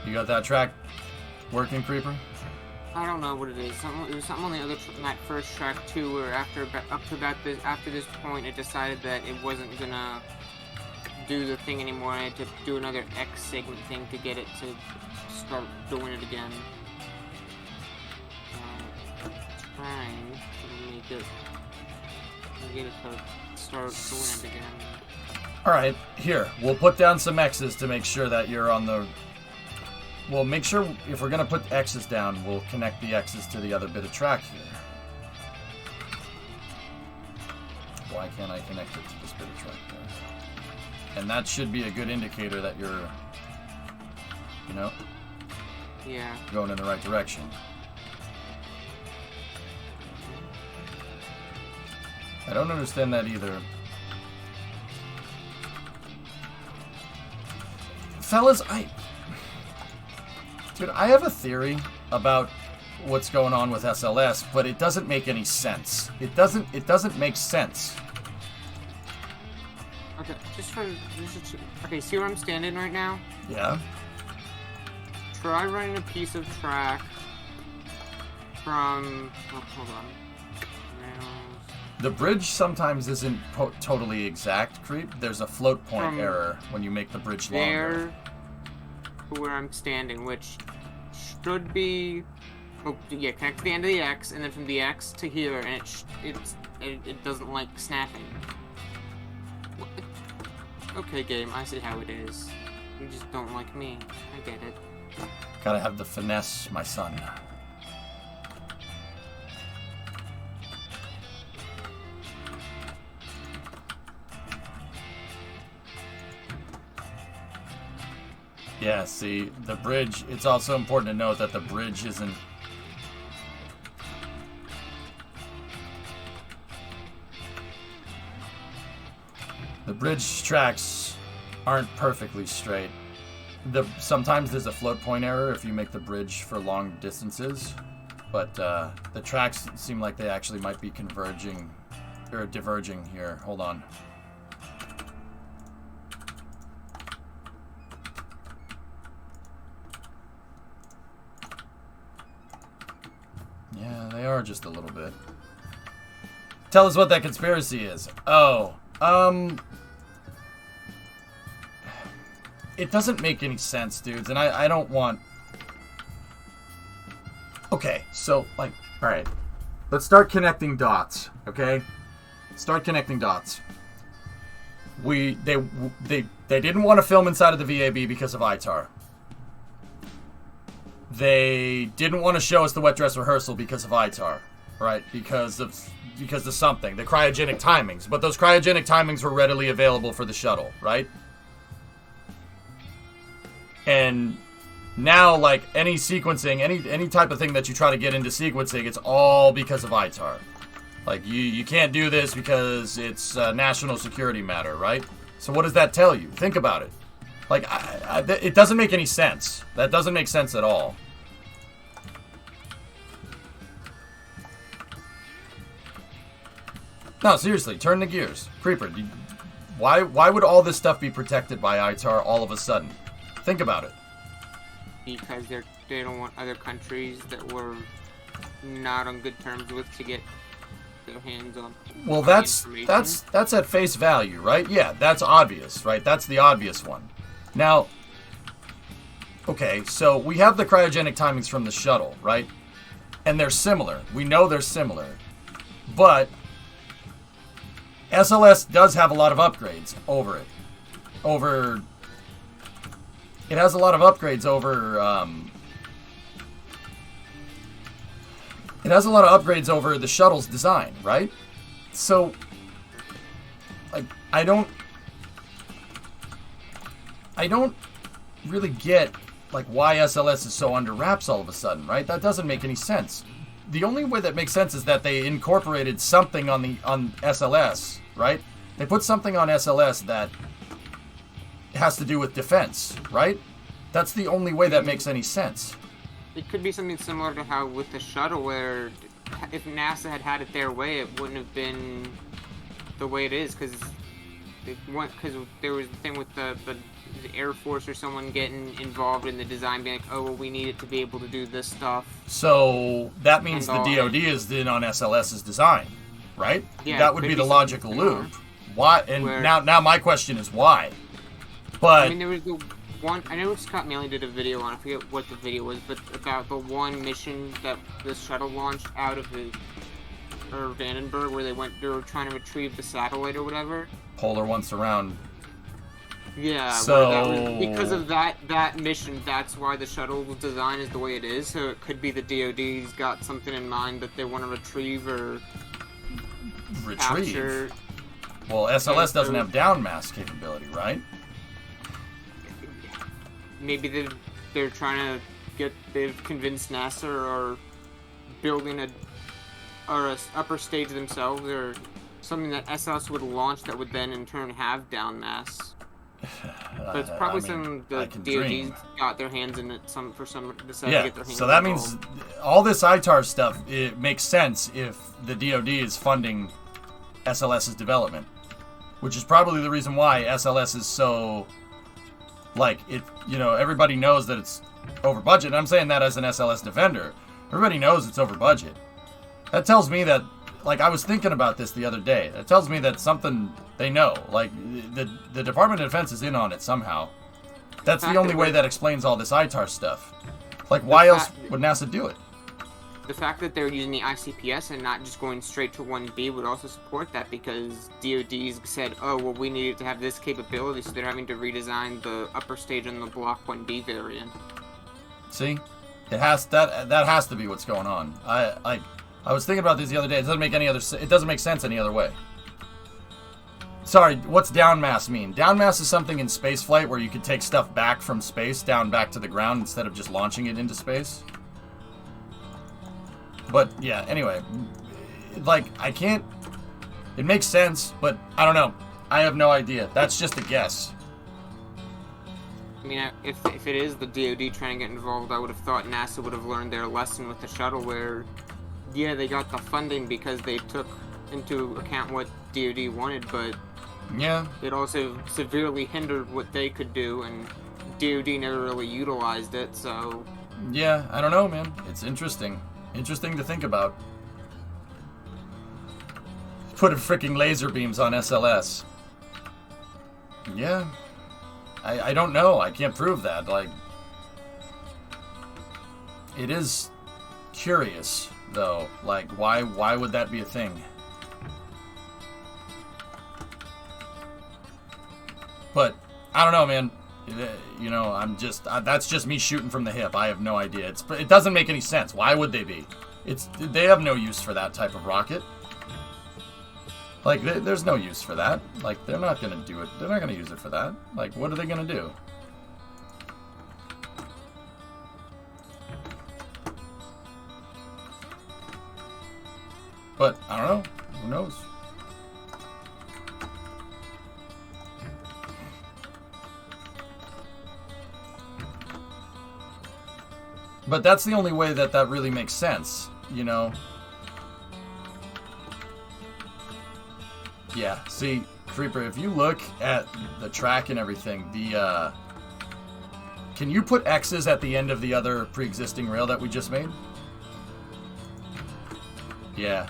You got that track working, Creeper? I don't know what it is. It was something on the other that first track too, where after this point, it decided that it wasn't gonna do the thing anymore. I had to do another X segment thing to get it to start doing it again. Trying to get it to start doing it again. All right, here we'll put down some X's to make sure that you're on the. Well, make sure if we're gonna put X's down, we'll connect the X's to the other bit of track here. Why can't I connect it to this bit of track there? And that should be a good indicator that you're, you know, going in the right direction. I don't understand that either. Fellas, Dude, I have a theory about what's going on with SLS, but it doesn't make any sense. It doesn't make sense. Okay, okay, see where I'm standing right now? Yeah. Try running a piece of track from... Oh, hold on. The bridge sometimes isn't totally exact, Creep. There's a float point error when you make the bridge longer. There to where I'm standing, which should be... Oh, yeah, connect to the end of the X, and then from the X to here, and it doesn't like snapping. What? Okay, game, I see how it is. You just don't like me. I get it. Gotta have the finesse, my son. Yeah, see, the bridge, it's also important to note that the bridge isn't... The bridge tracks aren't perfectly straight. Sometimes there's a float point error if you make the bridge for long distances, but the tracks seem like they actually might be converging, or diverging here. Hold on. Yeah, they are just a little bit. Tell us what that conspiracy is. Oh, it doesn't make any sense, dudes, and I don't want... Okay, so, like, alright. Let's start connecting dots, okay? Start connecting dots. They didn't want to film inside of the VAB because of ITAR. They didn't want to show us the wet dress rehearsal because of ITAR, right? Because of something, the cryogenic timings. But those cryogenic timings were readily available for the shuttle, right? And now, like, any sequencing, any type of thing that you try to get into sequencing, it's all because of ITAR. Like, you can't do this because it's a national security matter, right? So what does that tell you? Think about it. Like, it doesn't make any sense. That doesn't make sense at all. No, seriously, turn the gears. Creeper, why would all this stuff be protected by ITAR all of a sudden? Think about it. Because they don't want other countries that we're not on good terms with to get their hands on. Well, that's at face value, right? Yeah, that's obvious, right? That's the obvious one. Now, okay, so we have the cryogenic timings from the shuttle, right? And they're similar. We know they're similar. But SLS does have a lot of upgrades over it. It has a lot of upgrades over, it has a lot of upgrades over the shuttle's design, right? So, like, I don't really get like why SLS is so under wraps all of a sudden, right? That doesn't make any sense. The only way that makes sense is that they incorporated something on SLS, right? They put something on SLS that has to do with defense, right? That's the only way that makes any sense. It could be something similar to how with the shuttle, where if NASA had had it their way, it wouldn't have been the way it is, because there was the thing with the Air Force or someone getting involved in the design, being like, oh, well, we need it to be able to do this stuff. So that means the DoD is in on SLS's design, right? Yeah, that would be the logical loop. Why? And now my question is why? But I mean, there was the one. I know Scott Manley did a video on. I forget what the video was, but about the one mission that the shuttle launched out of Vandenberg, where they were trying to retrieve the satellite or whatever. Polar once around. Yeah. So because of that mission, that's why the shuttle design is the way it is. So it could be the DoD's got something in mind that they want to retrieve or capture. Well, SLS doesn't have down mass capability, right? Maybe they're trying to they've convinced NASA or building a upper stage themselves, or something that SLS would launch that would then in turn have down mass. But it's probably the DoD's got their hands in it for some decided to get their hands so that involved. means all this ITAR stuff, it makes sense if the DoD is funding SLS's development, which is probably the reason why SLS is so, like, it, you know, everybody knows that it's over budget. And I'm saying that as an SLS defender. Everybody knows it's over budget. That tells me that, like, I was thinking about this the other day. That tells me that something they know. Like, the Department of Defense is in on it somehow. That's the only way that explains all this ITAR stuff. Like, why else would NASA do it? The fact that they're using the ICPS and not just going straight to 1B would also support that, because DoD's said, oh, well, we needed to have this capability, so they're having to redesign the upper stage on the Block 1B variant. See? It has that has to be what's going on. I was thinking about this the other day. It doesn't make sense any other way. Sorry, what's down mass mean? Down mass is something in space flight where you could take stuff back from space down back to the ground instead of just launching it into space. But yeah, anyway, like, I can't, it makes sense, but I don't know. I have no idea. That's just a guess. I mean, if it is the DoD trying to get involved, I would have thought NASA would have learned their lesson with the shuttle, where, yeah, they got the funding because they took into account what DoD wanted, but yeah, it also severely hindered what they could do, and DoD never really utilized it, so... Yeah, I don't know, man. It's interesting. Interesting to think about. Putting freaking laser beams on SLS. Yeah. I don't know. I can't prove that. Like, it is curious, though. Like, why would that be a thing? But I don't know, man. You know, that's just me shooting from the hip. I have no idea. It doesn't make any sense. Why would they be? They have no use for that type of rocket. Like, there's no use for that. Like, they're not gonna do it. They're not gonna use it for that. Like, what are they gonna do? But I don't know. Who knows? But that's the only way that really makes sense, you know? Yeah, see, Creeper, if you look at the track and everything, can you put X's at the end of the other pre-existing rail that we just made? Yeah.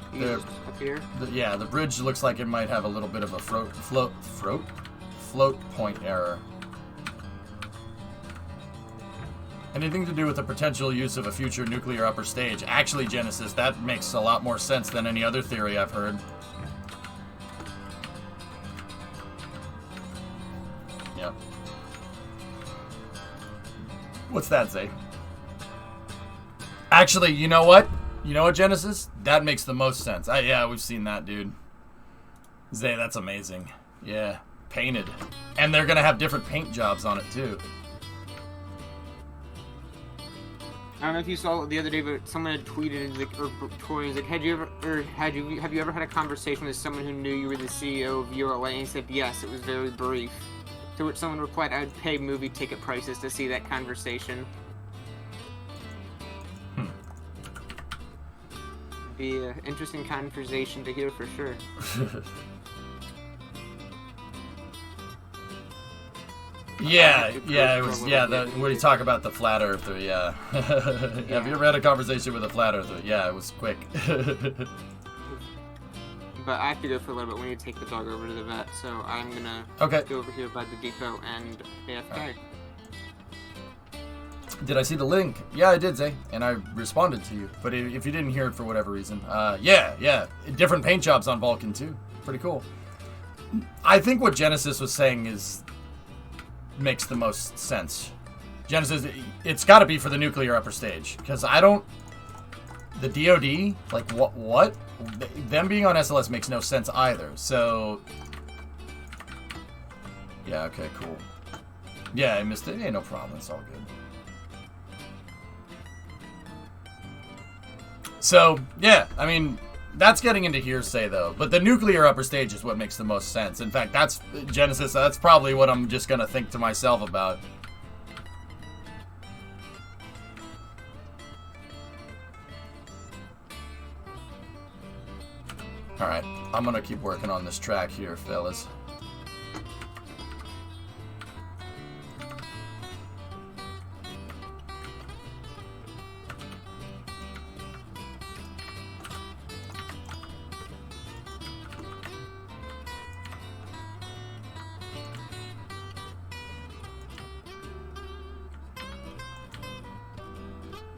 Up here? Yeah, the bridge looks like it might have a little bit of a float point error. Anything to do with the potential use of a future nuclear upper stage. Actually, Genesis, that makes a lot more sense than any other theory I've heard. Yep. What's that, Zay? Actually, you know what? You know what, Genesis? That makes the most sense. Yeah, we've seen that, dude. Zay, that's amazing. Yeah, painted. And they're going to have different paint jobs on it, too. I don't know if you saw it the other day, but someone had tweeted, like, or Tori was like, have you ever had a conversation with someone who knew you were the CEO of ULA? And he said, yes, it was very brief. To which someone replied, I'd pay movie ticket prices to see that conversation. Be an interesting conversation to hear for sure. Yeah, it was, when you talk about the flat earther, yeah. Have you ever had a conversation with a flat earther? Yeah, it was quick. But I have to go for a little bit. We need to take the dog over to the vet, so I'm gonna go over here by the depot and AFK. Right. Did I see the link? Yeah, I did, Zay, and I responded to you. But if you didn't hear it for whatever reason, yeah, different paint jobs on Vulcan too. Pretty cool. I think what Genesis was saying makes the most sense. Genesis, it's got to be for the nuclear upper stage, because I don't. The DoD, like what? Them being on SLS makes no sense either. So, yeah, okay, cool. Yeah, I missed it. Hey, no problem. It's all good. So, yeah, I mean, that's getting into hearsay, though. But the nuclear upper stage is what makes the most sense. In fact, that's Genesis. That's probably what I'm just going to think to myself about. Alright, I'm going to keep working on this track here, fellas.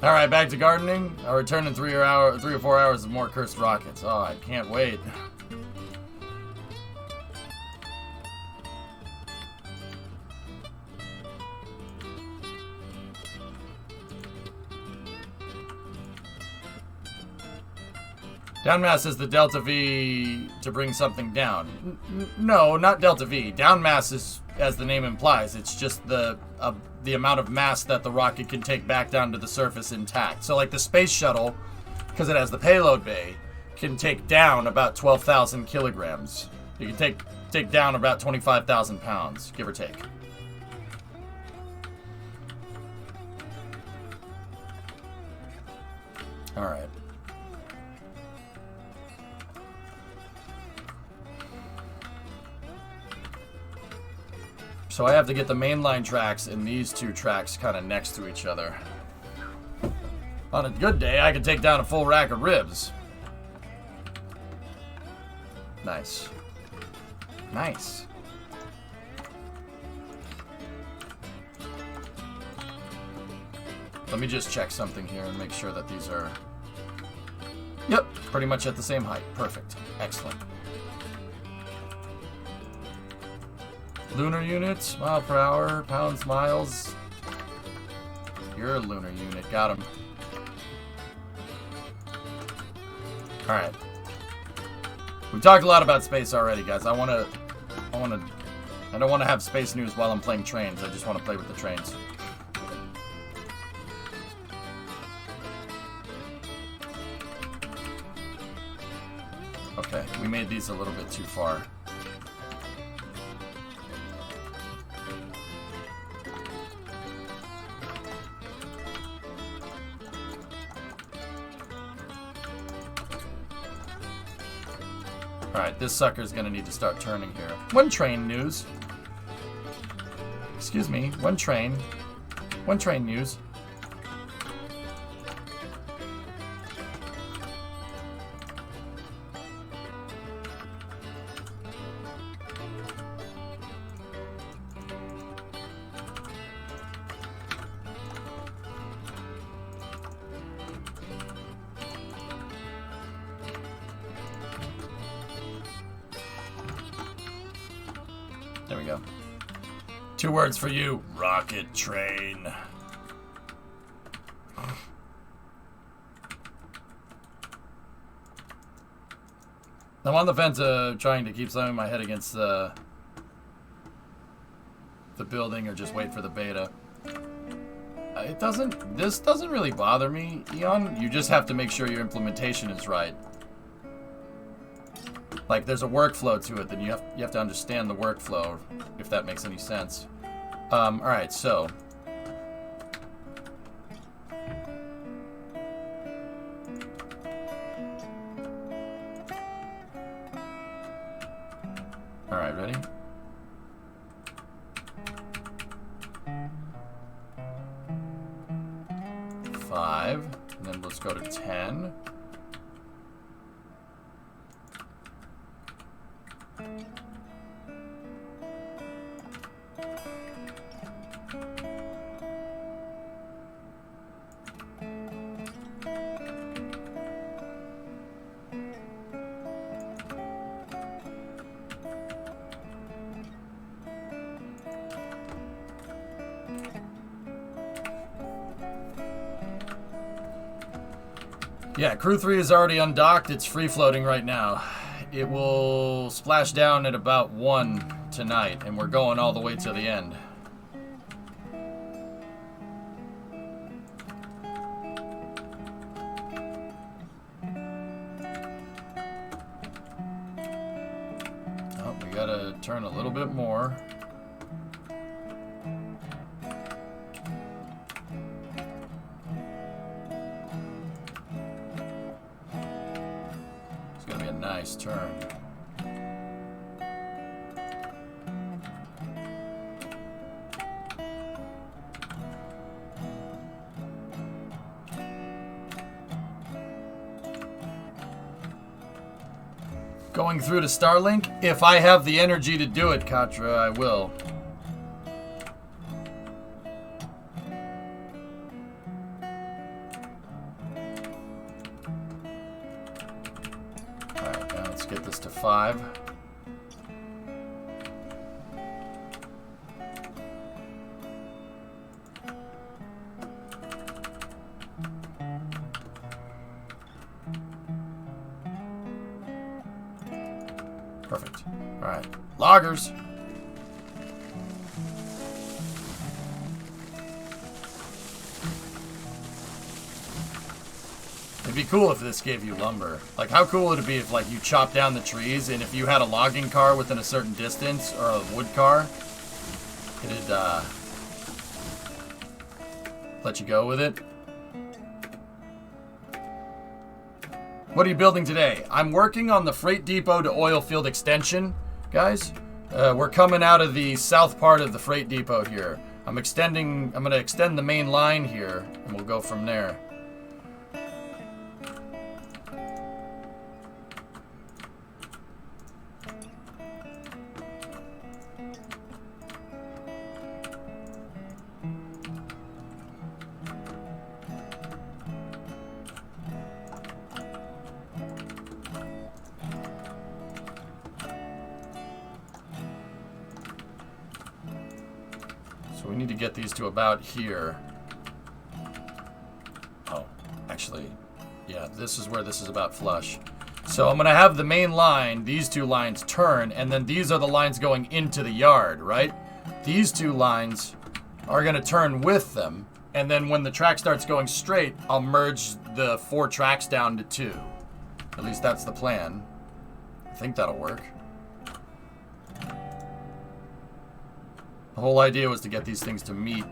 Alright, back to gardening. I'll return in 3 or 4 hours of more cursed rockets. Oh, I can't wait. Downmass is the Delta V to bring something down. No, not Delta V. Downmass is, as the name implies, it's just the amount of mass that the rocket can take back down to the surface intact. So like the space shuttle, because it has the payload bay, can take down about 12,000 kilograms. You can take down about 25,000 pounds, give or take. All right. So I have to get the mainline tracks and these two tracks kind of next to each other. On a good day, I could take down a full rack of ribs. Nice. Nice. Let me just check something here and make sure that these are... Yep, pretty much at the same height. Perfect. Excellent. Lunar units, mile per hour, pounds, miles. You're a lunar unit. Got him. Alright. We've talked a lot about space already, guys. I don't want to have space news while I'm playing trains. I just want to play with the trains. Okay, we made these a little bit too far. Alright, this sucker's gonna need to start turning here. One train news. Excuse me, one train. One train news. There we go. 2 words for you, rocket train. I'm on the fence of trying to keep slamming my head against the building or just wait for the beta. This doesn't really bother me, Eon. You just have to make sure your implementation is right. Like, there's a workflow to it, then you have to understand the workflow, if that makes any sense. Alright, so... Alright, ready? Five, and then let's go to 10. Yeah, Crew 3 is already undocked. It's free floating right now. It will splash down at about 1 tonight, and we're going all the way to the end. Oh, we gotta turn a little bit more. Nice turn. Going through to Starlink? If I have the energy to do it, Katra, I will. Get this to 5. Perfect. All right. Loggers. It'd be cool if this gave you lumber. Like, how cool would it be if, like, you chop down the trees and if you had a logging car within a certain distance, or a wood car, it'd, let you go with it? What are you building today? I'm working on the freight depot to oil field extension, guys. We're coming out of the south part of the freight depot here. I'm gonna extend the main line here, and we'll go from there. So we need to get these to about here. Oh, actually, yeah, this is where this is about flush. So I'm going to have the main line, these two lines turn, and then these are the lines going into the yard, right? These two lines are going to turn with them, and then when the track starts going straight, I'll merge the 4 tracks down to 2. At least that's the plan. I think that'll work. The whole idea was to get these things to meet.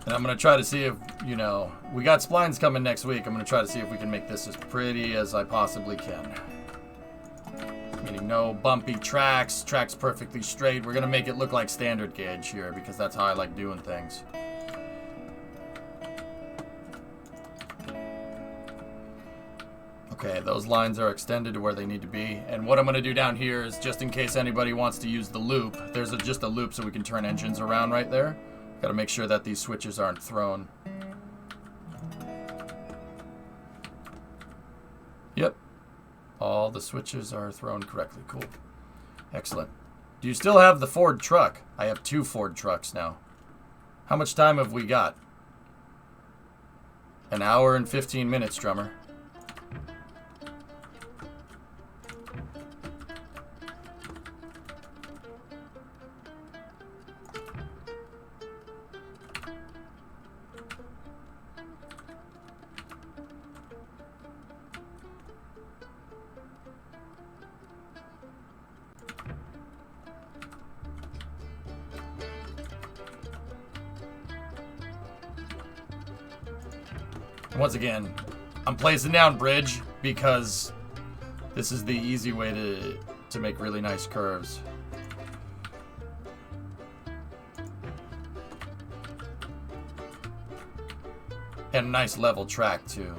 And I'm going to try to see if, you know, we got splines coming next week. I'm going to try to see if we can make this as pretty as I possibly can. Meaning no bumpy tracks, tracks perfectly straight. We're going to make it look like standard gauge here because that's how I like doing things. Okay, those lines are extended to where they need to be. And what I'm going to do down here is, just in case anybody wants to use the loop, there's just a loop so we can turn engines around right there. Got to make sure that these switches aren't thrown. Yep. All the switches are thrown correctly. Cool. Excellent. Do you still have the Ford truck? I have 2 Ford trucks now. How much time have we got? An hour and 15 minutes, drummer. Once again, I'm placing down bridge because this is the easy way to make really nice curves. And a nice level track too.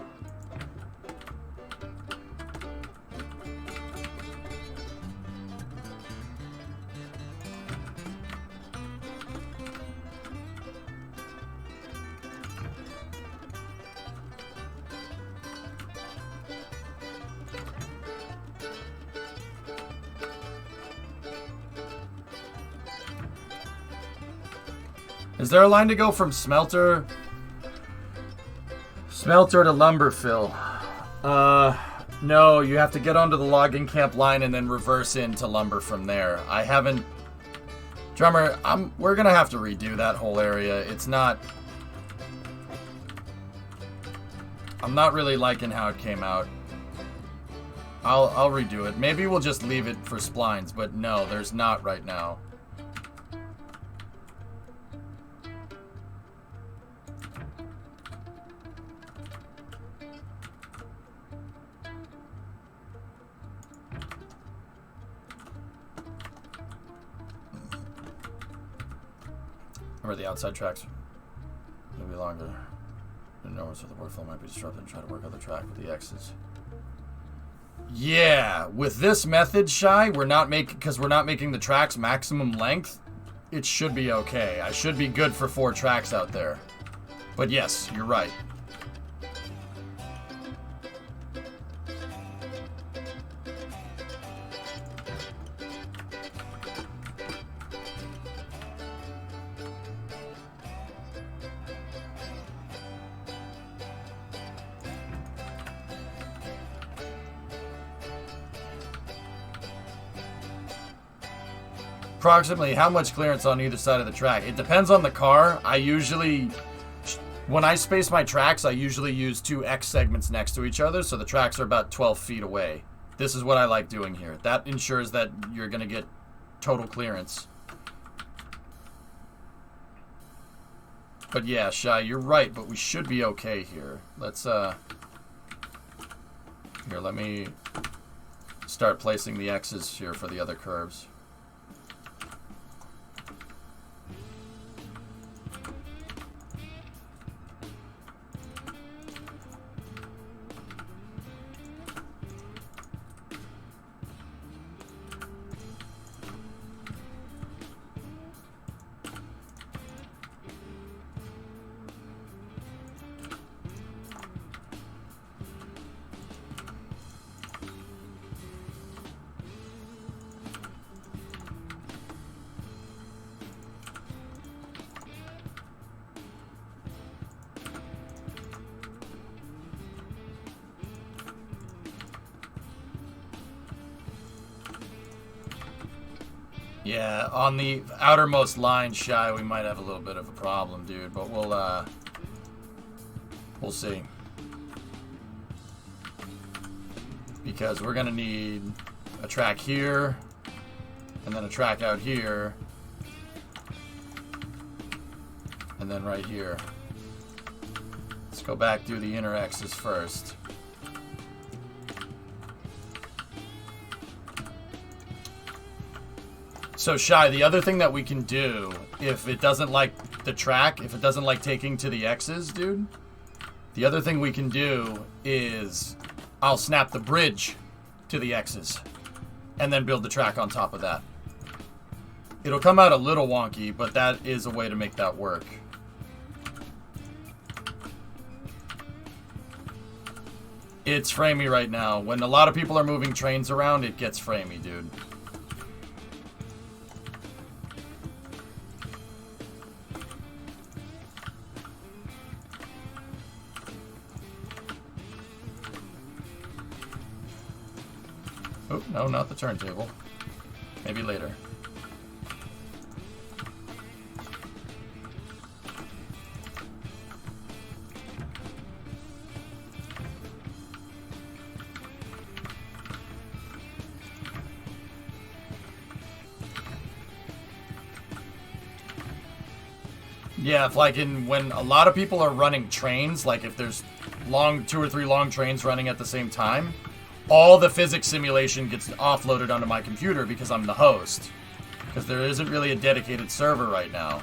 Is there a line to go from smelter to lumber fill? No, you have to get onto the logging camp line and then reverse into lumber from there. I haven't... Drummer, we're gonna have to redo that whole area. It's not... I'm not really liking how it came out. I'll redo it. Maybe we'll just leave it for splines, but no, there's not right now. Remember the outside tracks will be longer. So the workflow might be disrupted and try to work on the track with the X's. Yeah, with this method, Shy, we're not making the tracks maximum length. It should be okay. I should be good for 4 tracks out there. But yes, you're right. Approximately how much clearance on either side of the track? It depends on the car. When I space my tracks, I usually use 2 X segments next to each other, so the tracks are about 12 feet away. This is what I like doing here. That ensures that you're going to get total clearance. But yeah, Shy, you're right, but we should be okay here. Let's, here, let me start placing the X's here for the other curves. Yeah, on the outermost line, Shy, we might have a little bit of a problem, dude, but we'll see. Because we're gonna need a track here, and then a track out here, and then right here. Let's go back through the inner X's first. So, Shy, the other thing that we can do, if it doesn't like the track, if it doesn't like taking to the X's, dude, the other thing we can do is I'll snap the bridge to the X's and then build the track on top of that. It'll come out a little wonky, but that is a way to make that work. It's framey right now. When a lot of people are moving trains around, it gets framey, dude. Oh, no, not the turntable. Maybe later. Yeah, if like when a lot of people are running trains, like if there's 2 or 3 long trains running at the same time, all the physics simulation gets offloaded onto my computer because I'm the host. Because there isn't really a dedicated server right now.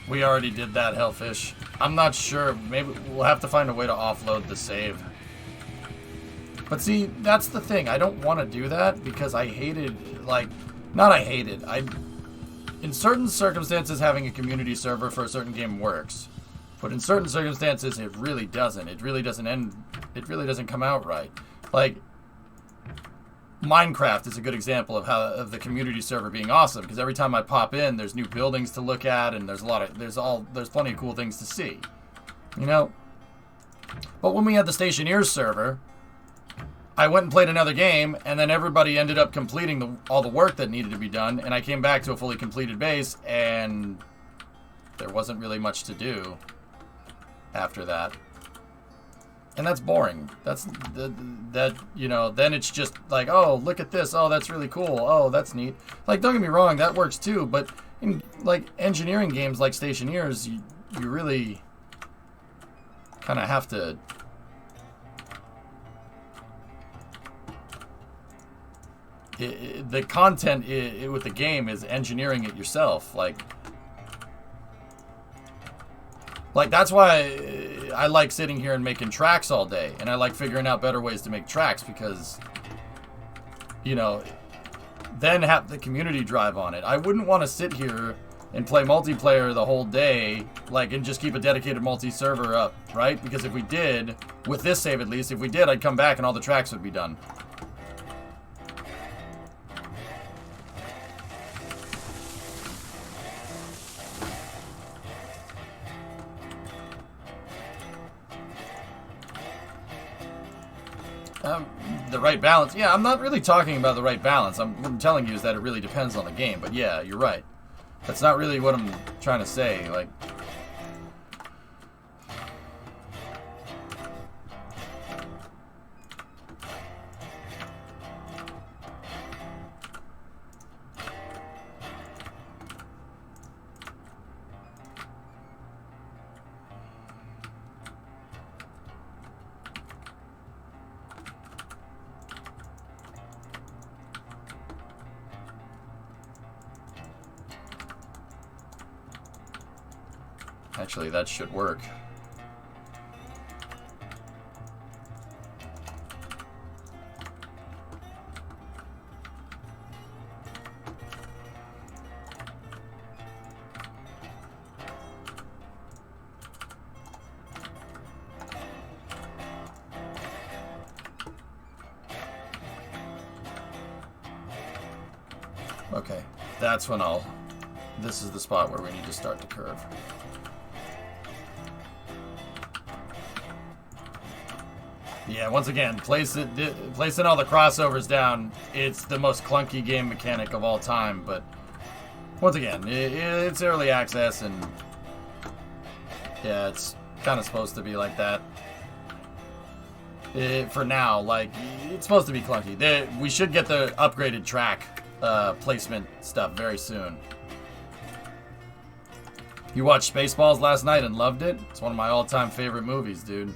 We already did that, Hellfish. I'm not sure. Maybe we'll have to find a way to offload the save. But see, that's the thing. I don't want to do that because I hated, like, not I hated. In certain circumstances, having a community server for a certain game works. But in certain circumstances, it really doesn't. It really doesn't come out right. Like, Minecraft is a good example of the community server being awesome, because every time I pop in, there's new buildings to look at, and there's plenty of cool things to see, you know. But when we had the Stationeers server, I went and played another game, and then everybody ended up completing all the work that needed to be done, and I came back to a fully completed base, and there wasn't really much to do after that. And that's boring. You know, then it's just like, oh, look at this. Oh, that's really cool. Oh, that's neat. Like, don't get me wrong, that works too. But in, like, engineering games like Stationeers, you really kind of have to... the content with the game is engineering it yourself. Like, that's why I like sitting here and making tracks all day. And I like figuring out better ways to make tracks because, you know, then have the community drive on it. I wouldn't want to sit here and play multiplayer the whole day, like, and just keep a dedicated multi-server up, right? Because if we did, with this save at least, if we did, I'd come back and all the tracks would be done. The right balance. Yeah, I'm not really talking about the right balance. What I'm telling you is that it really depends on the game. But yeah, you're right. That's not really what I'm trying to say. Like, actually, that should work. Okay, that's when this is the spot where we need to start the curve. Yeah, once again, placing all the crossovers down, it's the most clunky game mechanic of all time, but once again, it's early access, and yeah, it's kind of supposed to be like that. For now, like, it's supposed to be clunky. We should get the upgraded track placement stuff very soon. You watched Spaceballs last night and loved it? It's one of my all-time favorite movies, dude.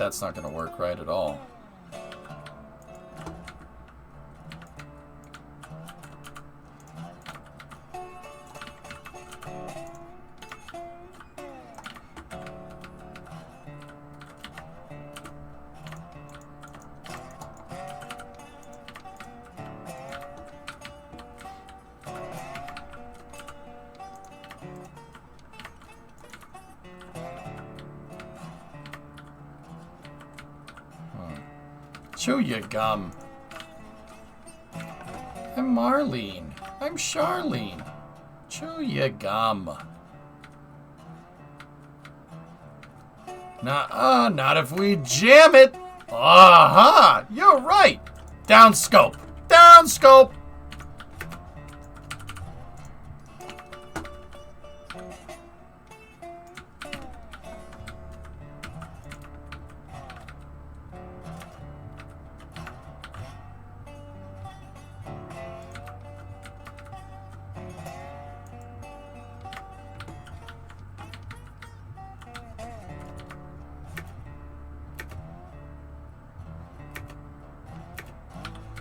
that's not going to work right at all. Chew your gum. I'm Marlene. I'm Charlene. Chew your gum. Nah, not if we jam it. Aha! You're right. Down scope. Down scope.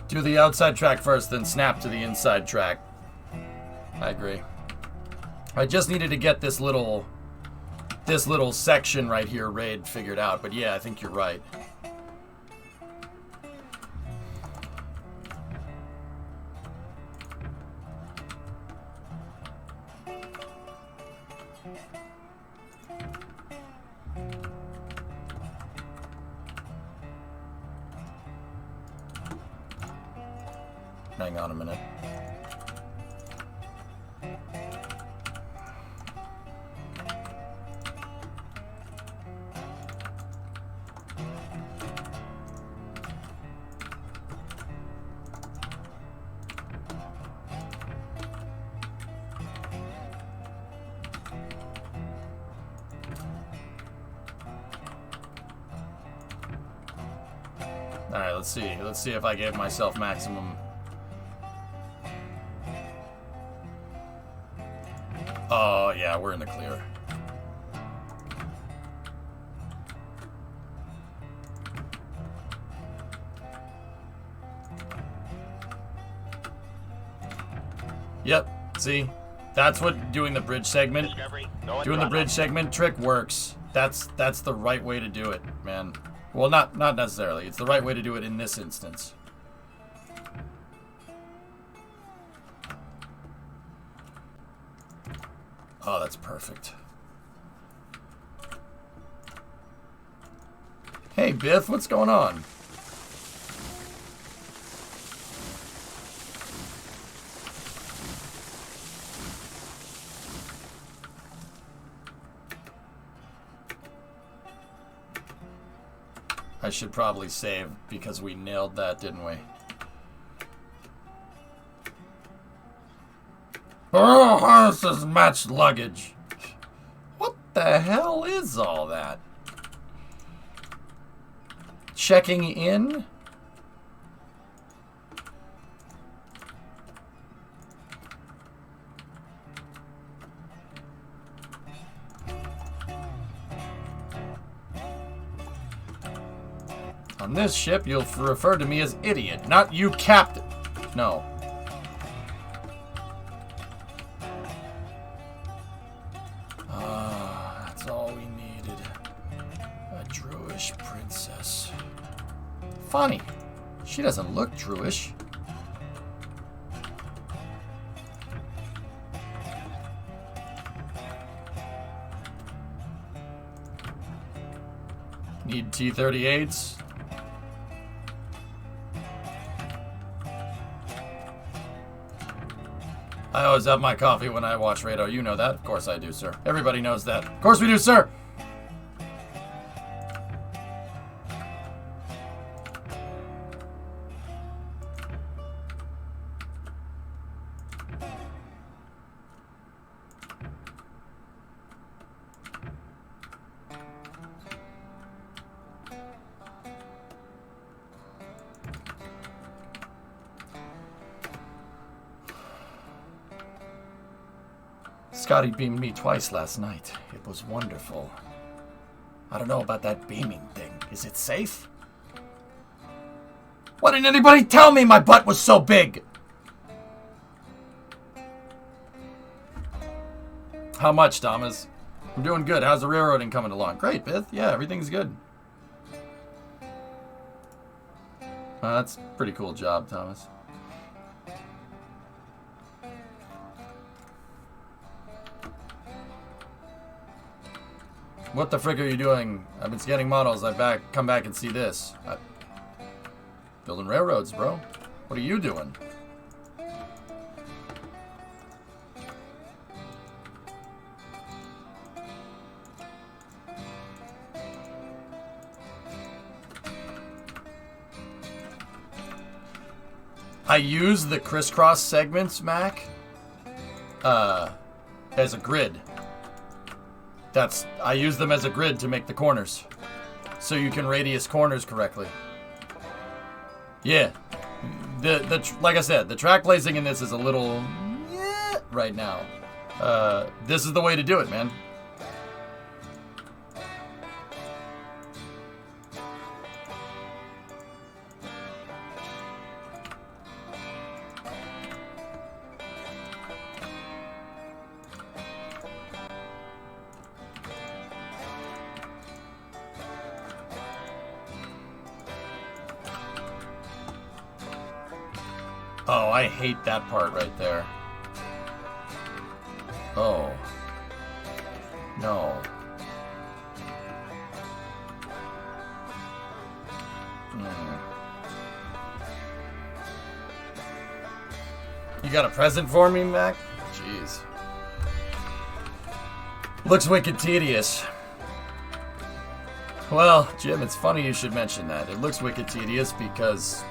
Do the outside track first, then snap to the inside track. I agree. I just needed to get this little section right here, raid, figured out. But yeah, I think you're right. Hang on a minute. All right, let's see. Let's see if I gave myself maximum. Oh, yeah, we're in the clear. Yep, see? That's what doing the bridge segment, trick works. That's the right way to do it, man. Well, not necessarily. It's the right way to do it in this instance. Oh, that's perfect. Hey, Biff, what's going on? I should probably save because we nailed that, didn't we? Oh, harnesses match luggage. What the hell is all that? Checking in? On this ship, you'll refer to me as idiot, not you, captain. No. That's all we needed. A Druish princess. Funny. She doesn't look Druish. Need T-38s. I always have my coffee when I watch Radar. You know that. Of course I do, sir. Everybody knows that. Of course we do, sir. Scotty beamed me twice last night. It was wonderful. I don't know about that beaming thing. Is it safe? Why didn't anybody tell me my butt was so big? How much, Thomas? I'm doing good. How's the railroading coming along? Great, Bith. Yeah, everything's good. That's a pretty cool job, Thomas. What the frick are you doing? I've been scanning models. Come back and see this. Building railroads, bro. What are you doing? I use the crisscross segments, Mac, as a grid. I use them as a grid to make the corners, so you can radius corners correctly. Yeah, like I said, the track placing in this is a little right now. This is the way to do it, man. Oh, I hate that part right there. Oh. No. You got a present for me, Mac? Jeez. Looks wicked tedious. Well, Jim, it's funny you should mention that. It looks wicked tedious because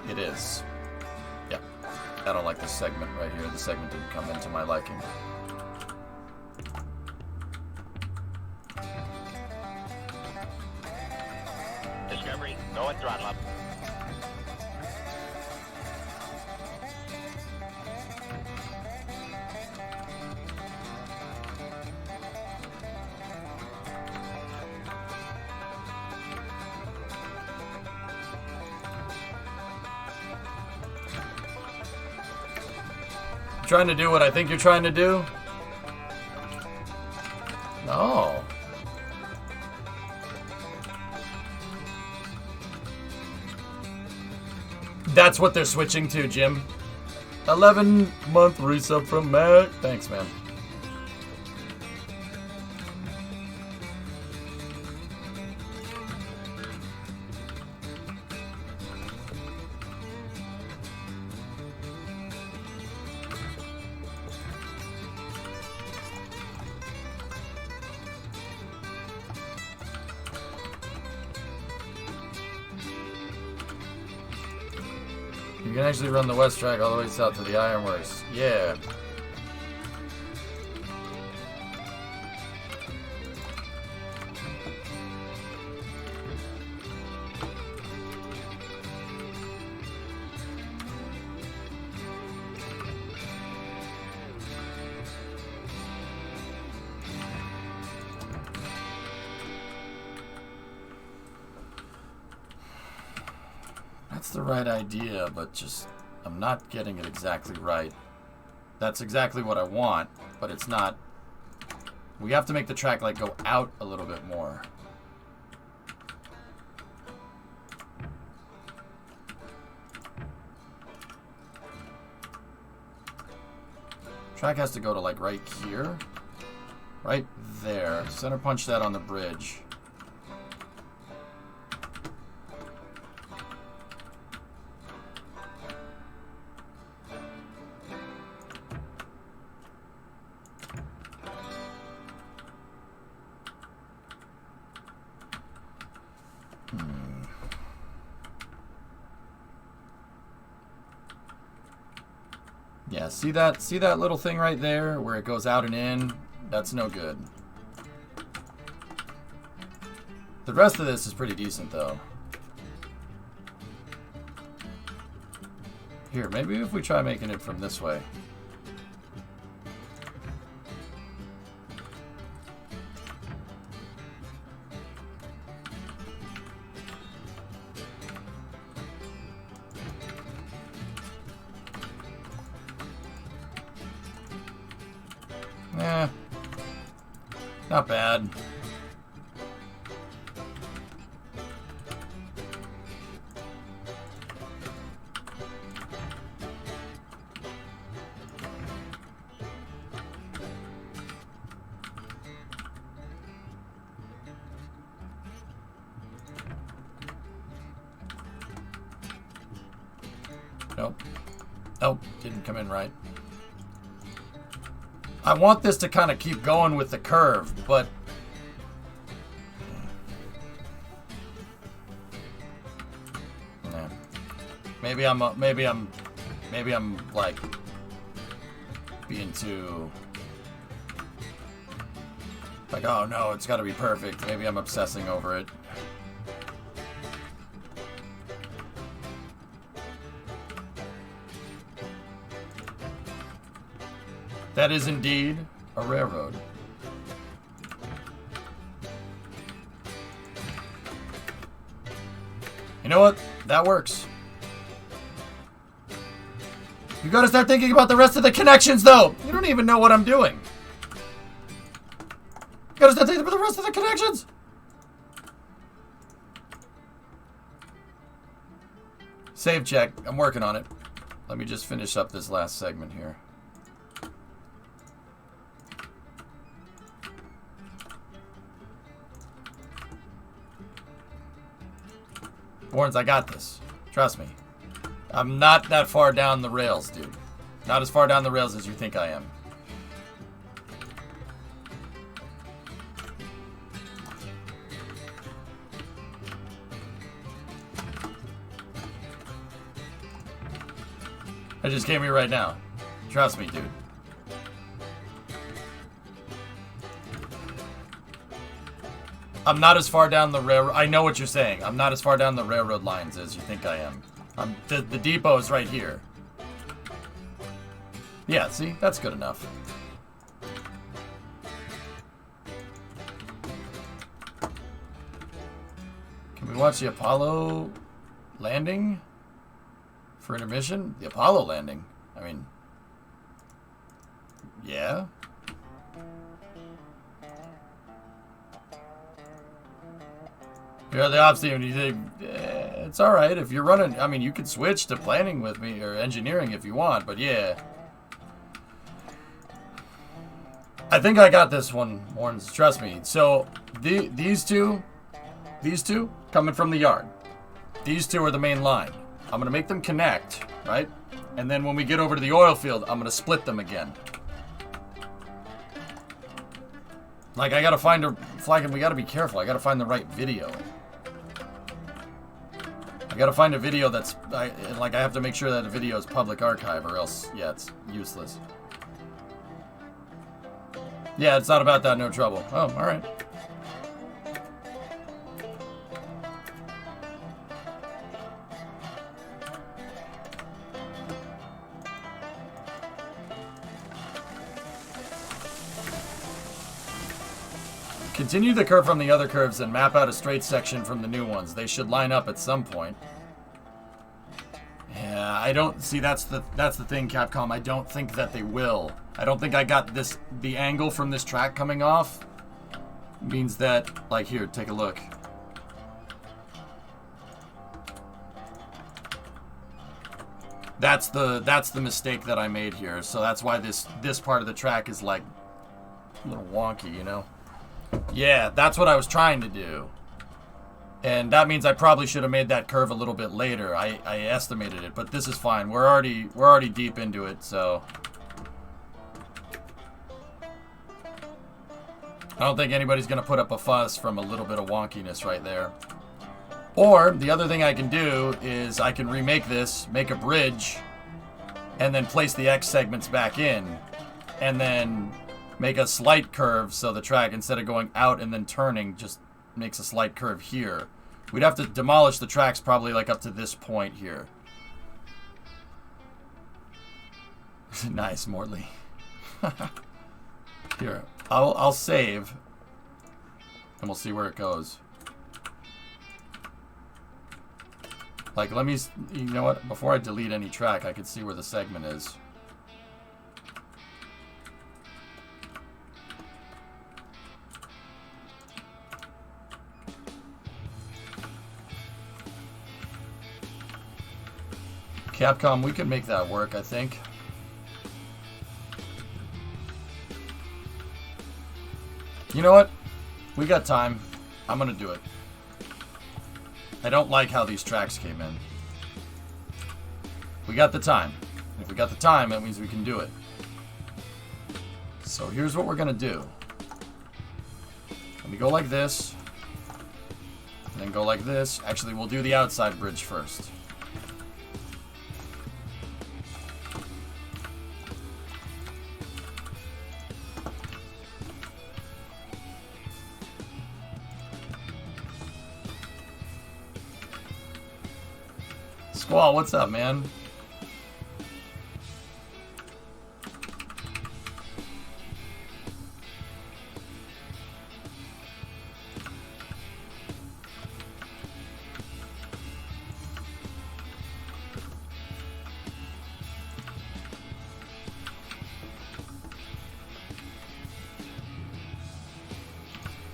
it is. Yeah. I don't like this segment right here. The segment didn't come into my liking. Discovery, go and throttle up. Trying to do what I think you're trying to do? No. That's what they're switching to, Jim. 11-month resub from Mac. Thanks, man. You can actually run the west track all the way south to the Ironworks. Yeah. That's the right idea, but just I'm not getting it exactly right. That's exactly what I want, but it's not. We have to make the track like go out a little bit more. Track has to go to like right here. Right there. Center punch that on the bridge. Yeah, see that little thing right there where it goes out and in? That's no good. The rest of this is pretty decent though. Here, maybe if we try making it from this way. Not bad. Nope. Nope, didn't come in right. I want this to kind of keep going with the curve, but yeah. Maybe I'm like being too like, oh no, it's got to be perfect. Maybe I'm obsessing over it. That is indeed a railroad. You know what? That works. You gotta start thinking about the rest of the connections, though! You don't even know what I'm doing. You gotta start thinking about the rest of the connections! Save check. I'm working on it. Let me just finish up this last segment here. Warrens, I got this. Trust me. I'm not that far down the rails, dude. Not as far down the rails as you think I am. I just came here right now. Trust me, dude. I'm not as far down the railroad. I know what you're saying. I'm not as far down the railroad lines as you think I am. The depot is right here. Yeah, see? That's good enough. Can we watch the Apollo landing for intermission? The Apollo landing? I mean, yeah. You're the ops team, and you think, it's alright if you're running. I mean, you could switch to planning with me, or engineering if you want, but yeah. I think I got this one, Warrens, trust me. So, these two, coming from the yard. These two are the main line. I'm going to make them connect, right? And then when we get over to the oil field, I'm going to split them again. Like, I got to find a flag, and we got to be careful. I got to find the right video. I gotta find a video that's, I have to make sure that the video is public archive, or else, yeah, it's useless. Yeah, it's not about that, no trouble. Oh, alright. Continue the curve from the other curves and map out a straight section from the new ones. They should line up at some point. Yeah, I don't see, that's the thing, Capcom. I don't think that they will. I don't think I got the angle from this track coming off means that, like, here, take a look. That's the mistake that I made here. So that's why this part of the track is like a little wonky, you know? Yeah, that's what I was trying to do. And that means I probably should have made that curve a little bit later. I estimated it, but this is fine. We're already deep into it, so I don't think anybody's gonna put up a fuss from a little bit of wonkiness right there. Or the other thing I can do is I can remake this, make a bridge, and then place the X segments back in, and then make a slight curve so the track, instead of going out and then turning, just makes a slight curve here. We'd have to demolish the tracks probably like up to this point here. Nice, Mortley. Here, I'll save, and we'll see where it goes. Like, let me, you know what? Before I delete any track, I can see where the segment is. Capcom, we can make that work, I think. You know what? We got time. I'm gonna do it. I don't like how these tracks came in. We got the time. If we got the time, that means we can do it. So here's what we're gonna do. Let me go like this. And then go like this. Actually, we'll do the outside bridge first. Squall, what's up, man?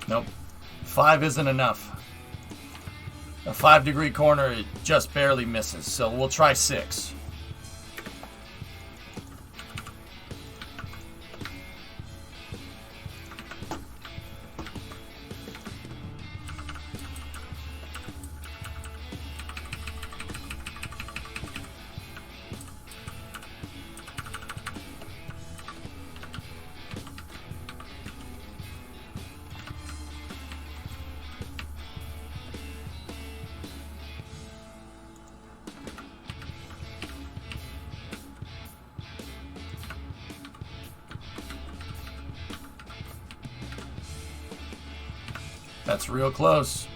Nope. 5 isn't enough. A 5-degree corner, it just barely misses, so we'll try 6. That's real close.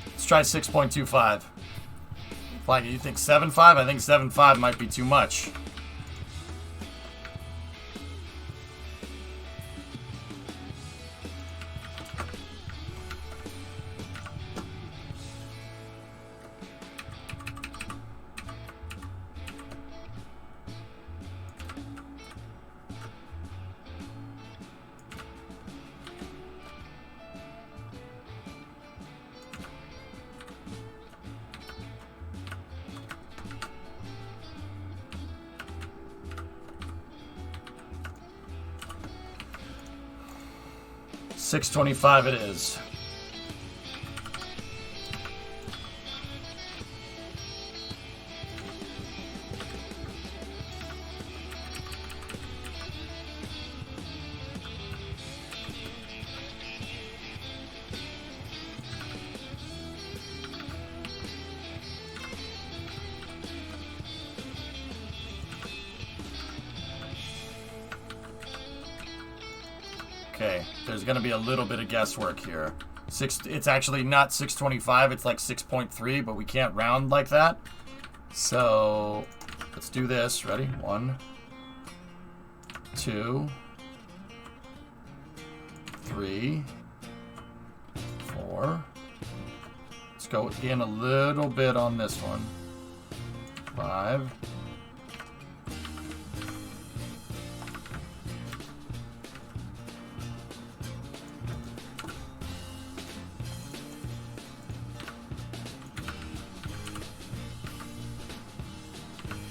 Let's try 6.25. Like, you think 7.5? I think 7.5 might be too much. $6.25 it is. Okay, there's going to be a little bit of guesswork here. It's actually not 6.25, it's like 6.3, but we can't round like that. So, let's do this. Ready? 1, 2, 3, 4. Let's go in a little bit on this one. 5.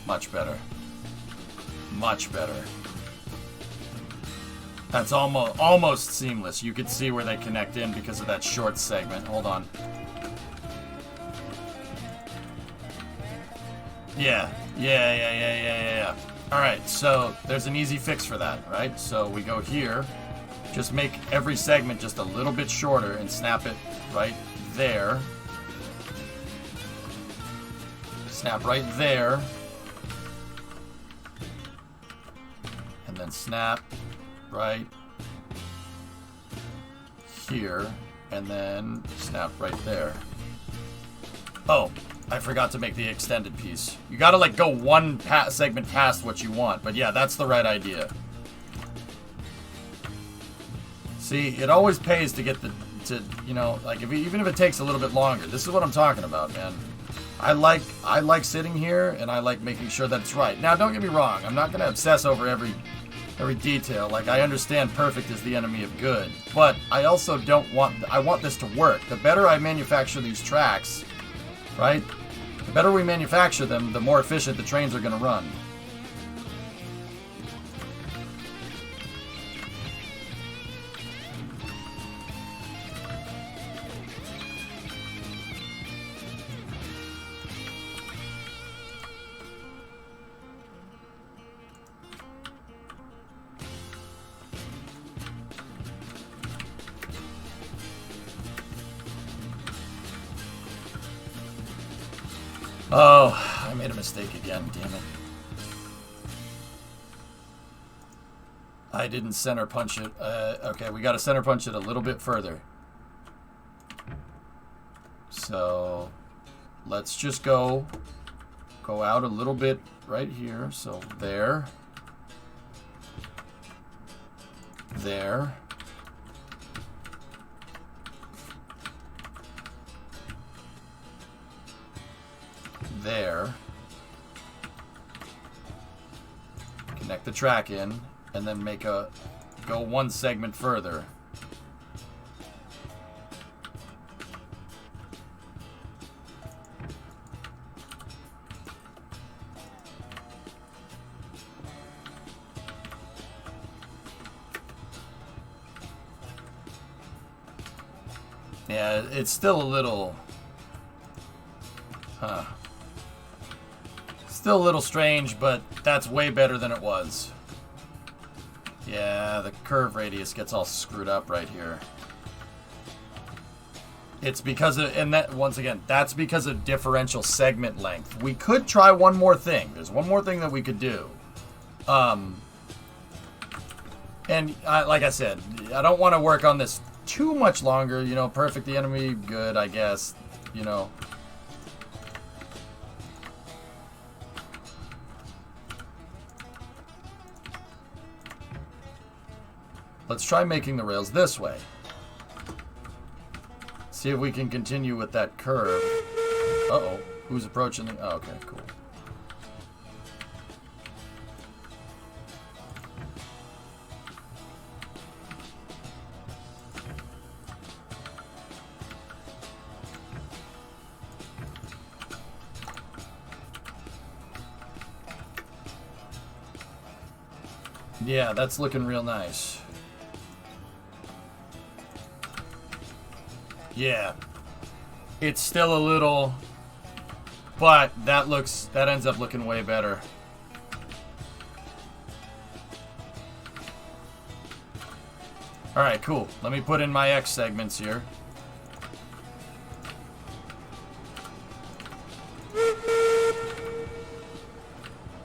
Much better. Much better. That's almost seamless. You could see where they connect in because of that short segment. Hold on. Yeah. Alright, so there's an easy fix for that, right? So we go here. Just make every segment just a little bit shorter and snap it right there. Snap right there. And then snap right here, and then snap right there. Oh, I forgot to make the extended piece. You gotta like go one segment past what you want, but yeah, that's the right idea. See, it always pays to get you know, like even if it takes a little bit longer. This is what I'm talking about, man. I like sitting here, and I like making sure that it's right. Now, don't get me wrong. I'm not gonna obsess over every detail. Like, I understand perfect is the enemy of good, but I also I want this to work. The better I manufacture these tracks, right? The better we manufacture them, the more efficient the trains are going to run. Oh, I made a mistake again, damn it. I didn't center punch it. Okay, we got to center punch it a little bit further. So, let's just go out a little bit right here. So, there. There. There. Connect the track in, and then go one segment further. Yeah, it's still a little... Huh. Still a little strange, but that's way better than it was. Yeah, the curve radius gets all screwed up right here. It's because of, and that, once again, that's because of differential segment length. We could try one more thing. There's one more thing that we could do. And like I said, I don't want to work on this too much longer. You know, perfect the enemy, good, I guess. You know. Let's try making the rails this way. See if we can continue with that curve. Uh-oh. Who's approaching the... Oh, okay, cool. Yeah, that's looking real nice. Yeah, it's still a little, but that ends up looking way better. All right, cool. Let me put in my X segments here.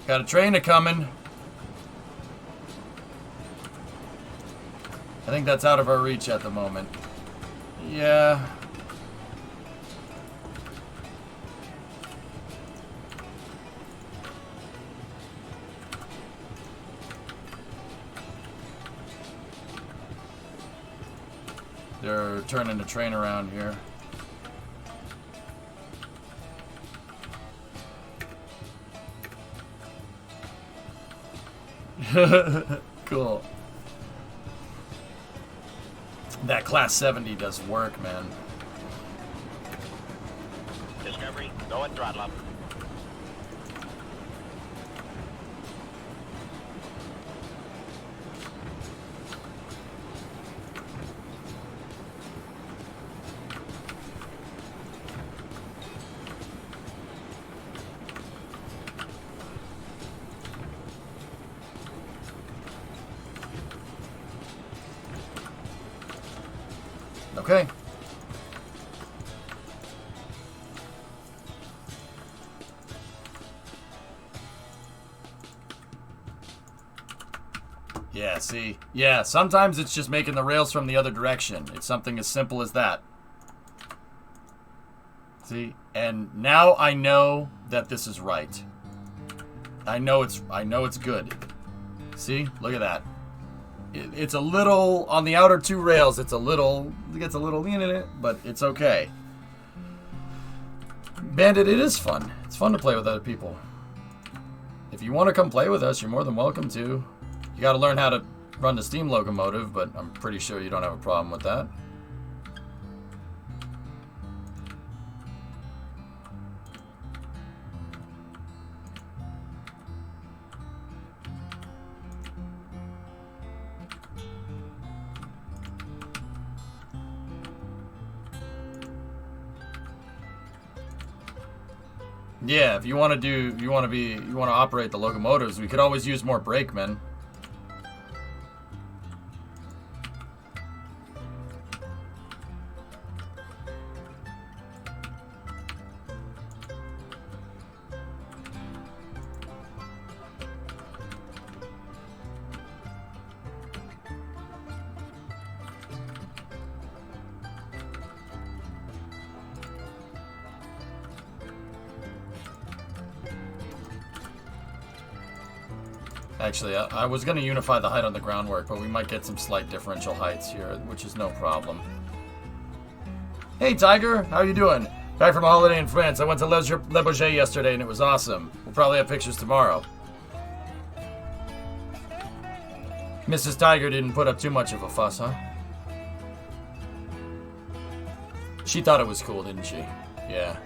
Got a train a-coming. I think that's out of our reach at the moment. Yeah. They're turning the train around here. Cool. That Class 70 does work, man. Discovery, go and throttle up. Okay. Yeah, see? Yeah, sometimes it's just making the rails from the other direction. It's something as simple as that. See? And now I know that this is right. I know it's good. See? Look at that. It's a little, on the outer two rails, it gets a little lean in it, but it's okay. Bandit, it is fun. It's fun to play with other people. If you want to come play with us, you're more than welcome to. You got to learn how to run the steam locomotive, but I'm pretty sure you don't have a problem with that. Yeah, if you want to operate the locomotives, we could always use more brakemen. Actually, I was going to unify the height on the groundwork, but we might get some slight differential heights here, which is no problem. Hey, Tiger! How you doing? Back from a holiday in France. I went to Le Bourget yesterday, and it was awesome. We'll probably have pictures tomorrow. Mrs. Tiger didn't put up too much of a fuss, huh? She thought it was cool, didn't she? Yeah.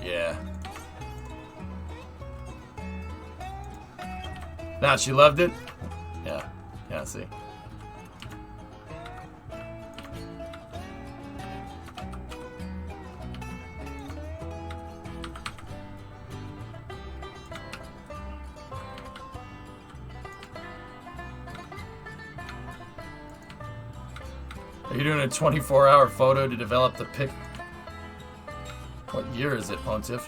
Yeah. Now she loved it? Yeah. Yeah, see. Are you doing a 24-hour photo to develop the pic? What year is it, Pontiff?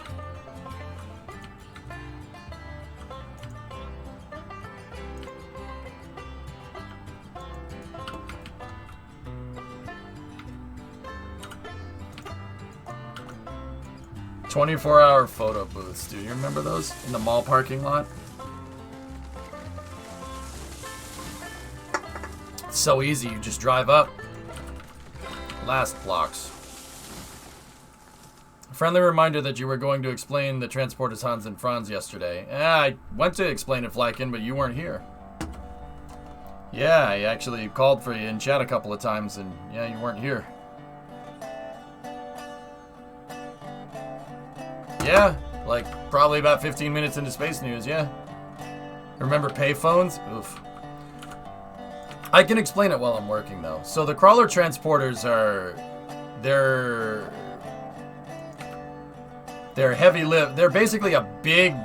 "24-hour photo booths." Do you remember those in the mall parking lot? It's so easy. You just drive up. Last blocks. A friendly reminder that you were going to explain the transporters Hans and Franz yesterday. I went to explain it, Flykin, but you weren't here. Yeah, I actually called for you in chat a couple of times, and yeah, you weren't here. Yeah, like probably about 15 minutes into Space News, yeah. Remember payphones? Oof. I can explain it while I'm working, though. So the crawler transporters are... They're heavy lift. They're basically a big,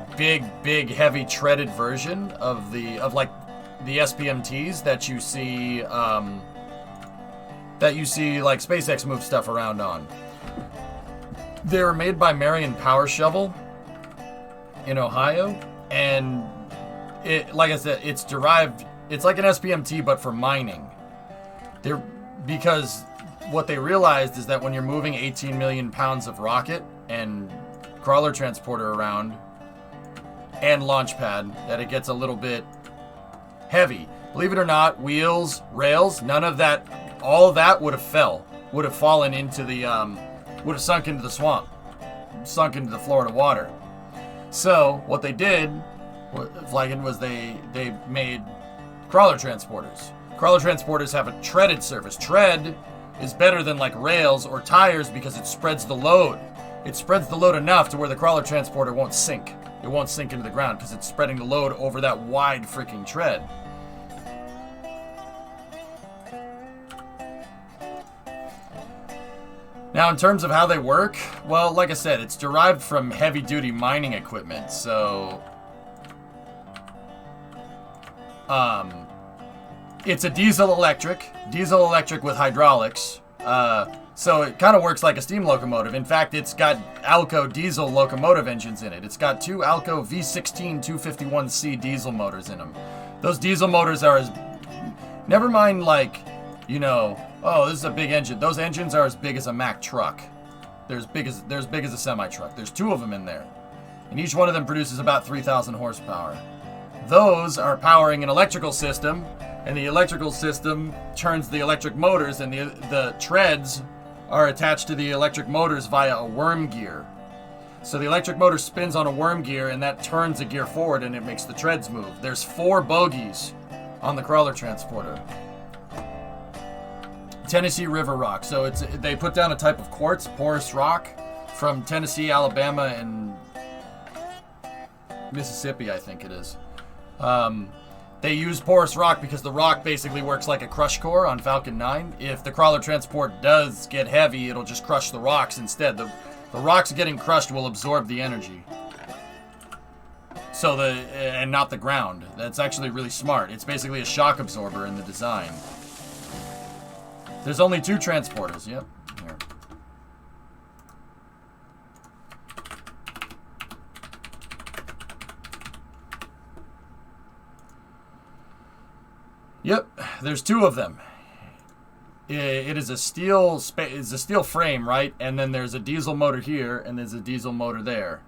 heavy treaded version of the SPMTs that you see like SpaceX move stuff around on. They were made by Marion Power Shovel in Ohio, and it, like I said, it's derived. It's like an SPMT, but for mining. Because what they realized is that when you're moving 18 million pounds of rocket and crawler transporter around and launch pad, that it gets a little bit heavy. Believe it or not, wheels, rails, none of that, all of that would have fallen into the, would have sunk into the swamp, sunk into the Florida water. So what they did, Flagon, was they made crawler transporters. Crawler transporters have a treaded surface. Tread is better than like rails or tires because it spreads the load. It spreads the load enough to where the crawler transporter won't sink. It won't sink into the ground because it's spreading the load over that wide freaking tread. Now, in terms of how they work, well, like I said, it's derived from heavy-duty mining equipment, so... it's a diesel-electric with hydraulics, so it kind of works like a steam locomotive. In fact, it's got Alco diesel locomotive engines in it. It's got two Alco V16 251C diesel motors in them. Those diesel motors are as... Never mind, like, you know... Oh, this is a big engine. Those engines are as big as a Mack truck. They're as big as a semi-truck. There's two of them in there. And each one of them produces about 3,000 horsepower. Those are powering an electrical system, and the electrical system turns the electric motors, and the treads are attached to the electric motors via a worm gear. So the electric motor spins on a worm gear, and that turns a gear forward, and it makes the treads move. There's 4 bogies on the crawler transporter. Tennessee River rock. So they put down a type of quartz, porous rock, from Tennessee, Alabama, and Mississippi, I think it is. They use porous rock because the rock basically works like a crush core on Falcon 9. If the crawler transport does get heavy, it'll just crush the rocks instead. The rocks getting crushed will absorb the energy. So and not the ground. That's actually really smart. It's basically a shock absorber in the design. There's only 2 transporters. Yep. Here. Yep, there's 2 of them. It is a steel frame, right? And then there's a diesel motor here, and there's a diesel motor there.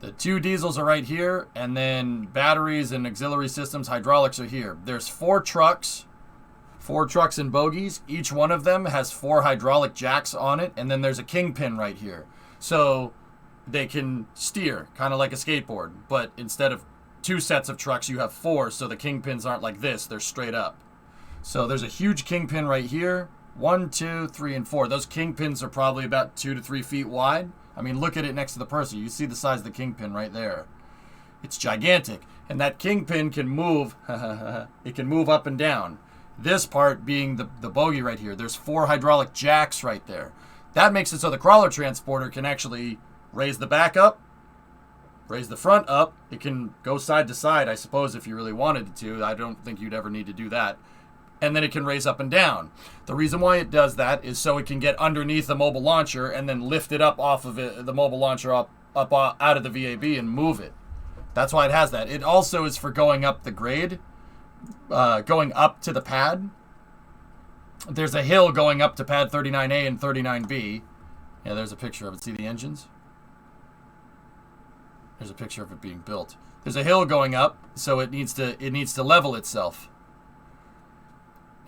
The 2 diesels are right here, and then batteries and auxiliary systems, hydraulics are here. There's 4 trucks and bogies. Each one of them has 4 hydraulic jacks on it, and then there's a kingpin right here. So they can steer, kind of like a skateboard, but instead of 2 sets of trucks, you have 4, so the kingpins aren't like this, they're straight up. So there's a huge kingpin right here. 1, 2, 3, and 4. Those kingpins are probably about 2 to 3 feet wide. I mean, look at it next to the person. You see the size of the kingpin right there. It's gigantic. And that kingpin can move. It can move up and down. This part being the bogie right here. There's 4 hydraulic jacks right there. That makes it so the crawler transporter can actually raise the back up, raise the front up. It can go side to side, I suppose, if you really wanted it to. I don't think you'd ever need to do that. And then it can raise up and down. The reason why it does that is so it can get underneath the mobile launcher and then lift it up off of it, the mobile launcher up out of the VAB and move it. That's why it has that. It also is for going up the grade, going up to the pad. There's a hill going up to pad 39A and 39B. Yeah, there's a picture of it. See the engines? There's a picture of it being built. There's a hill going up, so it needs to level itself.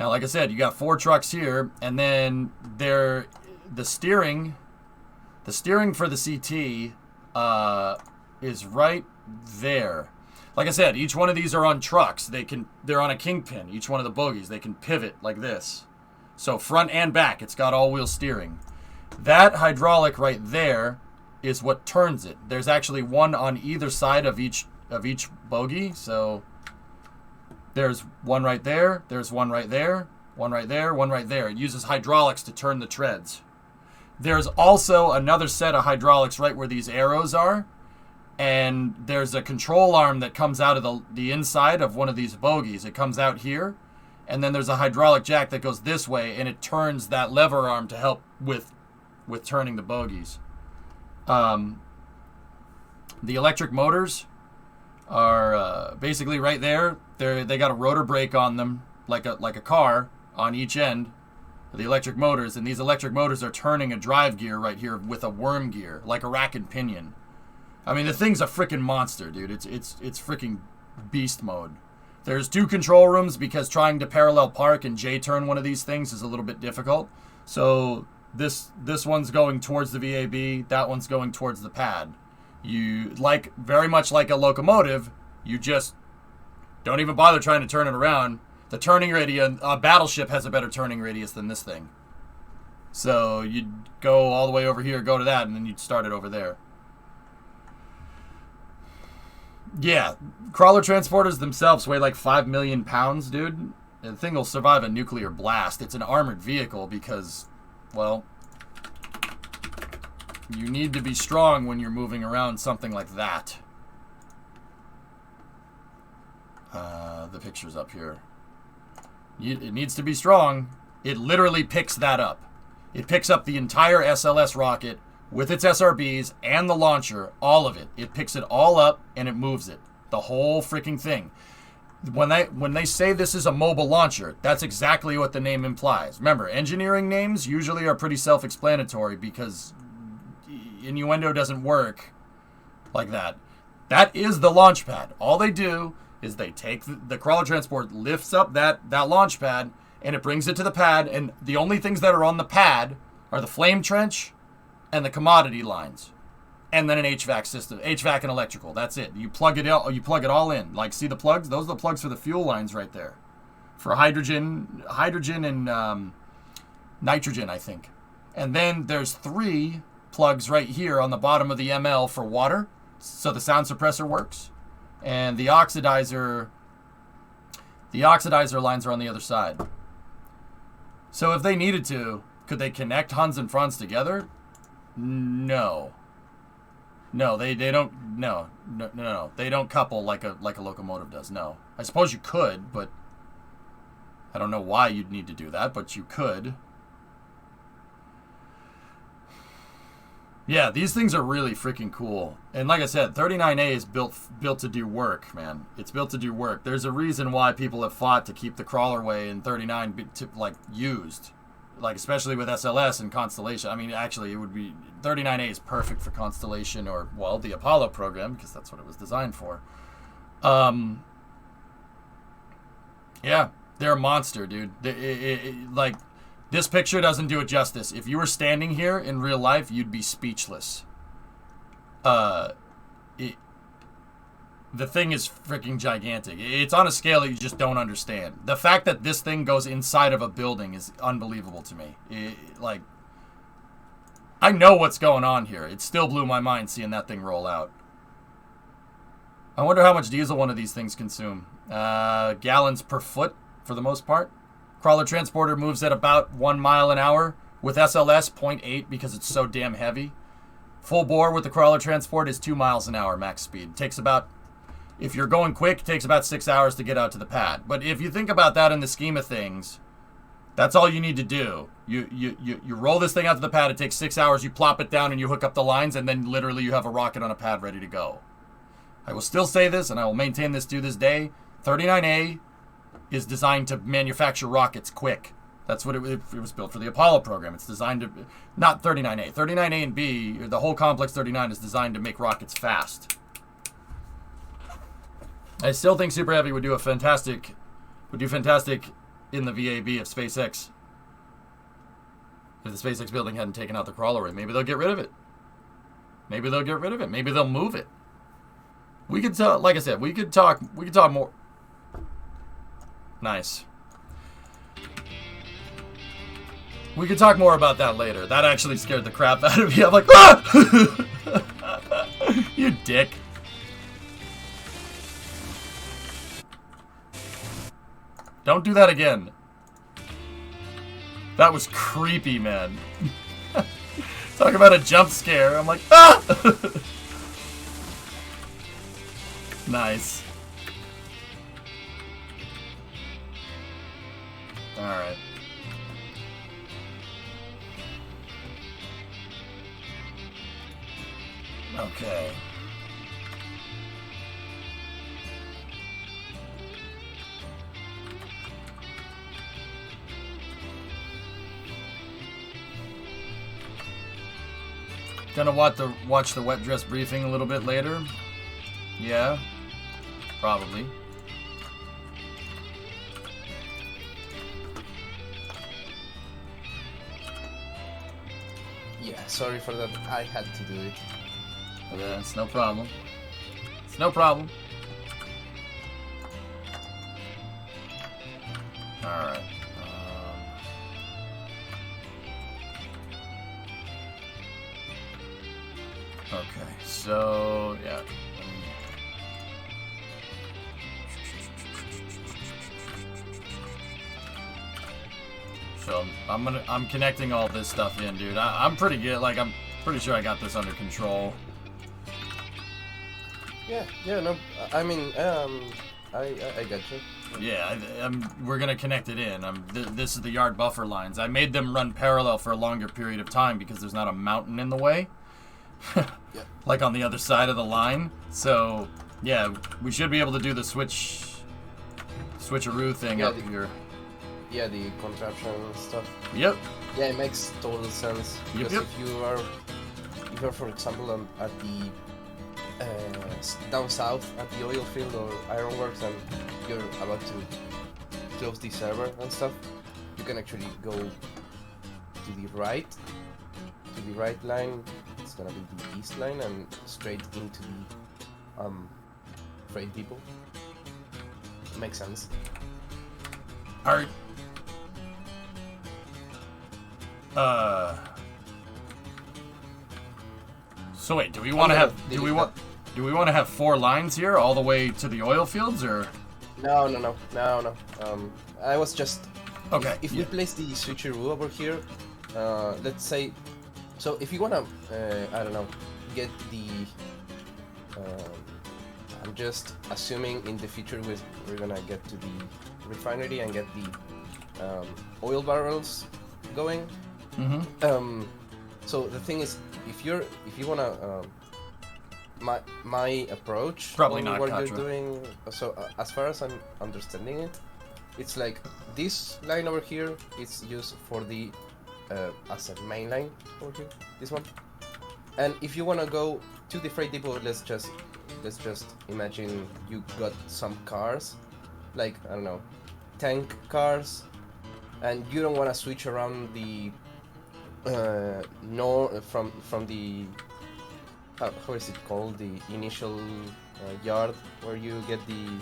Now, like I said, you got 4 trucks here, and then the steering for the CT is right there. Like I said, each one of these are on trucks. They're on a kingpin. Each one of the bogies, they can pivot like this. So front and back, it's got all-wheel steering. That hydraulic right there is what turns it. There's actually one on either side of each bogie. So there's one right there. There's one right there. One right there. One right there. It uses hydraulics to turn the treads. There's also another set of hydraulics right where these arrows are. And there's a control arm that comes out of the inside of one of these bogies. It comes out here. And then there's a hydraulic jack that goes this way, and it turns that lever arm to help with turning the bogies. The electric motors are basically right there. They got a rotor brake on them, like a car on each end of the electric motors, and these electric motors are turning a drive gear right here with a worm gear, like a rack and pinion. I mean, the thing's a freaking monster, dude. It's freaking beast mode. There's 2 control rooms because trying to parallel park and J-turn one of these things is a little bit difficult. So this one's going towards the VAB, that one's going towards the pad. You very much like a locomotive, you just don't even bother trying to turn it around. The turning radius, a battleship has a better turning radius than this thing. So you'd go all the way over here, go to that, and then you'd start it over there. Yeah, crawler transporters themselves weigh like 5 million pounds, dude. The thing will survive a nuclear blast. It's an armored vehicle because, well, you need to be strong when you're moving around something like that. The picture's up here. It needs to be strong. It literally picks that up. It picks up the entire SLS rocket with its SRBs and the launcher, all of it. It picks it all up and it moves it. The whole freaking thing. When they say this is a mobile launcher, that's exactly what the name implies. Remember, engineering names usually are pretty self-explanatory because innuendo doesn't work like that. That is the launch pad. All they do is they take the crawler transport, lifts up that launch pad, and it brings it to the pad, and the only things that are on the pad are the flame trench and the commodity lines, and then an HVAC system, HVAC and electrical. That's it. You plug it all in. Like, see the plugs? Those are the plugs for the fuel lines right there, for hydrogen and nitrogen, I think. And then there's 3 plugs right here on the bottom of the ML for water, so the sound suppressor works, and the oxidizer lines are on the other side. So if they needed to, could they connect Hans and Franz together? No. No, they don't. No. They don't couple like a locomotive does. No. I suppose you could, but I don't know why you'd need to do that, but you could. Yeah, these things are really freaking cool. And like I said, 39A is built to do work, man. It's built to do work. There's a reason why people have fought to keep the crawlerway in 39 used. Like, especially with SLS and Constellation. I mean, actually, it would be... 39A is perfect for Constellation or, well, the Apollo program, because that's what it was designed for. Yeah, they're a monster, dude. Like, this picture doesn't do it justice. If you were standing here in real life, you'd be speechless. The thing is freaking gigantic. It's on a scale that you just don't understand. The fact that this thing goes inside of a building is unbelievable to me. Like, I know what's going on here. It still blew my mind seeing that thing roll out. I wonder how much diesel one of these things consume. Gallons per foot, for the most part. Crawler transporter moves at about 1 mile an hour. With SLS, 0.8 because it's so damn heavy. Full bore with the crawler transport is 2 miles an hour max speed. Takes about... If you're going quick, it takes about 6 hours to get out to the pad. But if you think about that in the scheme of things, that's all you need to do. You roll this thing out to the pad, it takes 6 hours, you plop it down and you hook up the lines, and then literally you have a rocket on a pad ready to go. I will still say this, and I will maintain this to this day. 39A is designed to manufacture rockets quick. That's what it was built for the Apollo program. It's designed to... Not 39A. 39A and B, the whole Complex 39 is designed to make rockets fast. I still think Super Heavy would do fantastic in the VAB of SpaceX. If the SpaceX building hadn't taken out the crawler array, maybe they'll get rid of it. Maybe they'll get rid of it. Maybe they'll move it. We could talk, like I said, we could talk more. Nice. We could talk more about that later. That actually scared the crap out of me. I'm like, ah! You dick. Don't do that again. That was creepy, man. Talk about a jump scare. I'm like, ah! Nice. Alright. Okay. Gonna watch the wet dress briefing a little bit later. Yeah, probably. Yeah, sorry for that. I had to do it. Yeah, it's no problem. It's no problem. Alright. Okay, so yeah. So I'm connecting all this stuff in, dude. I'm pretty good. Like, I'm pretty sure I got this under control. Yeah, no. I mean, I got you. Yeah, we're gonna connect it in. This is the yard buffer lines. I made them run parallel for a longer period of time because there's not a mountain in the way. Yep. Like on the other side of the line. So yeah, we should be able to do the switcheroo thing up here. Yeah, the contraption and stuff. Yep. Yeah, it makes total sense. Yep, Because if you are, for example, at the down south at the oil field or ironworks, and you're about to close the server and stuff, you can actually go to the right line. It's gonna be the east line, and straight into the freight depot. Makes sense. Alright. So wait, do we want to have do we want to have 4 lines here all the way to the oil fields, or? No. I was just okay. If we place the switcheroo over here, let's say, so if you wanna, I don't know, get the. I'm just assuming in the future we're gonna get to the refinery and get the oil barrels going. Mm-hmm. So the thing is, if you wanna, my approach, Probably on not what Katra. you're doing. So as far as I'm understanding it, it's like this line over here is used for the as a main line over here. This one, and if you wanna go to the freight depot, let's just imagine you got some cars, like I don't know, tank cars, and you don't wanna switch around the from the how is it called, the initial yard where you get the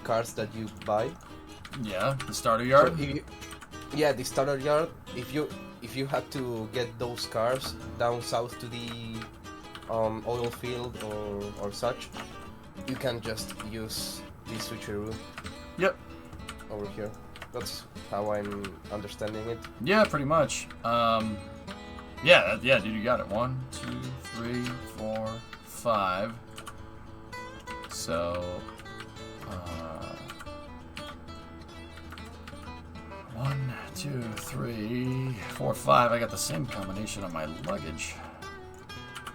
cars that you buy. Yeah, the starter So yard. the starter yard. If you had to get those cars down south to the oil field or such, you can just use the switcheroo Yep. over here. That's how I'm understanding it. Yeah, pretty much. Yeah, dude, you got it. 1, 2, 3, 4, 5. So, 1, 2, 3, 4, 5. I got the same combination on my luggage.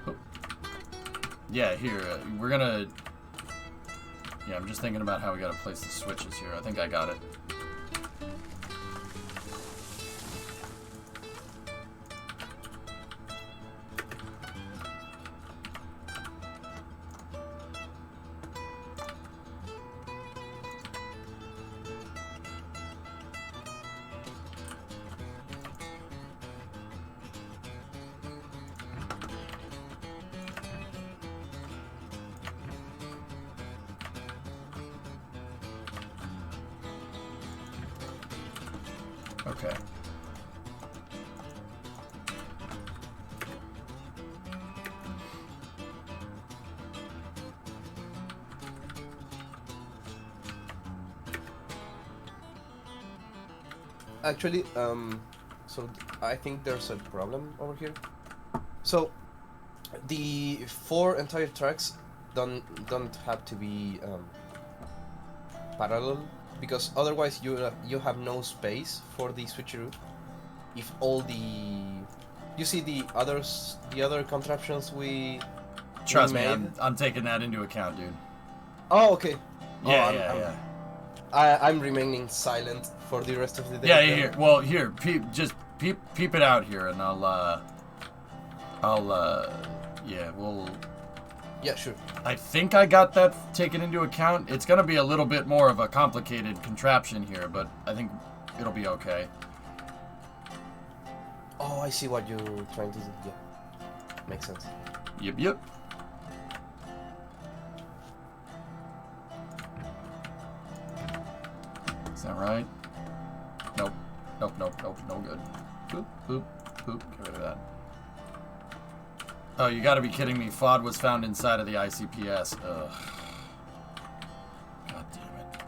Oh. Yeah, here, we're gonna... Yeah, I'm just thinking about how we gotta place the switches here. I think I got it. Okay. Actually, so I think there's a problem over here. So the 4 entire tracks don't have to be parallel, because otherwise you have no space for the switcheroo. If all you see the other contraptions we Trust me, made? I'm taking that into account, dude. Oh, okay. Yeah, Oh, yeah. I'm remaining silent for the rest of the day. Yeah, then. here. Well, here, peep it out here, and yeah, we'll. Yeah, sure. I think I got that taken into account. It's gonna be a little bit more of a complicated contraption here, but I think it'll be okay. Oh, I see what you're trying to do. Yeah, makes sense. Yep. Is that right? Nope. No good. Boop. Get rid of that. Oh, you gotta be kidding me. FOD was found inside of the ICPS. Ugh. God damn it.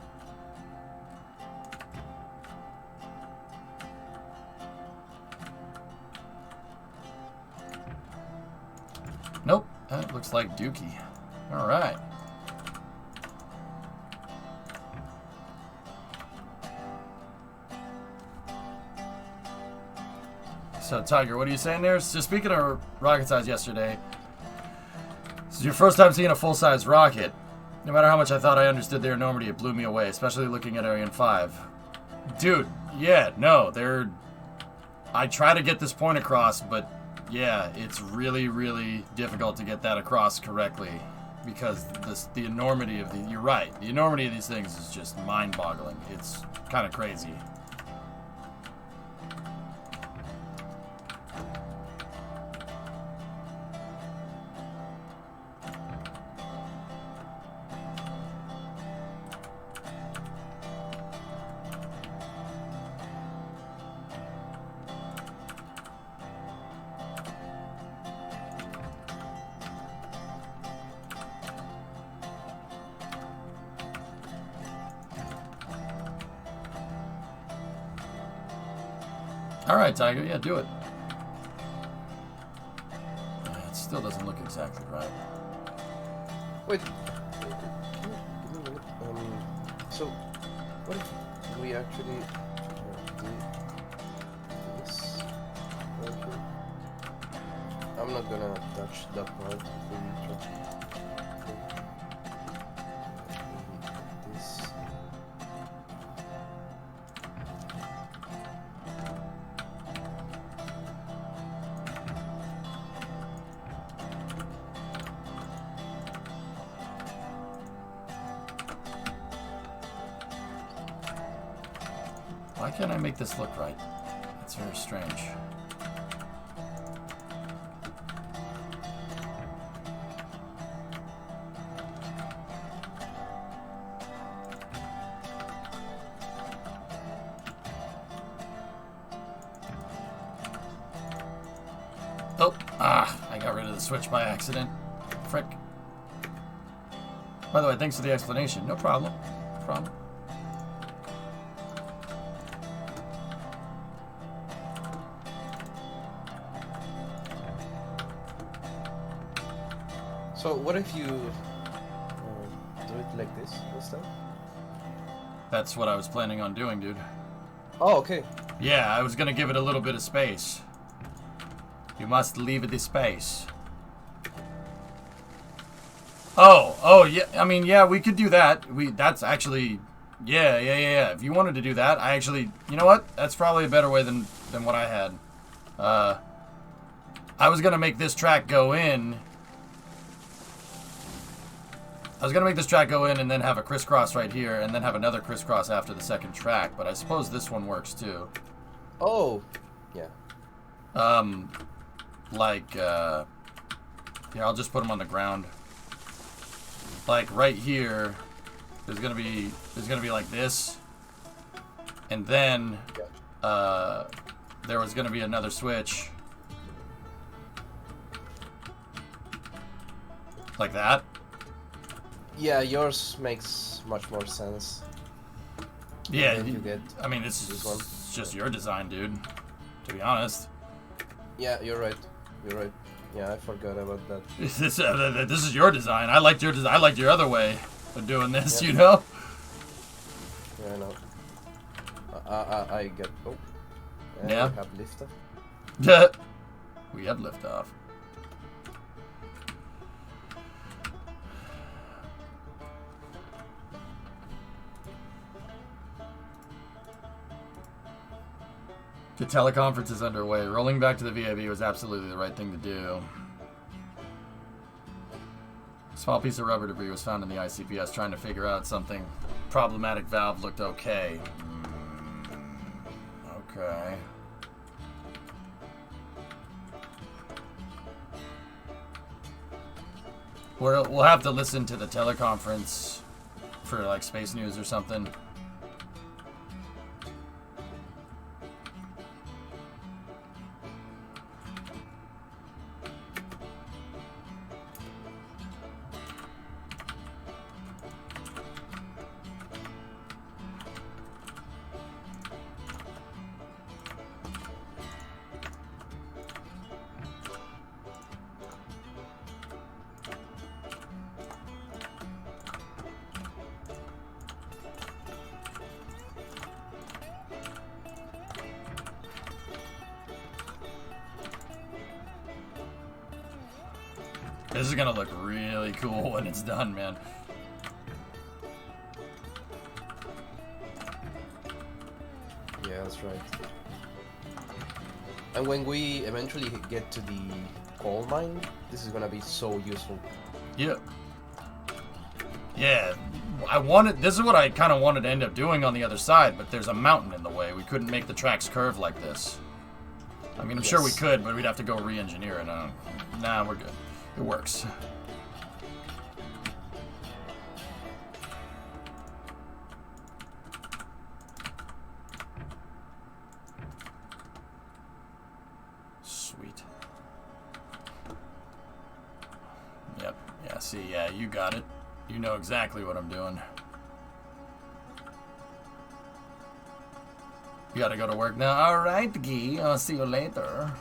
Nope. That looks like Dookie. Alright. So, Tiger, what are you saying there? So, speaking of rocket size yesterday, this is your first time seeing a full-size rocket. No matter how much I thought I understood their enormity, it blew me away, especially looking at Ariane 5. Dude, yeah, no, I try to get this point across, but yeah, it's really, really difficult to get that across correctly, because the enormity of you're right, the enormity of these things is just mind-boggling. It's kind of crazy. All right, Tiger. Yeah, do it. still doesn't look exactly right. Wait. Give me a minute. So, what if we actually do this right here? I'm not gonna touch that part if we try this. Why can't I make this look right? That's very strange. Oh, I got rid of the switch by accident. Frick. By the way, thanks for the explanation. No problem. No problem. So what if you do it like this instead? That's what I was planning on doing, dude. Oh, okay. Yeah, I was gonna give it a little bit of space. You must leave it the space. Oh, yeah. I mean, yeah, we could do that. That's actually, yeah. If you wanted to do that, I actually, you know what? That's probably a better way than what I had. I was gonna make this track go in. I was gonna make this track go in and then have a crisscross right here, and then have another crisscross after the second track. But I suppose this one works too. Oh, yeah. Here, I'll just put them on the ground. Like right here, there's gonna be like this, and then there was gonna be another switch, like that. Yeah, yours makes much more sense. Yeah, And then you get I mean, this this is one. just your design, dude. To be honest. Yeah, you're right. You're right. Yeah, I forgot about that. This is your design. I liked your design. I liked your other way of doing this. Yeah. You know. Yeah, I know. I get. Oh. Yeah. We have liftoff. We have liftoff. The teleconference is underway. Rolling back to the VAB was absolutely the right thing to do. A small piece of rubber debris was found in the ICPS trying to figure out something. Problematic valve looked okay. Okay. We'll have to listen to the teleconference for like Space News or something. This is gonna look really cool when it's done, man. Yeah, that's right. And when we eventually get to the coal mine, this is gonna be so useful. Yeah. Yeah. This is what I kind of wanted to end up doing on the other side, but there's a mountain in the way. We couldn't make the tracks curve like this. I mean, I'm sure we could, but we'd have to go re-engineer it. Nah, we're good. It works. Sweet. Yep. Yeah, see, yeah, you got it. You know exactly what I'm doing. You gotta go to work now. Alright, Guy. I'll see you later.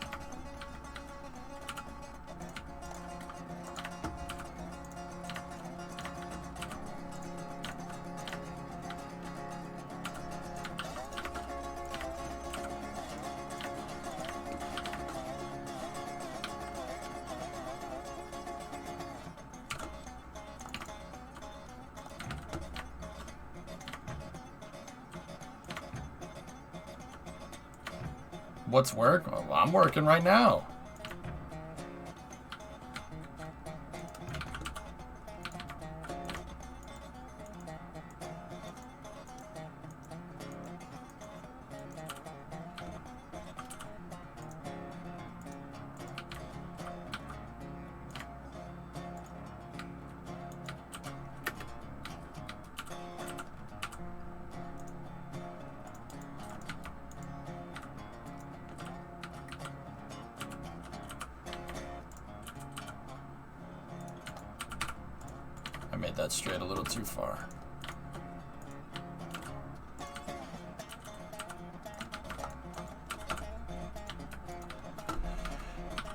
What's work? Well, I'm working right now. I made that straight a little too far.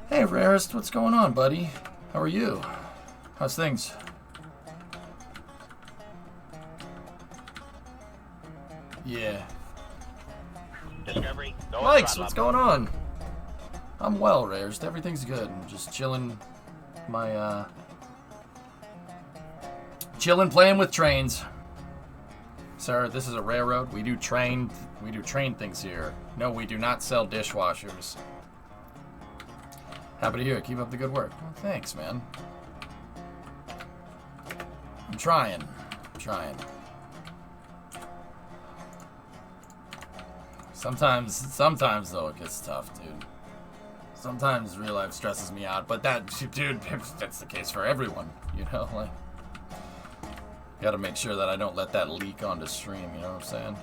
Hey, Rarest, what's going on, buddy? How are you? How's things? Yeah. Discovery, go Mike's, what's going on? I'm well, Rarest. Everything's good. I'm just chilling my, chilling, playing with trains. Sir, this is a railroad. We do train things here. No, we do not sell dishwashers. Happy to hear it. Keep up the good work. Well, thanks, man. I'm trying. Sometimes though, it gets tough, dude. Sometimes real life stresses me out, but that, dude, that's the case for everyone, you know, like, gotta make sure that I don't let that leak onto stream, you know what I'm saying?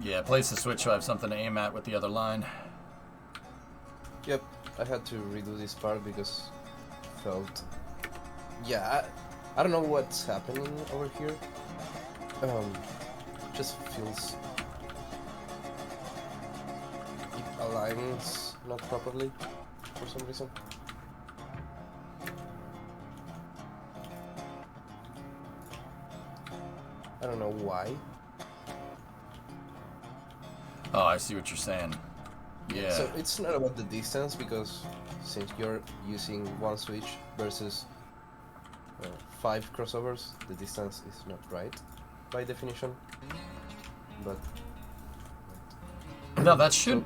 Yeah, place the switch so I have something to aim at with the other line. Yep, I had to redo this part because I felt... Yeah, I don't know what's happening over here. Just feels... It aligns not properly for some reason. I don't know why. Oh, I see what you're saying. Yeah. So it's not about the distance, because since you're using one switch versus 5 crossovers, the distance is not right by definition. But no, that should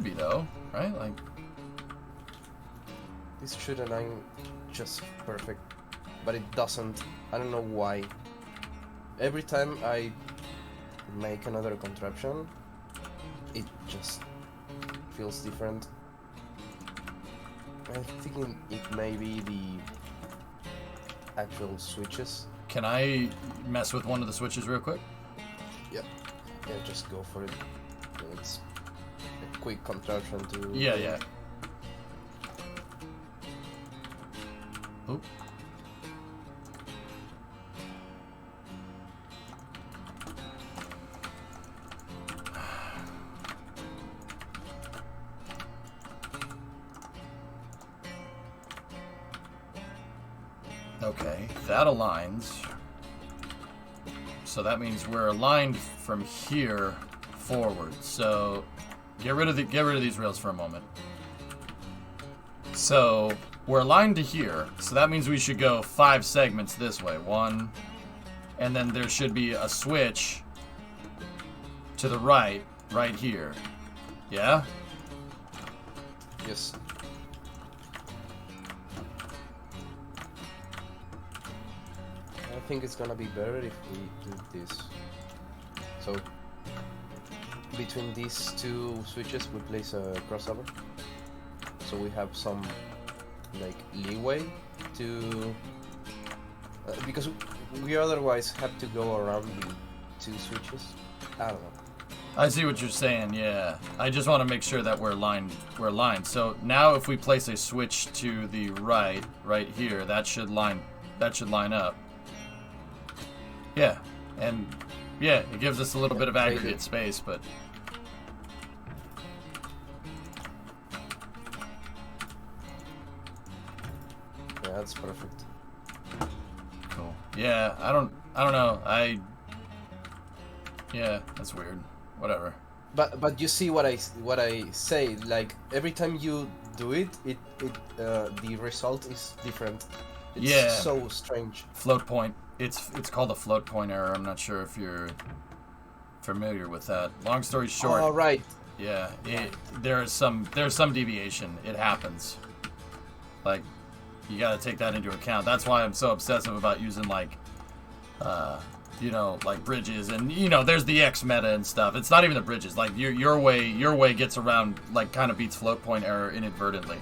be though, right? Like, this should align just perfect, but it doesn't. I don't know why. Every time I make another contraption, it just feels different. I'm thinking it may be the actual switches. can I mess with one of the switches real quick? Yep. Yeah, just go for it. It's a quick contraption to... Yeah. Oop. Okay, that aligns. So that means we're aligned from here forward. So get rid of these rails for a moment. So we're aligned to here. So that means we should go 5 segments this way. 1, and then there should be a switch to the right here. Yeah? Yes. I think it's gonna be better if we do this. So between these 2 switches we place a crossover, so we have some like leeway to because we otherwise have to go around the 2 switches. I don't know. I see what you're saying, yeah. I just want to make sure that we're aligned. So now if we place a switch to the right here, that should line up. Yeah, and yeah, it gives us a little bit of aggregate space, but yeah, that's perfect. cool. Yeah, I don't know. Yeah, that's weird. Whatever. But you see what I say, like every time you do it, the result is different. It's Yeah. so strange. Float point. It's called a float point error. I'm not sure if you're familiar with that. Long story short. Oh, right. Yeah, there's some deviation. It happens. Like, you got to take that into account. That's why I'm so obsessive about using like, like bridges and there's the X meta and stuff. It's not even the bridges. Like your way gets around, like kind of beats float point error inadvertently.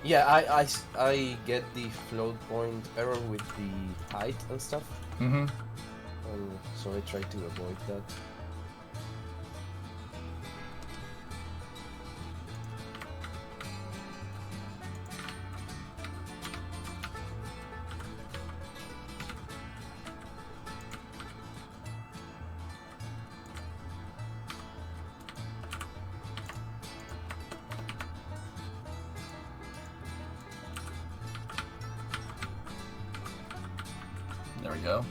Yeah, I get the float point error with the height and stuff. Mm-hmm. So I try to avoid that. There we go.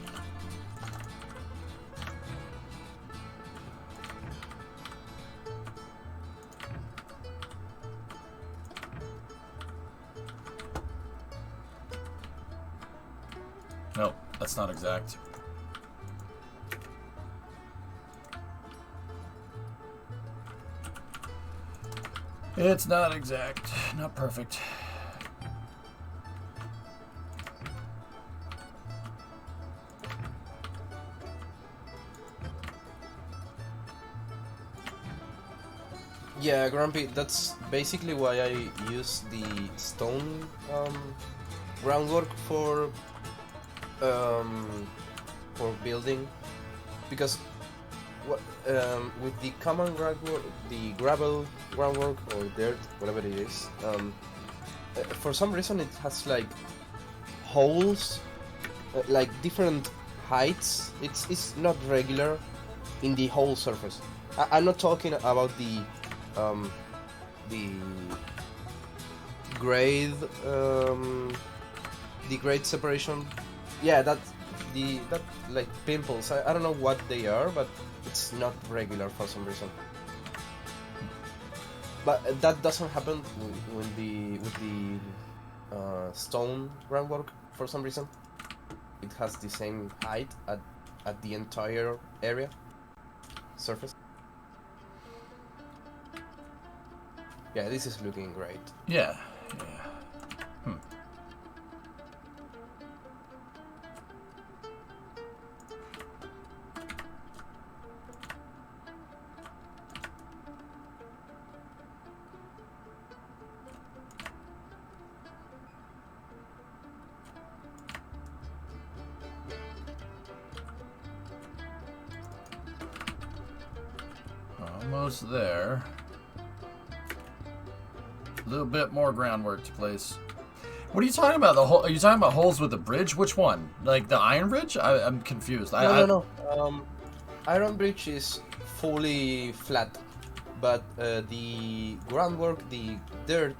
Nope, that's not exact. It's not exact, not perfect. Yeah, Grumpy, that's basically why I use the stone groundwork for building, because with the common groundwork, the gravel groundwork or dirt, whatever it is, for some reason it has like holes, like different heights. It's not regular in the whole surface. I'm not talking about the grade separation. Yeah, that like pimples. I don't know what they are, but it's not regular for some reason. But that doesn't happen with the stone groundwork for some reason. It has the same height at the entire area surface. Yeah, this is looking great. Yeah. Almost there. A little bit more groundwork to place. What are you talking about? Are you talking about holes with the bridge? Which one? Like the iron bridge? I'm confused. No. Iron bridge is fully flat, but the groundwork, the dirt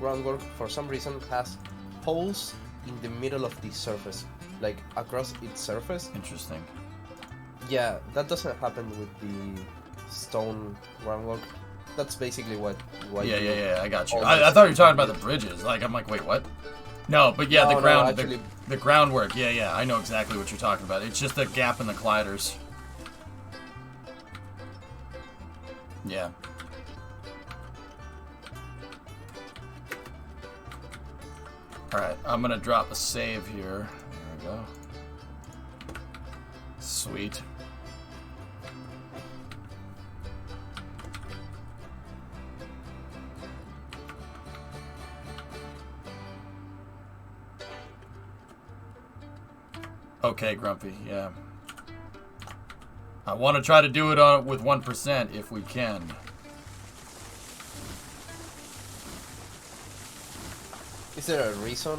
groundwork, for some reason has holes in the middle of the surface, like across its surface. Interesting. Yeah, that doesn't happen with the stone groundwork. That's basically why. Yeah. I got you. I thought you were talking about the bridges. Like I'm like, wait, what? No, but yeah, the groundwork. Yeah. I know exactly what you're talking about. It's just a gap in the colliders. Yeah. All right, I'm gonna drop a save here. There we go. Sweet. Okay, Grumpy, yeah. I want to try to do it with 1% if we can. Is there a reason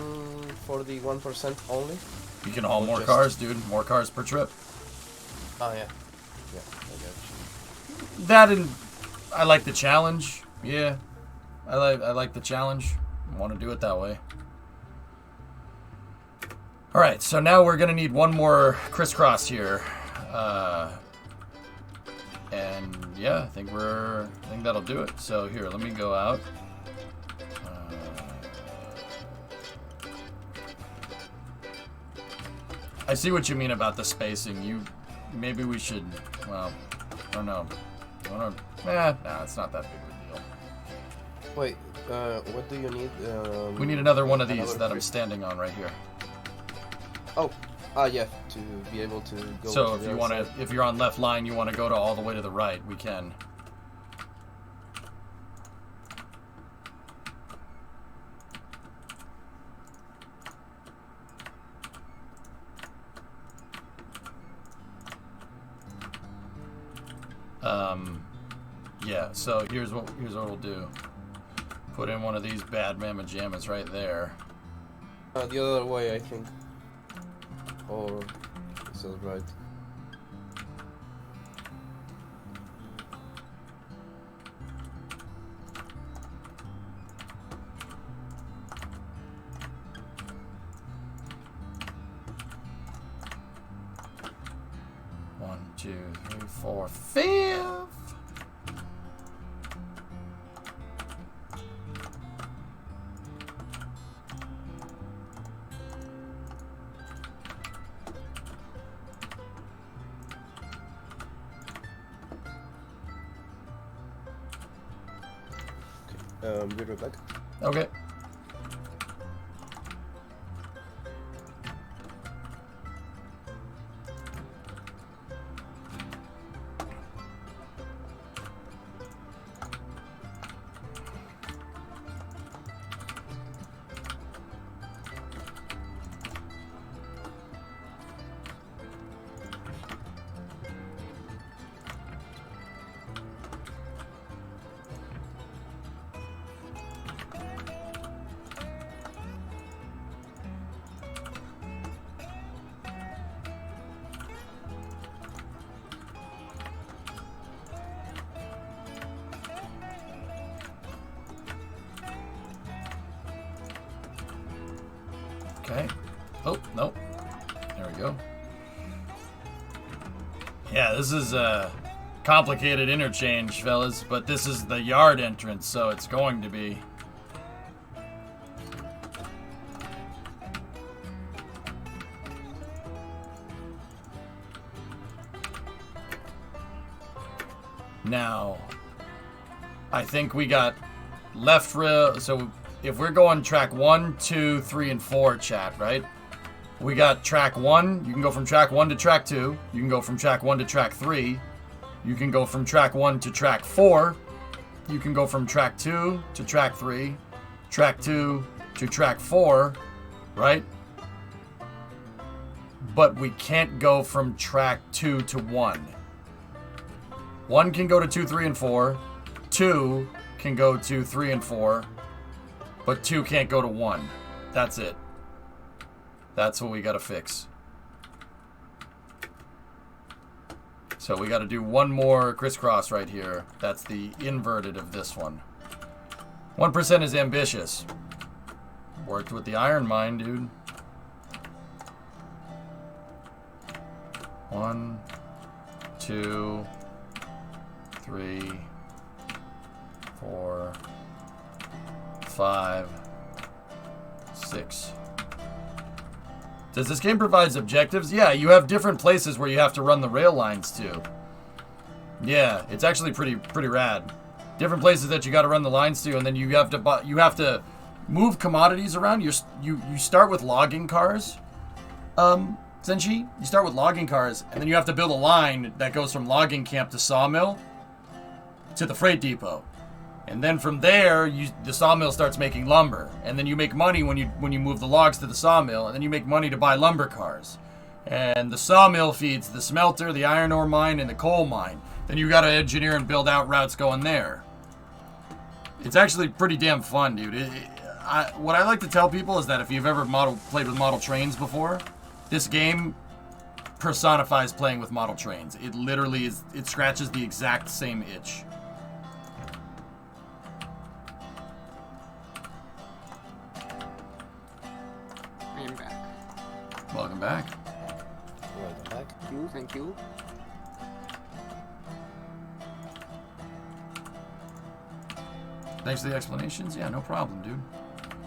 for the 1% only? You can haul more cars, dude. More cars per trip. Oh, yeah. Yeah, I got you. That and I like the challenge. Yeah. I like the challenge. want to do it that way. All right, so now we're gonna need one more crisscross here, and yeah, I think that'll do it. So here, let me go out. I see what you mean about the spacing. Maybe we should. Well, I don't know. Nah, it's not that big of a deal. Wait, what do you need? We need another one of these that I'm standing on right here. Yeah, to be able to go. So to if the you other want side. to, if you're on left line, you want to go to all the way to the right, we can. Yeah, so here's what we'll do. Put in one of these bad mamma jammas right there. The other way, I think. Or is that right? One, two, three, four, fifth. Be right back. Okay. Okay. Oh, nope. There we go. Yeah, this is a complicated interchange, fellas, but this is the yard entrance, so it's going to be. Now, I think we got left rail, so if we're going track 1, 2, 3, and 4, chat, right? We got track 1. You can go from track 1 to track 2. You can go from track 1 to track 3. You can go from track 1 to track 4. You can go from track 2 to track 3. Track 2 to track 4, right? But we can't go from track 2 to 1. 1 can go to 2, 3, and 4. 2 can go to 3 and 4. But 2 can't go to 1. That's it. That's what we gotta fix. So we gotta do one more crisscross right here. That's the inverted of this one. 1% is ambitious. Worked with the iron mine, dude. 1, 2, 3, 4, 5, 6. Does this game provide objectives? Yeah, you have different places where you have to run the rail lines to. Yeah, it's actually pretty rad. Different places that you got to run the lines to, and then you have to move commodities around. You start with logging cars. Zenshi, you start with logging cars, and then you have to build a line that goes from logging camp to sawmill to the freight depot. And then from there, the sawmill starts making lumber, and then you make money when you move the logs to the sawmill, and then you make money to buy lumber cars. And the sawmill feeds the smelter, the iron ore mine, and the coal mine. Then you got to engineer and build out routes going there. It's actually pretty damn fun, dude. What I like to tell people is that if you've ever played with model trains before, this game personifies playing with model trains. It literally is. It scratches the exact same itch. back. Welcome back. Thank you. Thanks for the explanations. Yeah, no problem, dude.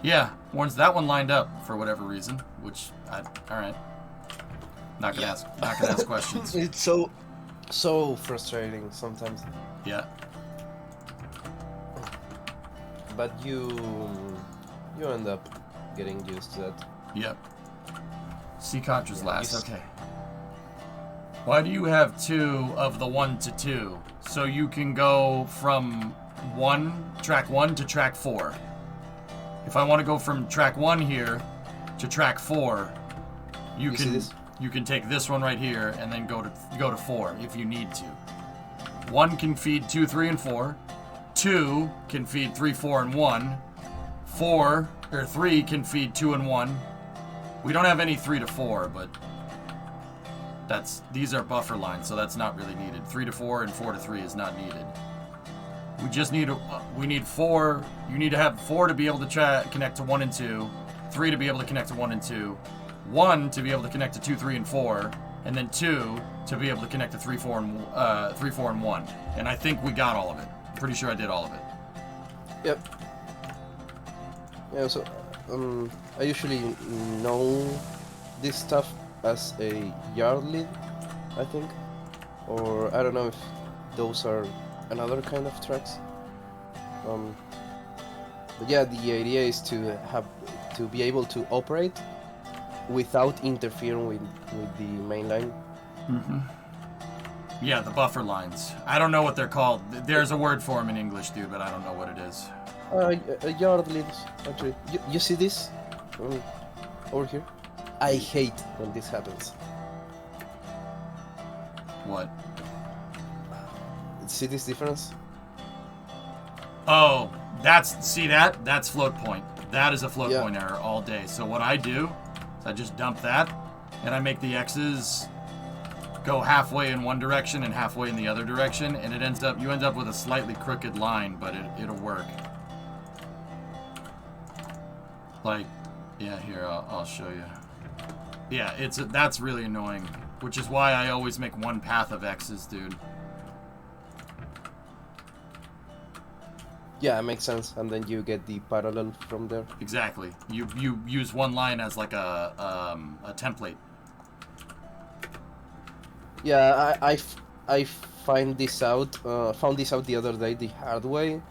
Yeah, Warren's that one lined up for whatever reason, which all right. Not gonna ask questions. It's so frustrating sometimes. Yeah. But you end up getting used to that. Yep. See Contra's last. Okay. Why do you have 2 of the 1 to 2? So you can go from track 1 to track 4. If I want to go from track 1 here to track 4, you can take this one right here and then go to 4 if you need to. 1 can feed 2, 3, and 4. 2 can feed 3, 4, and 1. 3 can feed 2 and 1. We don't have any 3 to 4, but these are buffer lines, so that's not really needed. 3 to 4 and 4 to 3 is not needed. We just need we need 4. You need to have 4 to be able to connect to 1 and 2, 3 to be able to connect to 1 and 2, 1 to be able to connect to 2, 3, and 4, and then 2 to be able to connect to 3, 4, and 1. And I think we got all of it. I'm pretty sure I did all of it. Yep. Yeah, so I usually know this stuff as a yard lead, I think. Or I don't know if those are another kind of tracks. But yeah, the idea is to be able to operate without interfering with the main line. Mm-hmm. Yeah, the buffer lines. I don't know what they're called. There's a word for them in English, dude, but I don't know what it is. Yard leads, actually. You see this? Over here? I hate when this happens. What? See this difference? Oh, that's float point. That is a float point error all day. So what I do is I just dump that, and I make the X's go halfway in one direction and halfway in the other direction, and you end up with a slightly crooked line, but it'll work. Like, yeah, here, I'll show you. Yeah, that's really annoying, which is why I always make one path of X's, dude. Yeah, it makes sense, and then you get the parallel from there. Exactly. You use one line as like a template. Yeah, I found this out the other day the hard way.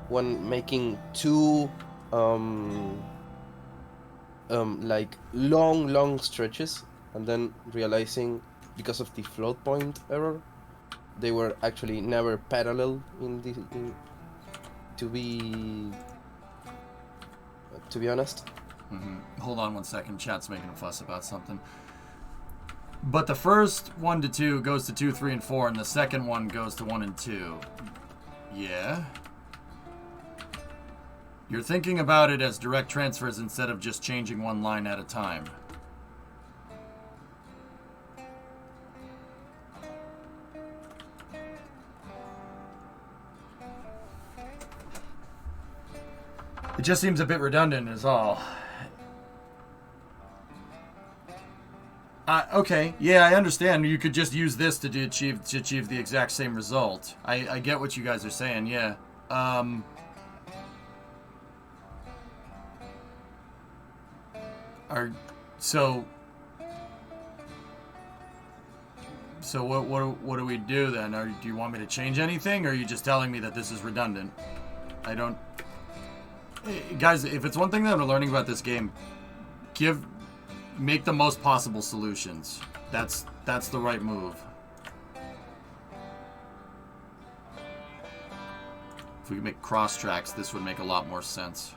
When making 2 like long stretches, and then realizing because of the float point error, they were actually never parallel to be honest. Mm-hmm. Hold on one second. Chat's making a fuss about something. But the first 1 to 2 goes to 2, 3, and 4, and the second one goes to 1 and 2. Yeah. You're thinking about it as direct transfers instead of just changing one line at a time. It just seems a bit redundant is all. Okay, yeah, I understand. You could just use this to achieve the exact same result. I get what you guys are saying, yeah. So what do we do then? Do you want me to change anything, or are you just telling me that this is redundant? I don't... Guys, if it's one thing that I'm learning about this game, make the most possible solutions. That's the right move. If we could make cross tracks, this would make a lot more sense.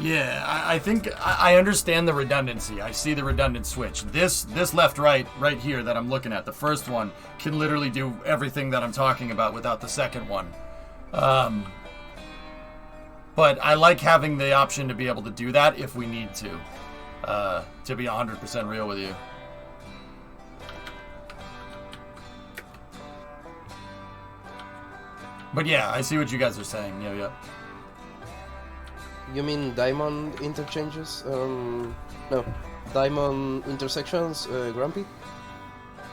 Yeah, I think I understand the redundancy. I see the redundant switch. This left-right right here that I'm looking at, the first one, can literally do everything that I'm talking about without the second one. But I like having the option to be able to do that if we need to be 100% real with you. But yeah, I see what you guys are saying. Yeah. You mean diamond interchanges? No, diamond intersections, Grumpy?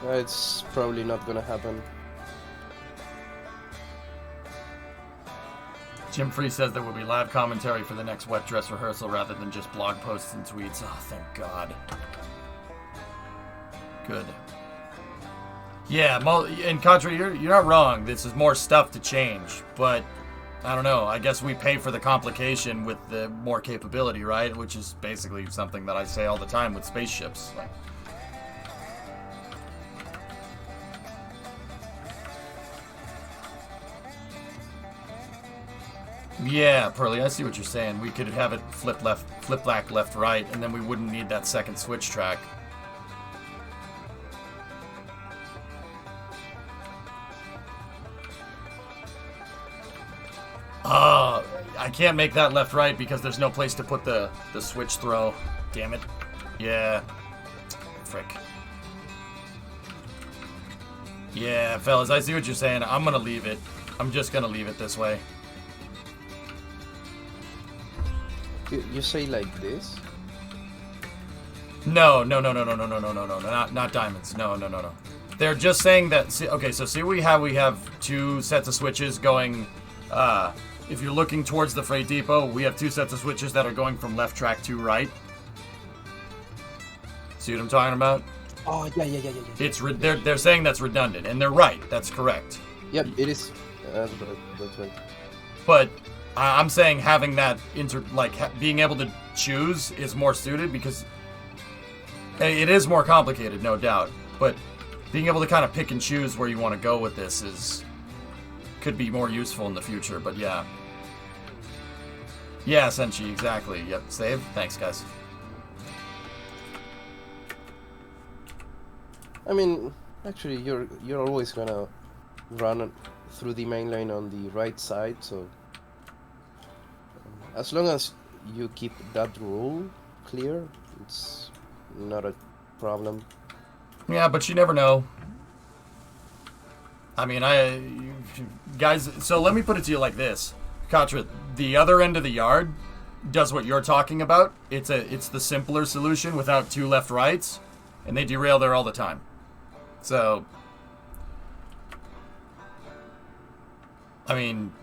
It's probably not gonna happen. Jim Free says there will be live commentary for the next wet dress rehearsal rather than just blog posts and tweets. Oh, thank God. Good. Yeah, and Contra, you're not wrong. This is more stuff to change, but I don't know. I guess we pay for the complication with the more capability, right? Which is basically something that I say all the time with spaceships. Like, yeah, Pearly, I see what you're saying. We could have it flip black, left, right, and then we wouldn't need that second switch track. I can't make that left, right because there's no place to put the switch throw. Damn it. Yeah. Frick. Yeah, fellas, I see what you're saying. I'm gonna leave it. I'm just gonna leave it this way. You say like this? No, not diamonds. No. They're just saying that. See, we have two sets of switches going. If you're looking towards the freight depot, we have two sets of switches that are going from left track to right. See what I'm talking about? Oh yeah. It's they're saying that's redundant, and they're right. That's correct. Yep, it is. That's right. But I'm saying having that being able to choose is more suited because it is more complicated, no doubt. But being able to kind of pick and choose where you want to go with this could be more useful in the future. But yeah, Senshi, exactly. Yep, save. Thanks, guys. I mean, actually, you're always gonna run through the main lane on the right side, so as long as you keep that rule clear, it's not a problem. Yeah, but you never know. I mean, guys, so let me put it to you like this. Contra, the other end of the yard does what you're talking about. It's the simpler solution without two left rights, and they derail there all the time. So, I mean,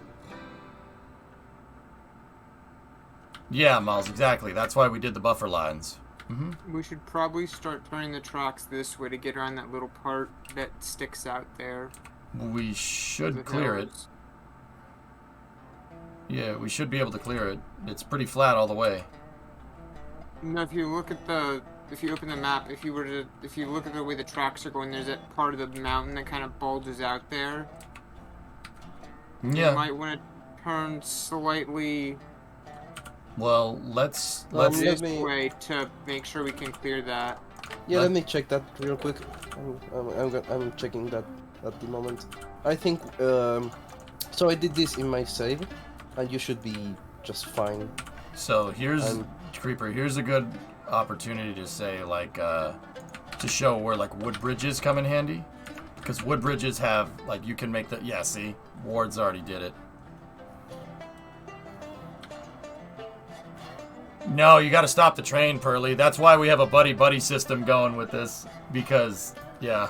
yeah, Miles, exactly. That's why we did the buffer lines. Mm-hmm. We should probably start turning the tracks this way to get around that little part that sticks out there. We should clear it. Yeah, we should be able to clear it. It's pretty flat all the way. No, if you open the map, if you look at the way the tracks are going, there's that part of the mountain that kind of bulges out there. Yeah. You might want to turn slightly. Well, let's this way to make sure we can clear that. Yeah, let me check that real quick. I'm checking that at the moment. I think so. I did this in my save, and you should be just fine. So here's Creeper. Here's a good opportunity to say to show where wood bridges come in handy, because wood bridges have you can make the see Ward's already did it. No, you got to stop the train, Pearly. That's why we have a buddy system going with this, because yeah.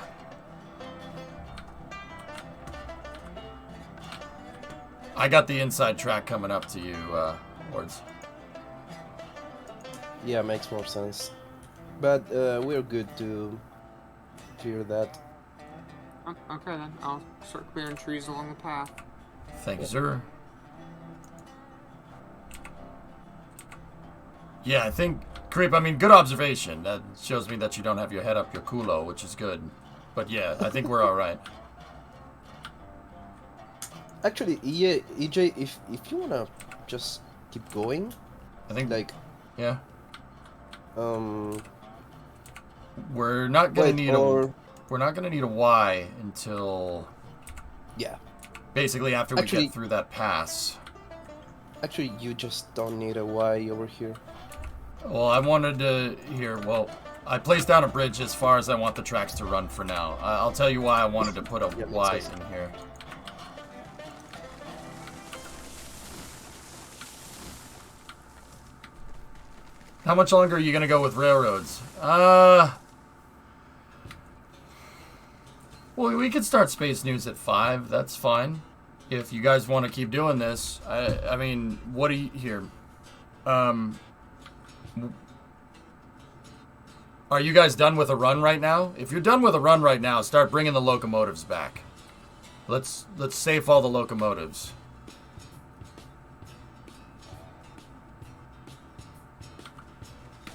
I got the inside track coming up to you, Wards. Yeah, makes more sense. But we're good to clear that. Okay then, I'll start clearing trees along the path. Thank you, sir. Yeah, I think, Creep, good observation. That shows me that you don't have your head up your culo, which is good. But yeah, I think we're alright. Actually, yeah, EJ, if you wanna just keep going, I think yeah. We're not gonna need a Y until basically after we get through that pass. Actually, you just don't need a Y over here. Well, I wanted to I placed down a bridge as far as I want the tracks to run for now. I'll tell you why I wanted to put a Y in here. How much longer are you going to go with railroads? Well, we could start Space News at 5. That's fine. If you guys want to keep doing this. I mean, what do you... Here. Are you guys done with a run right now? If you're done with a run right now, start bringing the locomotives back. Let's save all the locomotives.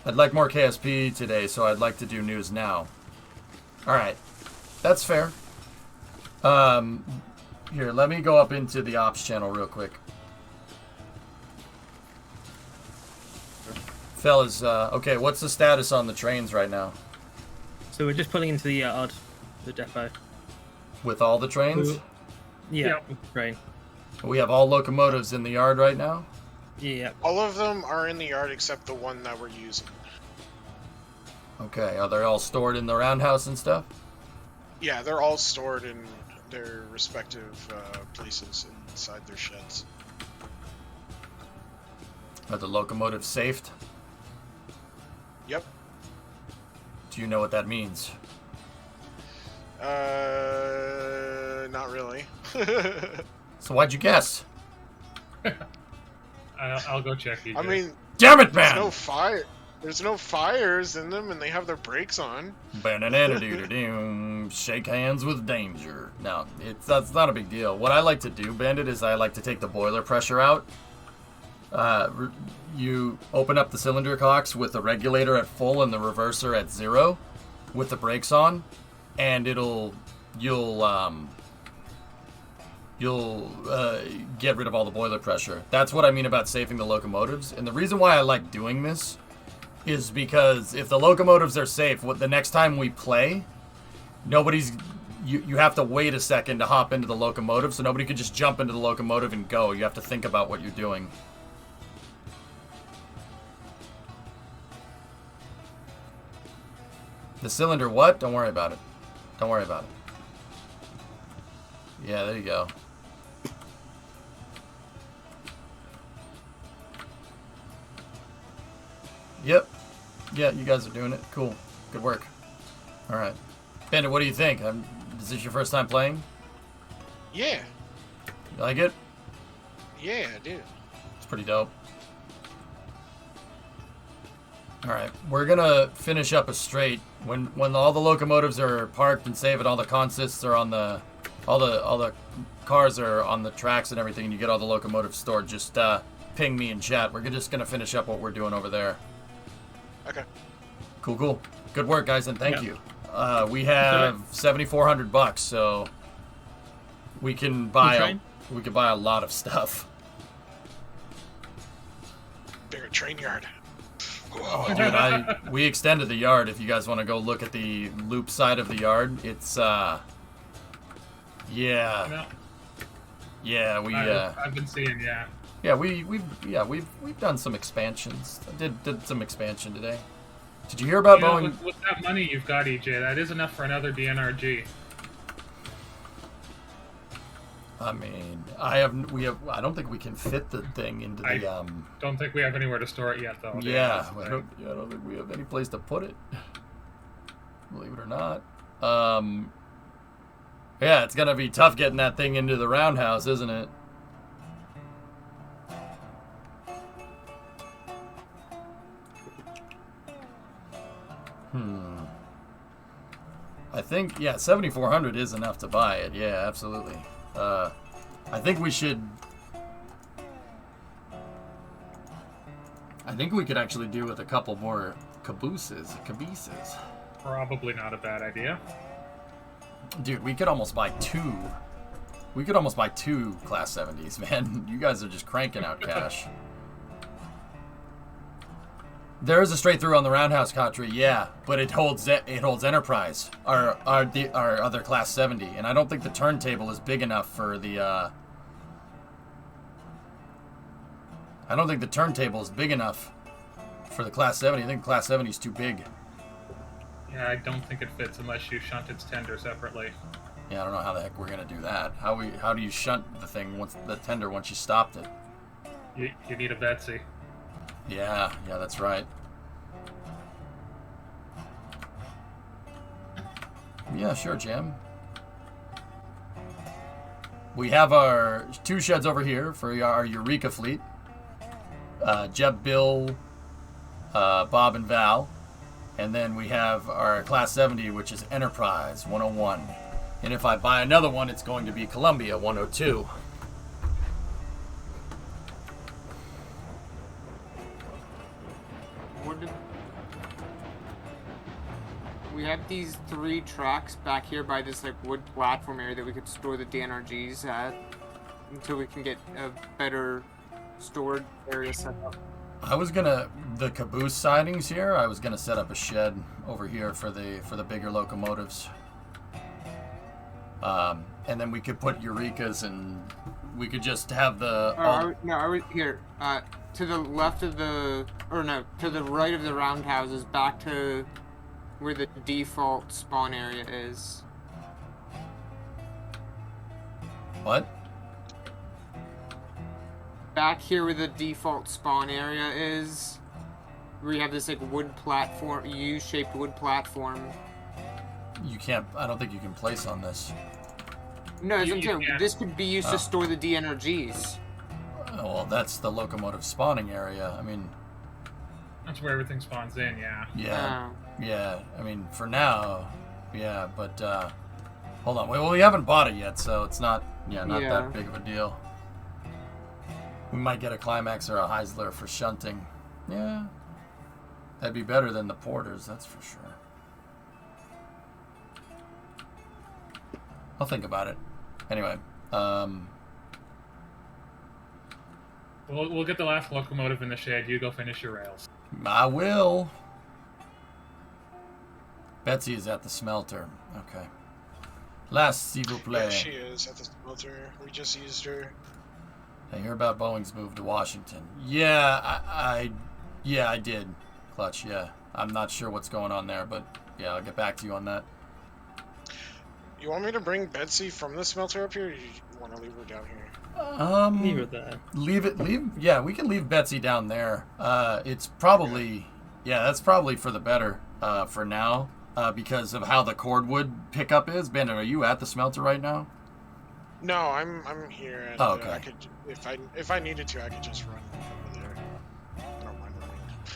I'd like more KSP today, so I'd like to do news now. Alright. That's fair. Here, let me go up into the ops channel real quick. Fellas, okay, what's the status on the trains right now? So we're just pulling into the yard, the depot. With all the trains? Yeah, with the train. We have all locomotives in the yard right now? Yeah. All of them are in the yard except the one that we're using. Okay, are they all stored in the roundhouse and stuff? Yeah, they're all stored in their respective places inside their sheds. Are the locomotives safed? Yep. Do you know what that means? Not really. So why'd you guess? I'll go check. EJ. I mean, damn it, there's man! no fire. There's no fires in them, and they have their brakes on. Shake hands with danger. No, that's not a big deal. What I like to do, Bandit, is I like to take the boiler pressure out. You open up the cylinder cocks with the regulator at full and the reverser at 0, with the brakes on, and you'll get rid of all the boiler pressure. That's what I mean about saving the locomotives. And the reason why I like doing this is because if the locomotives are safe, the next time we play, you have to wait a second to hop into the locomotive, so nobody could just jump into the locomotive and go. You have to think about what you're doing. The cylinder what? Don't worry about it. Don't worry about it. Yeah, there you go. Yep. Yeah, you guys are doing it. Cool. Good work. Alright. Bandit, what do you think? Is this your first time playing? Yeah. You like it? Yeah, I do. It's pretty dope. Alright, we're gonna finish up a straight. When all the locomotives are parked and safe and all the consists are on the... All the cars are on the tracks and everything, and you get all the locomotives stored, just ping me in chat. We're just gonna finish up what we're doing over there. Okay. Cool. Good work, guys, and thank you. We have $7,400, so we can buy a lot of stuff. Bigger train yard. Oh, dude, we extended the yard. If you guys want to go look at the loop side of the yard, it's yeah, I've been seeing, yeah, we've done some expansions. I did some expansion today. Did you hear about Boeing? With that money you've got, EJ, that is enough for another DNRG. I mean, I don't think we can fit the thing into the. I don't think we have anywhere to store it yet, though. Yeah, I don't think we have any place to put it. Believe it or not. Yeah, it's gonna be tough getting that thing into the roundhouse, isn't it? I think, yeah, 7,400 is enough to buy it. Yeah, absolutely. I think we should... I think we could actually do with a couple more cabooses. Probably not a bad idea. Dude, we could almost buy two. We could almost buy 2 Class 70s, man. You guys are just cranking out cash. There is a straight through on the roundhouse, Katri, yeah, but it holds Enterprise, our other Class 70, and I don't think the turntable is big enough for the. I don't think the turntable is big enough for the Class 70. I think Class 70 is too big. Yeah, I don't think it fits unless you shunt its tender separately. Yeah, I don't know how the heck we're gonna do that. How do you shunt the thing once you stopped it? You need a Betsy. Yeah, that's right. Yeah, sure, Jam. We have our 2 sheds over here for our Eureka fleet. Jeb, Bill, Bob, and Val. And then we have our Class 70, which is Enterprise 101. And if I buy another one, it's going to be Columbia 102. We have these 3 tracks back here by this like wood platform area that we could store the DNRGs at until we can get a better storage area set up. I was gonna the caboose sidings here. I was gonna set up a shed over here for the bigger locomotives. And then we could put Eurekas, and we could just have the. Here. To the left of the, or no, to the right of the roundhouses, back to where the default spawn area is. What? Back here where the default spawn area is, where you have this like wood platform, U-shaped wood platform. You can't. I don't think you can place on this. No, this could be used to store the DNRGs. Oh, well, that's the locomotive spawning area. I mean, that's where everything spawns in. Yeah. Yeah. Yeah. I mean, for now, yeah. But hold on. Well, we haven't bought it yet, so it's not. Not that big of a deal. We might get a Climax or a Heisler for shunting. Yeah. That'd be better than the Porters, that's for sure. I'll think about it. Anyway, We'll get the last locomotive in the shed. You go finish your rails. I will. Betsy is at the smelter. Okay. Last, s'il vous plaît. Yeah, she is at the smelter. We just used her. I hear about Boeing's move to Washington. Yeah, I did. Clutch, yeah. I'm not sure what's going on there, but yeah, I'll get back to you on that. You want me to bring Betsy from the smelter up here, or you want to leave her down here? Leave her there. Yeah, we can leave Betsy down there. It's probably, that's probably for the better for now, because of how the cordwood pickup is. Ben, are you at the smelter right now? No, I'm here. And, okay. I could, if I needed to, I could just run over there. I don't mind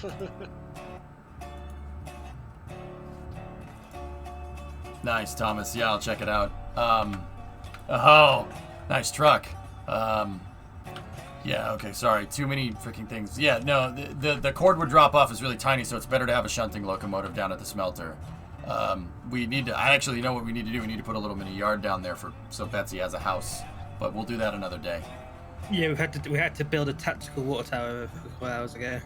running. Nice, Thomas. Yeah, I'll check it out. Oh, nice truck. Yeah, okay, sorry. Too many freaking things. Yeah, no, the cordwood drop-off is really tiny, so it's better to have a shunting locomotive down at the smelter. We need to, I actually know what we need to do. We need to put a little mini yard down there so Betsy has a house, but we'll do that another day. Yeah, we had to build a tactical water tower a couple hours ago.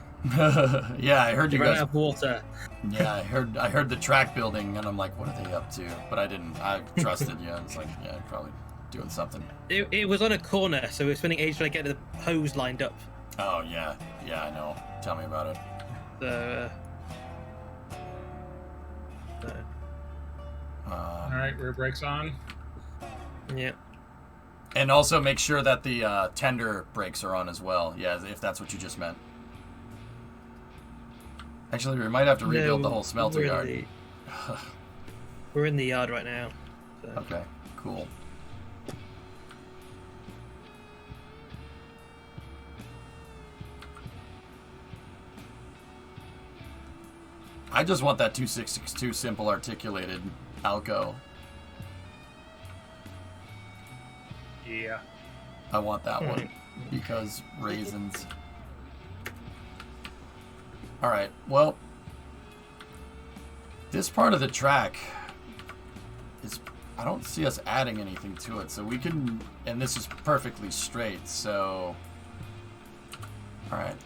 Yeah, I heard you guys. Ran out of water. Yeah, I heard the track building, and I'm like, what are they up to? But I didn't. I trusted you. It's like, yeah, probably doing something. It was on a corner, so we were spending ages trying to get the hose lined up. Oh yeah, I know. Tell me about it. All right, rear brakes on. Yeah. And also make sure that the tender brakes are on as well. Yeah, if that's what you just meant. Actually, we might have to rebuild the whole smelter yard. We're in the yard right now. So. Okay, cool. I just want that 2662 simple articulated Alco. Yeah. I want that one because raisins. Alright, well, this part of the track is, I don't see us adding anything to it, so we can, and this is perfectly straight, so, alright.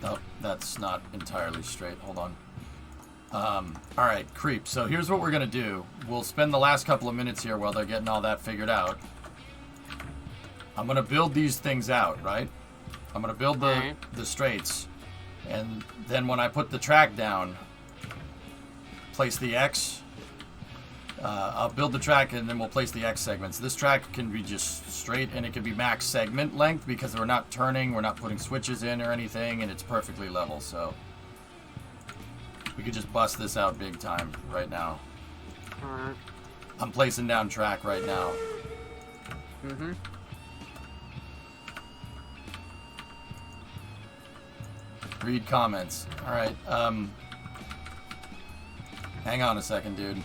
Oh, that's not entirely straight. Hold on. Alright, creep. So here's what we're going to do. We'll spend the last couple of minutes here while they're getting all that figured out. I'm going to build these things out, right? I'm going to build the straights. And then when I put the track down, place the X. I'll build the track and then we'll place the X segments. This track can be just straight and it can be max segment length because we're not turning, we're not putting switches in or anything, and it's perfectly level. So we could just bust this out big time right now. Alright. I'm placing down track right now. Mm-hmm. Read comments. All right. Hang on a second, dude.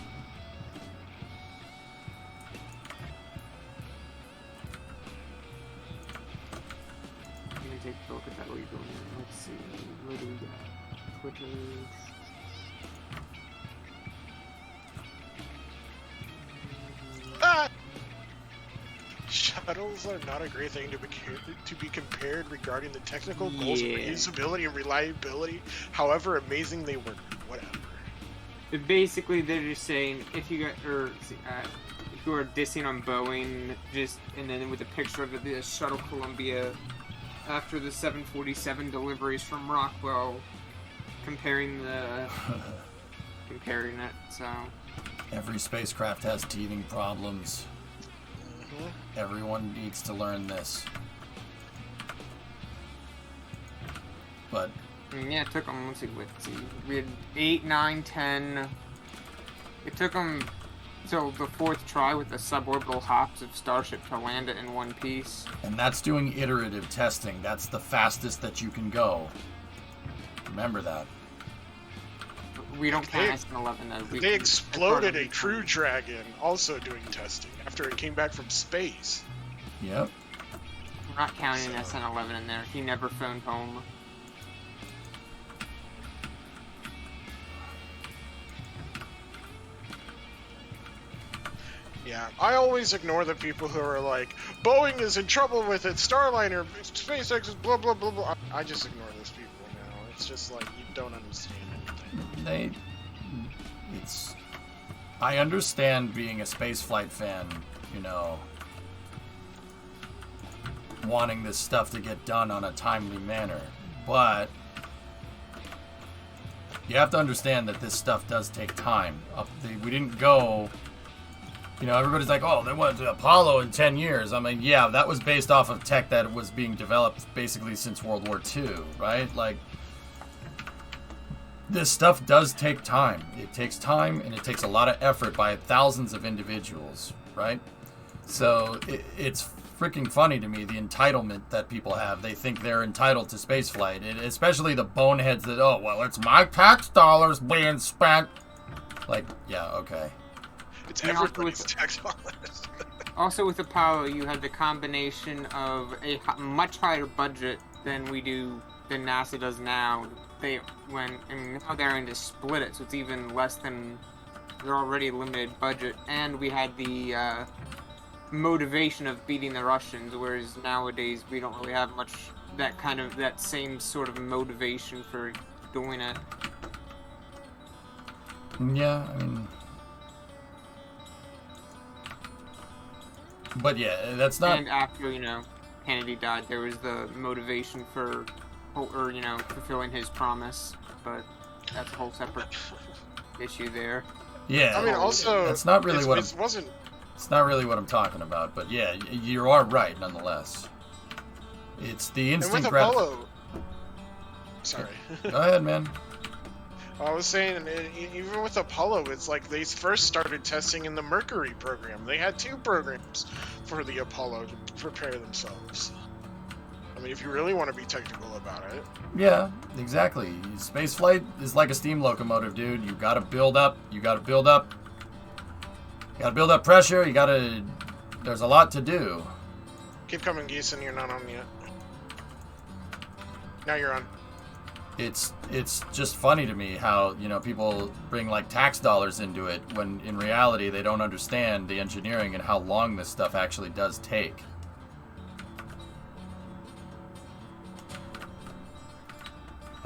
Let me take a look at that. What you're doing. Let's see. What do we got? Twitter. Ah! Shuttles are not a great thing to be compared regarding the technical goals of reusability and reliability. However amazing they were, whatever. But basically, they're just saying if you got if you are dissing on Boeing, and then with a picture of the shuttle Columbia after the 747 deliveries from Rockwell, comparing it. So every spacecraft has teething problems. Everyone needs to learn this. But yeah, it took them. Let's see. We had 8, 9, 10. It took them till the 4th try with the suborbital hops of Starship to land it in one piece. And that's doing iterative testing. That's the fastest that you can go. Remember that. We don't count SN11 though. They exploded a Crew Dragon also doing testing after it came back from space. Yep. We're not counting SN11 in there. He never phoned home. Yeah, I always ignore the people who are like, Boeing is in trouble with it, Starliner, SpaceX is blah blah blah blah. I just ignore those people now. It's just like, you don't understand anything. I understand being a spaceflight fan, wanting this stuff to get done on a timely manner, but you have to understand that this stuff does take time. We didn't go, everybody's like, oh, they went to Apollo in 10 years. I mean, yeah, that was based off of tech that was being developed basically since World War II, right? Like, this stuff does take time. It takes time, and it takes a lot of effort by thousands of individuals, right? So it's freaking funny to me, the entitlement that people have. They think they're entitled to spaceflight, especially the boneheads that, oh, well, it's my tax dollars being spent. Like, yeah, okay. It's everybody's tax dollars. Also with Apollo, you had the combination of a much higher budget than NASA does now. Now they're going to split it, so it's even less than their already limited budget. And we had the motivation of beating the Russians, whereas nowadays we don't really have much that same sort of motivation for doing it. Yeah, I mean, but yeah, that's not. And after Kennedy died, there was the motivation for. Or fulfilling his promise, but that's a whole separate issue there. Yeah, I mean, also, that's not really It's not really what I'm talking about, but yeah, you are right nonetheless. It's the instant and with Apollo. Sorry. Go ahead, man. I was saying, even with Apollo, it's like they first started testing in the Mercury program. They had 2 programs for the Apollo to prepare themselves. I mean, if you really want to be technical about it. Yeah, exactly. Spaceflight is like a steam locomotive, dude. You gotta build up. You gotta build up pressure. There's a lot to do. Keep coming, Geeson. You're not on yet. Now you're on. It's just funny to me how, people bring like tax dollars into it when in reality they don't understand the engineering and how long this stuff actually does take.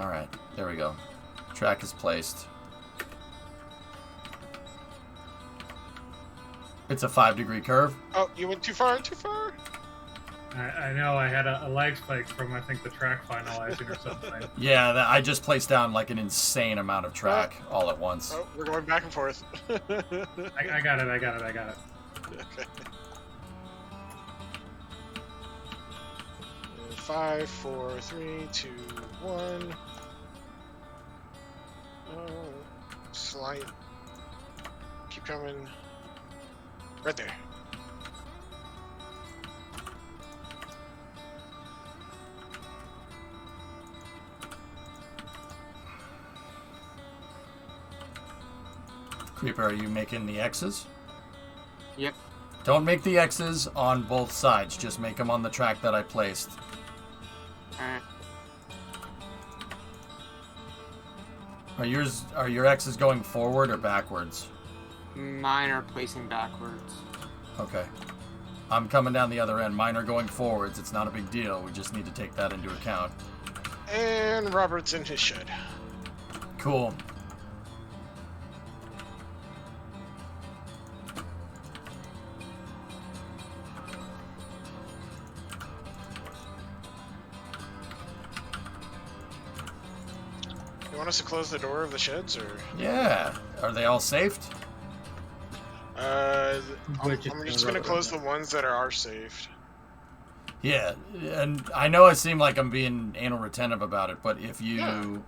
Alright, there we go. Track is placed. It's a 5-degree curve. Oh, you went too far, too far. I know I had a lag spike from, I think, the track finalizing or something. Yeah, I just placed down like an insane amount of track all at once. Oh, we're going back and forth. I got it. Okay. 5, 4, 3, 2, 1. Slight. Keep coming. Right there. Creeper, are you making the X's? Yep. Don't make the X's on both sides. Just make them on the track that I placed. Alright. Are your X's going forward or backwards? Mine are placing backwards. Okay. I'm coming down the other end. Mine are going forwards. It's not a big deal. We just need to take that into account. And Robert's in his shed. Cool. You want us to close the door of the sheds, or? Yeah. Are they all safed? I'm just gonna close the ones that are saved. Yeah, and I know I seem like I'm being anal retentive about it, but if you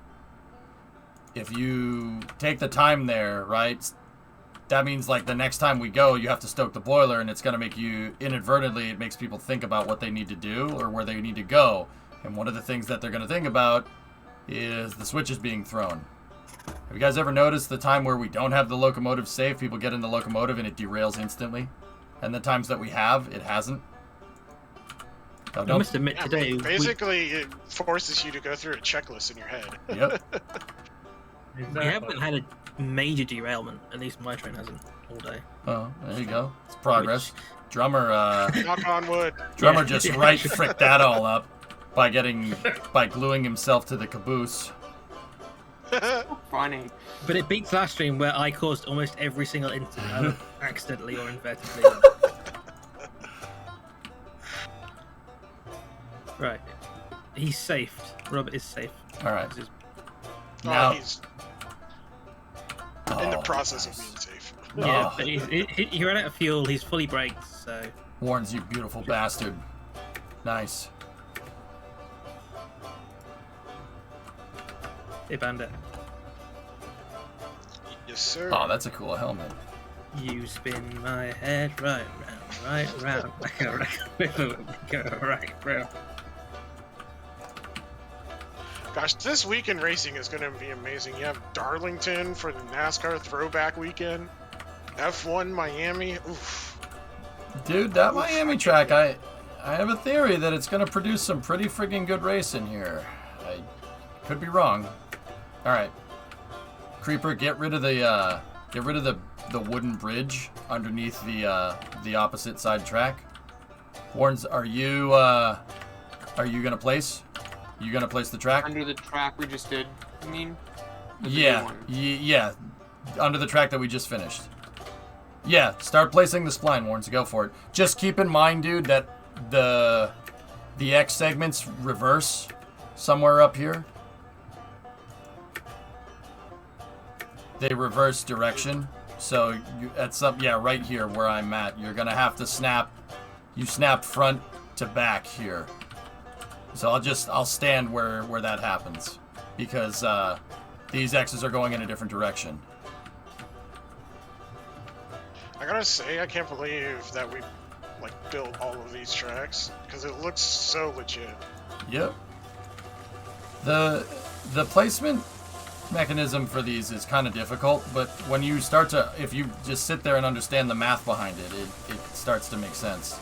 take the time there, right, that means like the next time we go, you have to stoke the boiler, and it's going to make you, inadvertently, it makes people think about what they need to do or where they need to go. And one of the things that they're going to think about is the switches being thrown. Have you guys ever noticed the time where we don't have the locomotive safe, people get in the locomotive and it derails instantly? And the times that we have, it hasn't? I must admit, Yeah, today... basically, it forces you to go through a checklist in your head. Yep. We haven't had a major derailment, at least my train hasn't, all day. Oh, there you go. It's progress. Drummer, Knock on wood. Drummer just right fricked that all up by gluing himself to the caboose. Funny. But it beats last stream where I caused almost every single incident, accidentally or inadvertently. Right. He's safe. Robert is safe. Alright. Oh, Now, he's in the process of being safe. Yeah, but he ran out of fuel, he's fully braked, so... Warns you, beautiful bastard. Nice. Hey, Bandit. Yes, sir. Oh, that's a cool helmet. You spin my head right round, like a record, right round. Gosh, this week in racing is going to be amazing. You have Darlington for the NASCAR Throwback Weekend, F1 Miami. Oof. Dude, that Miami track, I have a theory that it's going to produce some pretty friggin' good racing here. I could be wrong. All right, Creeper, get rid of the wooden bridge underneath the opposite side track. Warns, are you gonna place? You gonna place the track? Under the track we just did, I mean? Yeah, yeah, under the track that we just finished. Yeah, start placing the spline, Warns. Go for it. Just keep in mind, dude, that the X segments reverse somewhere up here. They reverse direction, so right here where I'm at, you're gonna have to snap. You snap front to back here. So I'll stand where that happens, because these X's are going in a different direction. I gotta say, I can't believe that we built all of these tracks because it looks so legit. Yep. The placement mechanism for these is kind of difficult, but when you start to, if you just sit there and understand the math behind it, it starts to make sense.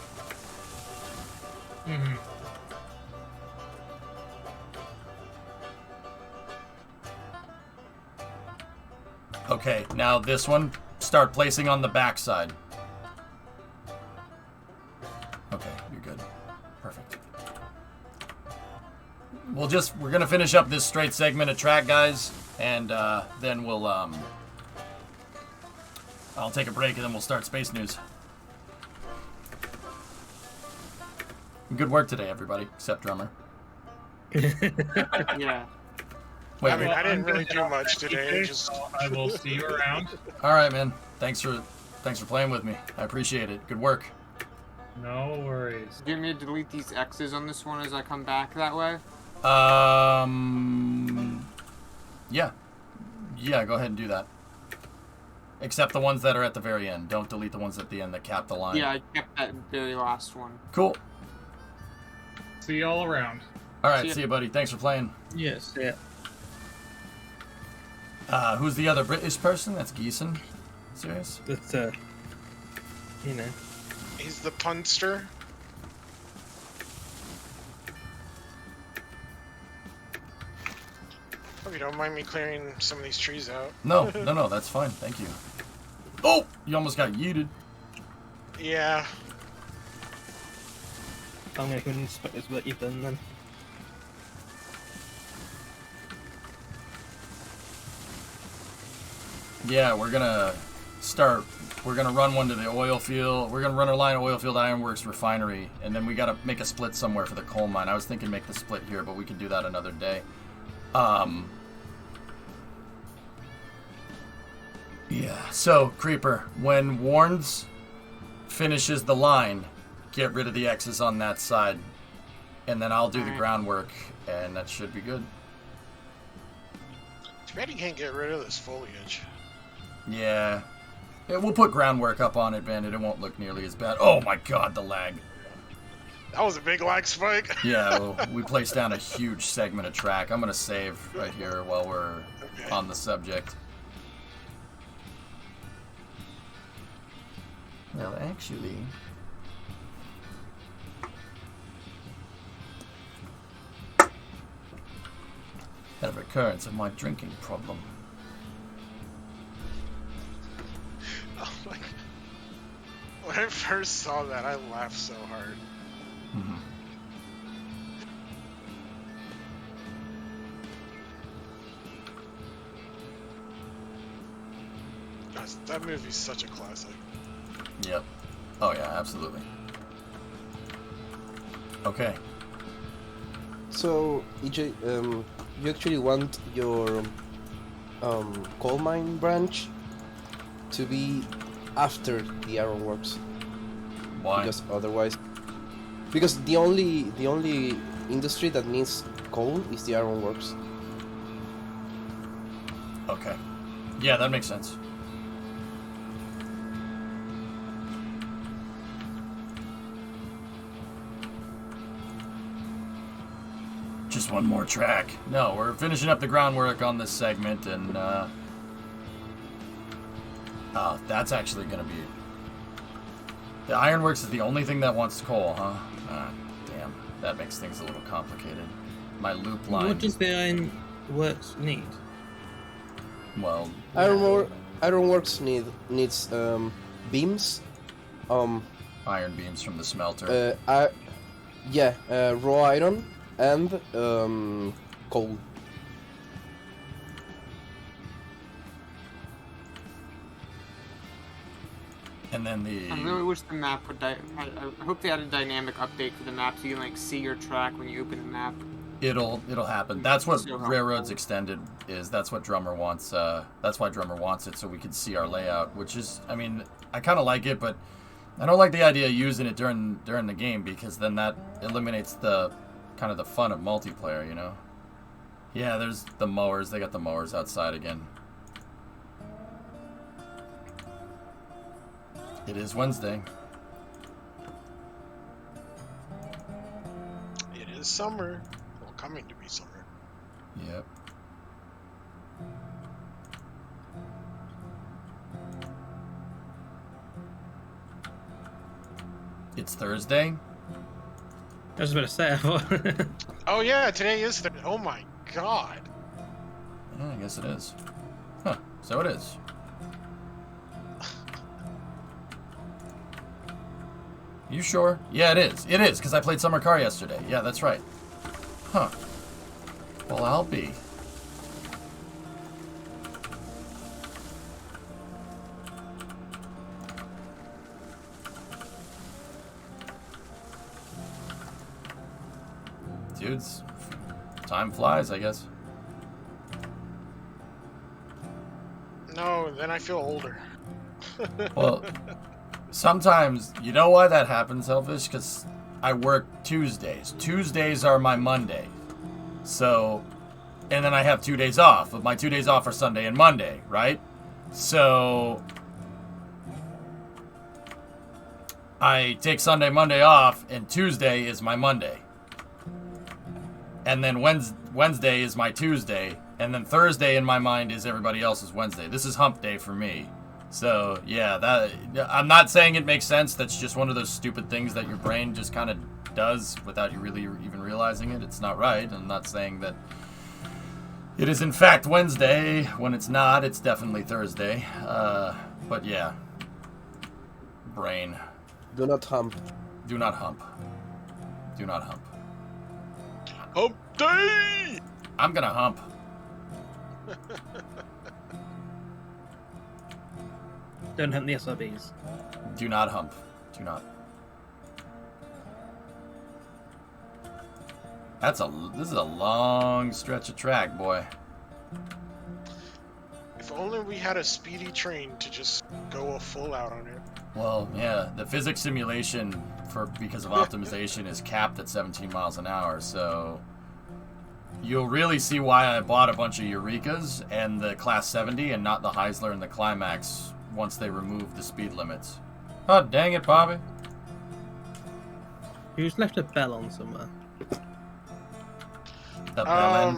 Mm-hmm. Okay, now this one, start placing on the back side. Okay, you're good. Perfect. We're gonna finish up this straight segment of track, guys, and then we'll I'll take a break and then we'll start space news. Good work today, everybody, except Drummer. Yeah. Wait, I mean, Well, I didn't I'm really gonna do much be today. here, Just so I will see you around. all right, man. Thanks for playing with me. I appreciate it. Good work. No worries. Do you want me to delete these X's on this one as I come back that way? Yeah. Yeah, go ahead and do that. Except the ones that are at the very end. Don't delete the ones at the end that cap the line. Yeah, I kept that very last one. Cool. See you all around. All right, See ya. see you, buddy. Thanks for playing. Yes, yeah. Who's the other British person? That's Geeson. Serious? But, you know. he's the punster. Hope you don't mind me clearing some of these trees out. No, no, that's fine. Thank you. Oh, you almost got yeeted. Yeah. I'm going to inspect what you've done then. Yeah, we're gonna run one to the oil field. We're gonna run a line of oil field Ironworks refinery, and then we gotta make a split somewhere for the coal mine. I was thinking make the split here, but we can do that another day. Yeah, so Creeper, when Warns finishes the line, get rid of the X's on that side, and then I'll do the groundwork, and that should be good. Too bad you can't get rid of this foliage. Yeah. We'll put groundwork up on it, Bandit. It won't look nearly as bad. Oh my god, the lag. That was a big lag spike. Yeah, well, we placed down a huge segment of track. I'm going to save right here while we're on the subject. Well, actually... had a recurrence of my drinking problem. Oh my god. When I first saw that, I laughed so hard. Mm-hmm. Gosh, that movie's such a classic. Yep. Oh yeah, absolutely. Okay. So, EJ, you actually want your coal mine branch to be after the ironworks. Why? Because the only industry that needs coal is the ironworks. Okay. Yeah, that makes sense. Just one more track. No, we're finishing up the groundwork on this segment, and oh, that's actually gonna be... The ironworks is the only thing that wants coal, huh? Damn. That makes things a little complicated. My loop line... What does the ironworks need? Well... Ironworks needs beams. Iron beams from the smelter. Raw iron and coal. And then I really wish the map would. I hope they had a dynamic update for the map so you can like see your track when you open the map. It'll happen. That's what So Railroads Extended is. That's what Drummer wants. That's why Drummer wants it, so we can see our layout. Which is, I mean, I kind of like it, but I don't like the idea of using it during the game, because then that eliminates the kind of the fun of multiplayer, you know? Yeah, there's the mowers. They got the mowers outside again. It is Wednesday. It is summer. Well, coming to be summer. Yep. It's Thursday. I was about to say, I thought. Oh yeah, today is Thursday. Oh my god. Yeah, I guess it is. Huh, so it is. You sure? Yeah, it is. It is, because I played Summer Car yesterday. Yeah, that's right. Huh. Well, I'll be. dudes. Time flies, I guess. No, then I feel older. Well, sometimes, you know why that happens, Elvish? Because I work Tuesdays. Tuesdays are my Monday. So, and then I have 2 days off. But my 2 days off are Sunday and Monday, right? So, I take Sunday, Monday off, and Tuesday is my Monday. And then Wednesday is my Tuesday. And then Thursday in my mind is everybody else's Wednesday. This is hump day for me. So, yeah, I'm not saying it makes sense. That's just one of those stupid things that your brain just kind of does without you really even realizing it. It's not right. I'm not saying that it is in fact Wednesday. When it's not, it's definitely Thursday. But yeah. Brain. Do not hump. Do not hump. Do not hump. Hump day! I'm gonna hump. Don't hump the SRBs. Do not hump. Do not. This is a long stretch of track, boy. If only we had a speedy train to just go a full out on it. Well, yeah, the physics simulation because of optimization is capped at 17 miles an hour, so you'll really see why I bought a bunch of Eurekas and the Class 70 and not the Heisler and the Climax once they remove the speed limits. Oh, dang it, Bobby. Who's left a bell on somewhere? That bell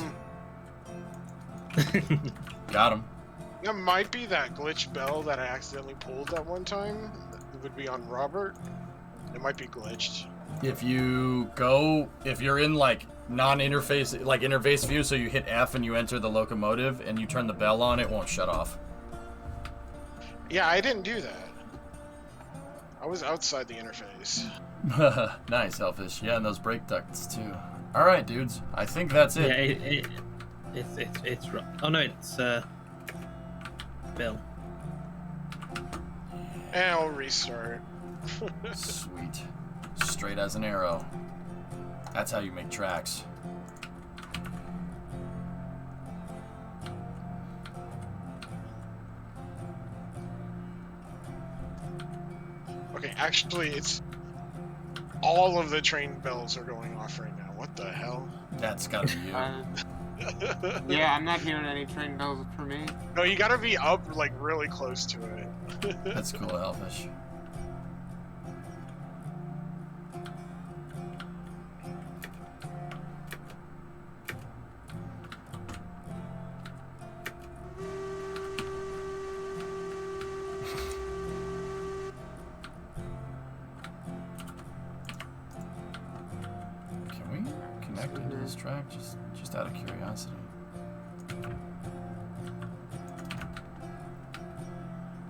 end. Got him. That might be that glitch bell that I accidentally pulled that one time. It would be on Robert. It might be glitched. If you're in like non-interface, like interface view, so you hit F and you enter the locomotive and you turn the bell on, it won't shut off. Yeah, I didn't do that. I was outside the interface. Nice, Elfish. Yeah, and those brake ducts too. All right, dudes. I think that's it. Yeah, it's right. Oh no, it's Bill. And I'll restart. Sweet. Straight as an arrow. That's how you make tracks. Okay, actually, it's all of the train bells are going off right now. What the hell? That's gotta be you. Yeah, I'm not hearing any train bells for me. No, you gotta be up, like, really close to it. That's cool, Elfish. Can we connect into this track just out of curiosity?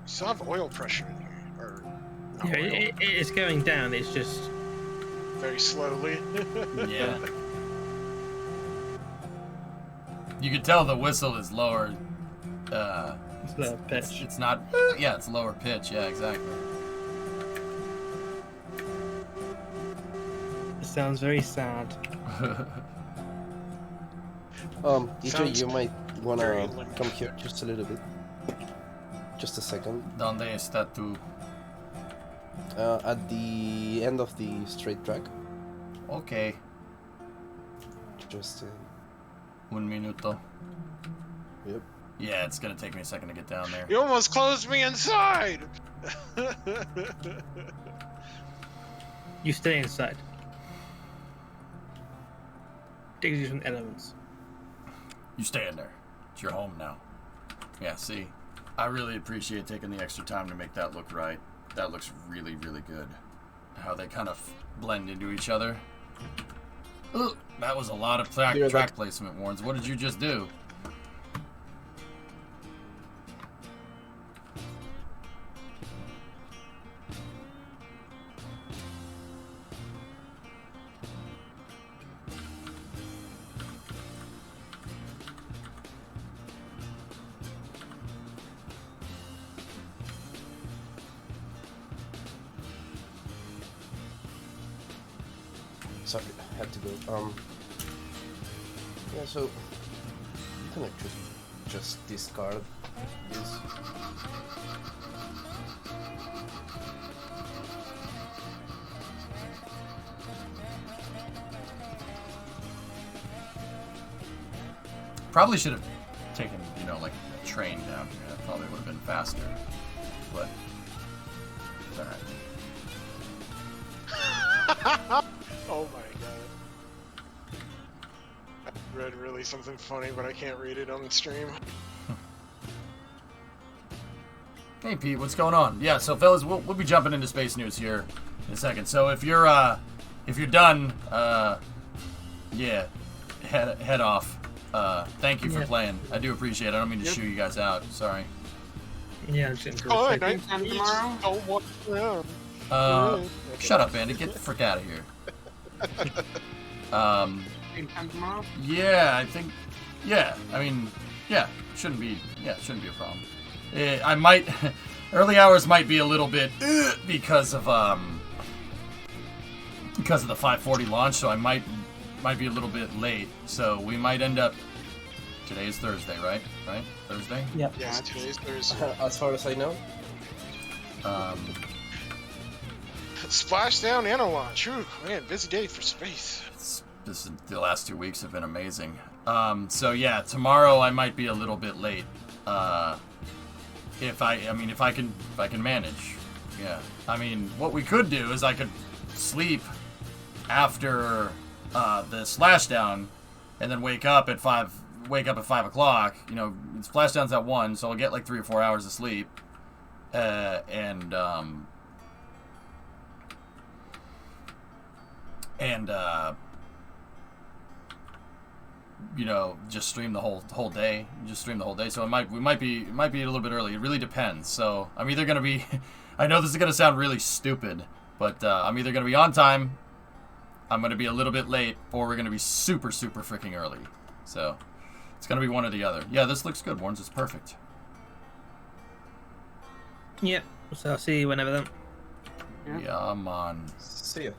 Still have oil pressure in here. Or not Yeah, oil. it's going down. It's just Very slowly. Yeah. You can tell the whistle is lower. it's low pitch. It's not. Yeah, it's lower pitch. Yeah, exactly. It sounds very sad. EJ, Sounds you might very wanna limp. come here just a little bit. Just a second. Donde está tú? At the end of the straight track. Okay. Just Un minuto. yep. Yeah, it's gonna take me a second to get down there. You almost closed me inside! You stay inside. Digs you some elements. You stay in there. It's your home now. Yeah, see? I really appreciate taking the extra time to make that look right. That looks really, really good. How they kind of blend into each other. Ugh, that was a lot of track placement, Warrens. What did you just do? Sorry, I had to go. Yeah, so you can actually just discard this. Probably should have taken, you know, like a train down here. That probably would have been faster. But it's alright. Oh my god. I read really something funny, but I can't read it on the stream. Hey Pete, what's going on? Yeah, so fellas, we'll be jumping into space news here in a second. So if you're done, yeah, head off. Thank you for playing. I do appreciate it. I don't mean to shoo you guys out. Sorry. Yeah, I'm sitting for a second. Tomorrow? Don't walk around. Shut up, Bandit. Get the frick out of here. Same time tomorrow? Yeah, I think. Yeah, I mean, yeah, shouldn't be a problem. I might early hours might be a little bit because of the 5:40 launch, so I might be a little bit late. So we might end up. Today is Thursday, right? Right? Thursday? Yep. Yes, today's Thursday. As far as I know. Splashdown and a launch. Whew, man, busy day for space. The last 2 weeks have been amazing. So yeah, tomorrow I might be a little bit late. If I can manage. Yeah. I mean, what we could do is I could sleep after the splashdown, and then wake up at 5 o'clock. You know, splashdown's at 1, so I'll get like 3 or 4 hours of sleep, and you know, just stream the whole day. Just stream the whole day. So we might be a little bit early. It really depends. So I'm either gonna be. I know this is gonna sound really stupid, but I'm either gonna be on time, I'm gonna be a little bit late, or we're gonna be super freaking early. So it's gonna be one or the other. Yeah, this looks good, Warns. It's perfect. Yep. So I'll see you whenever then. Yeah, man. See ya.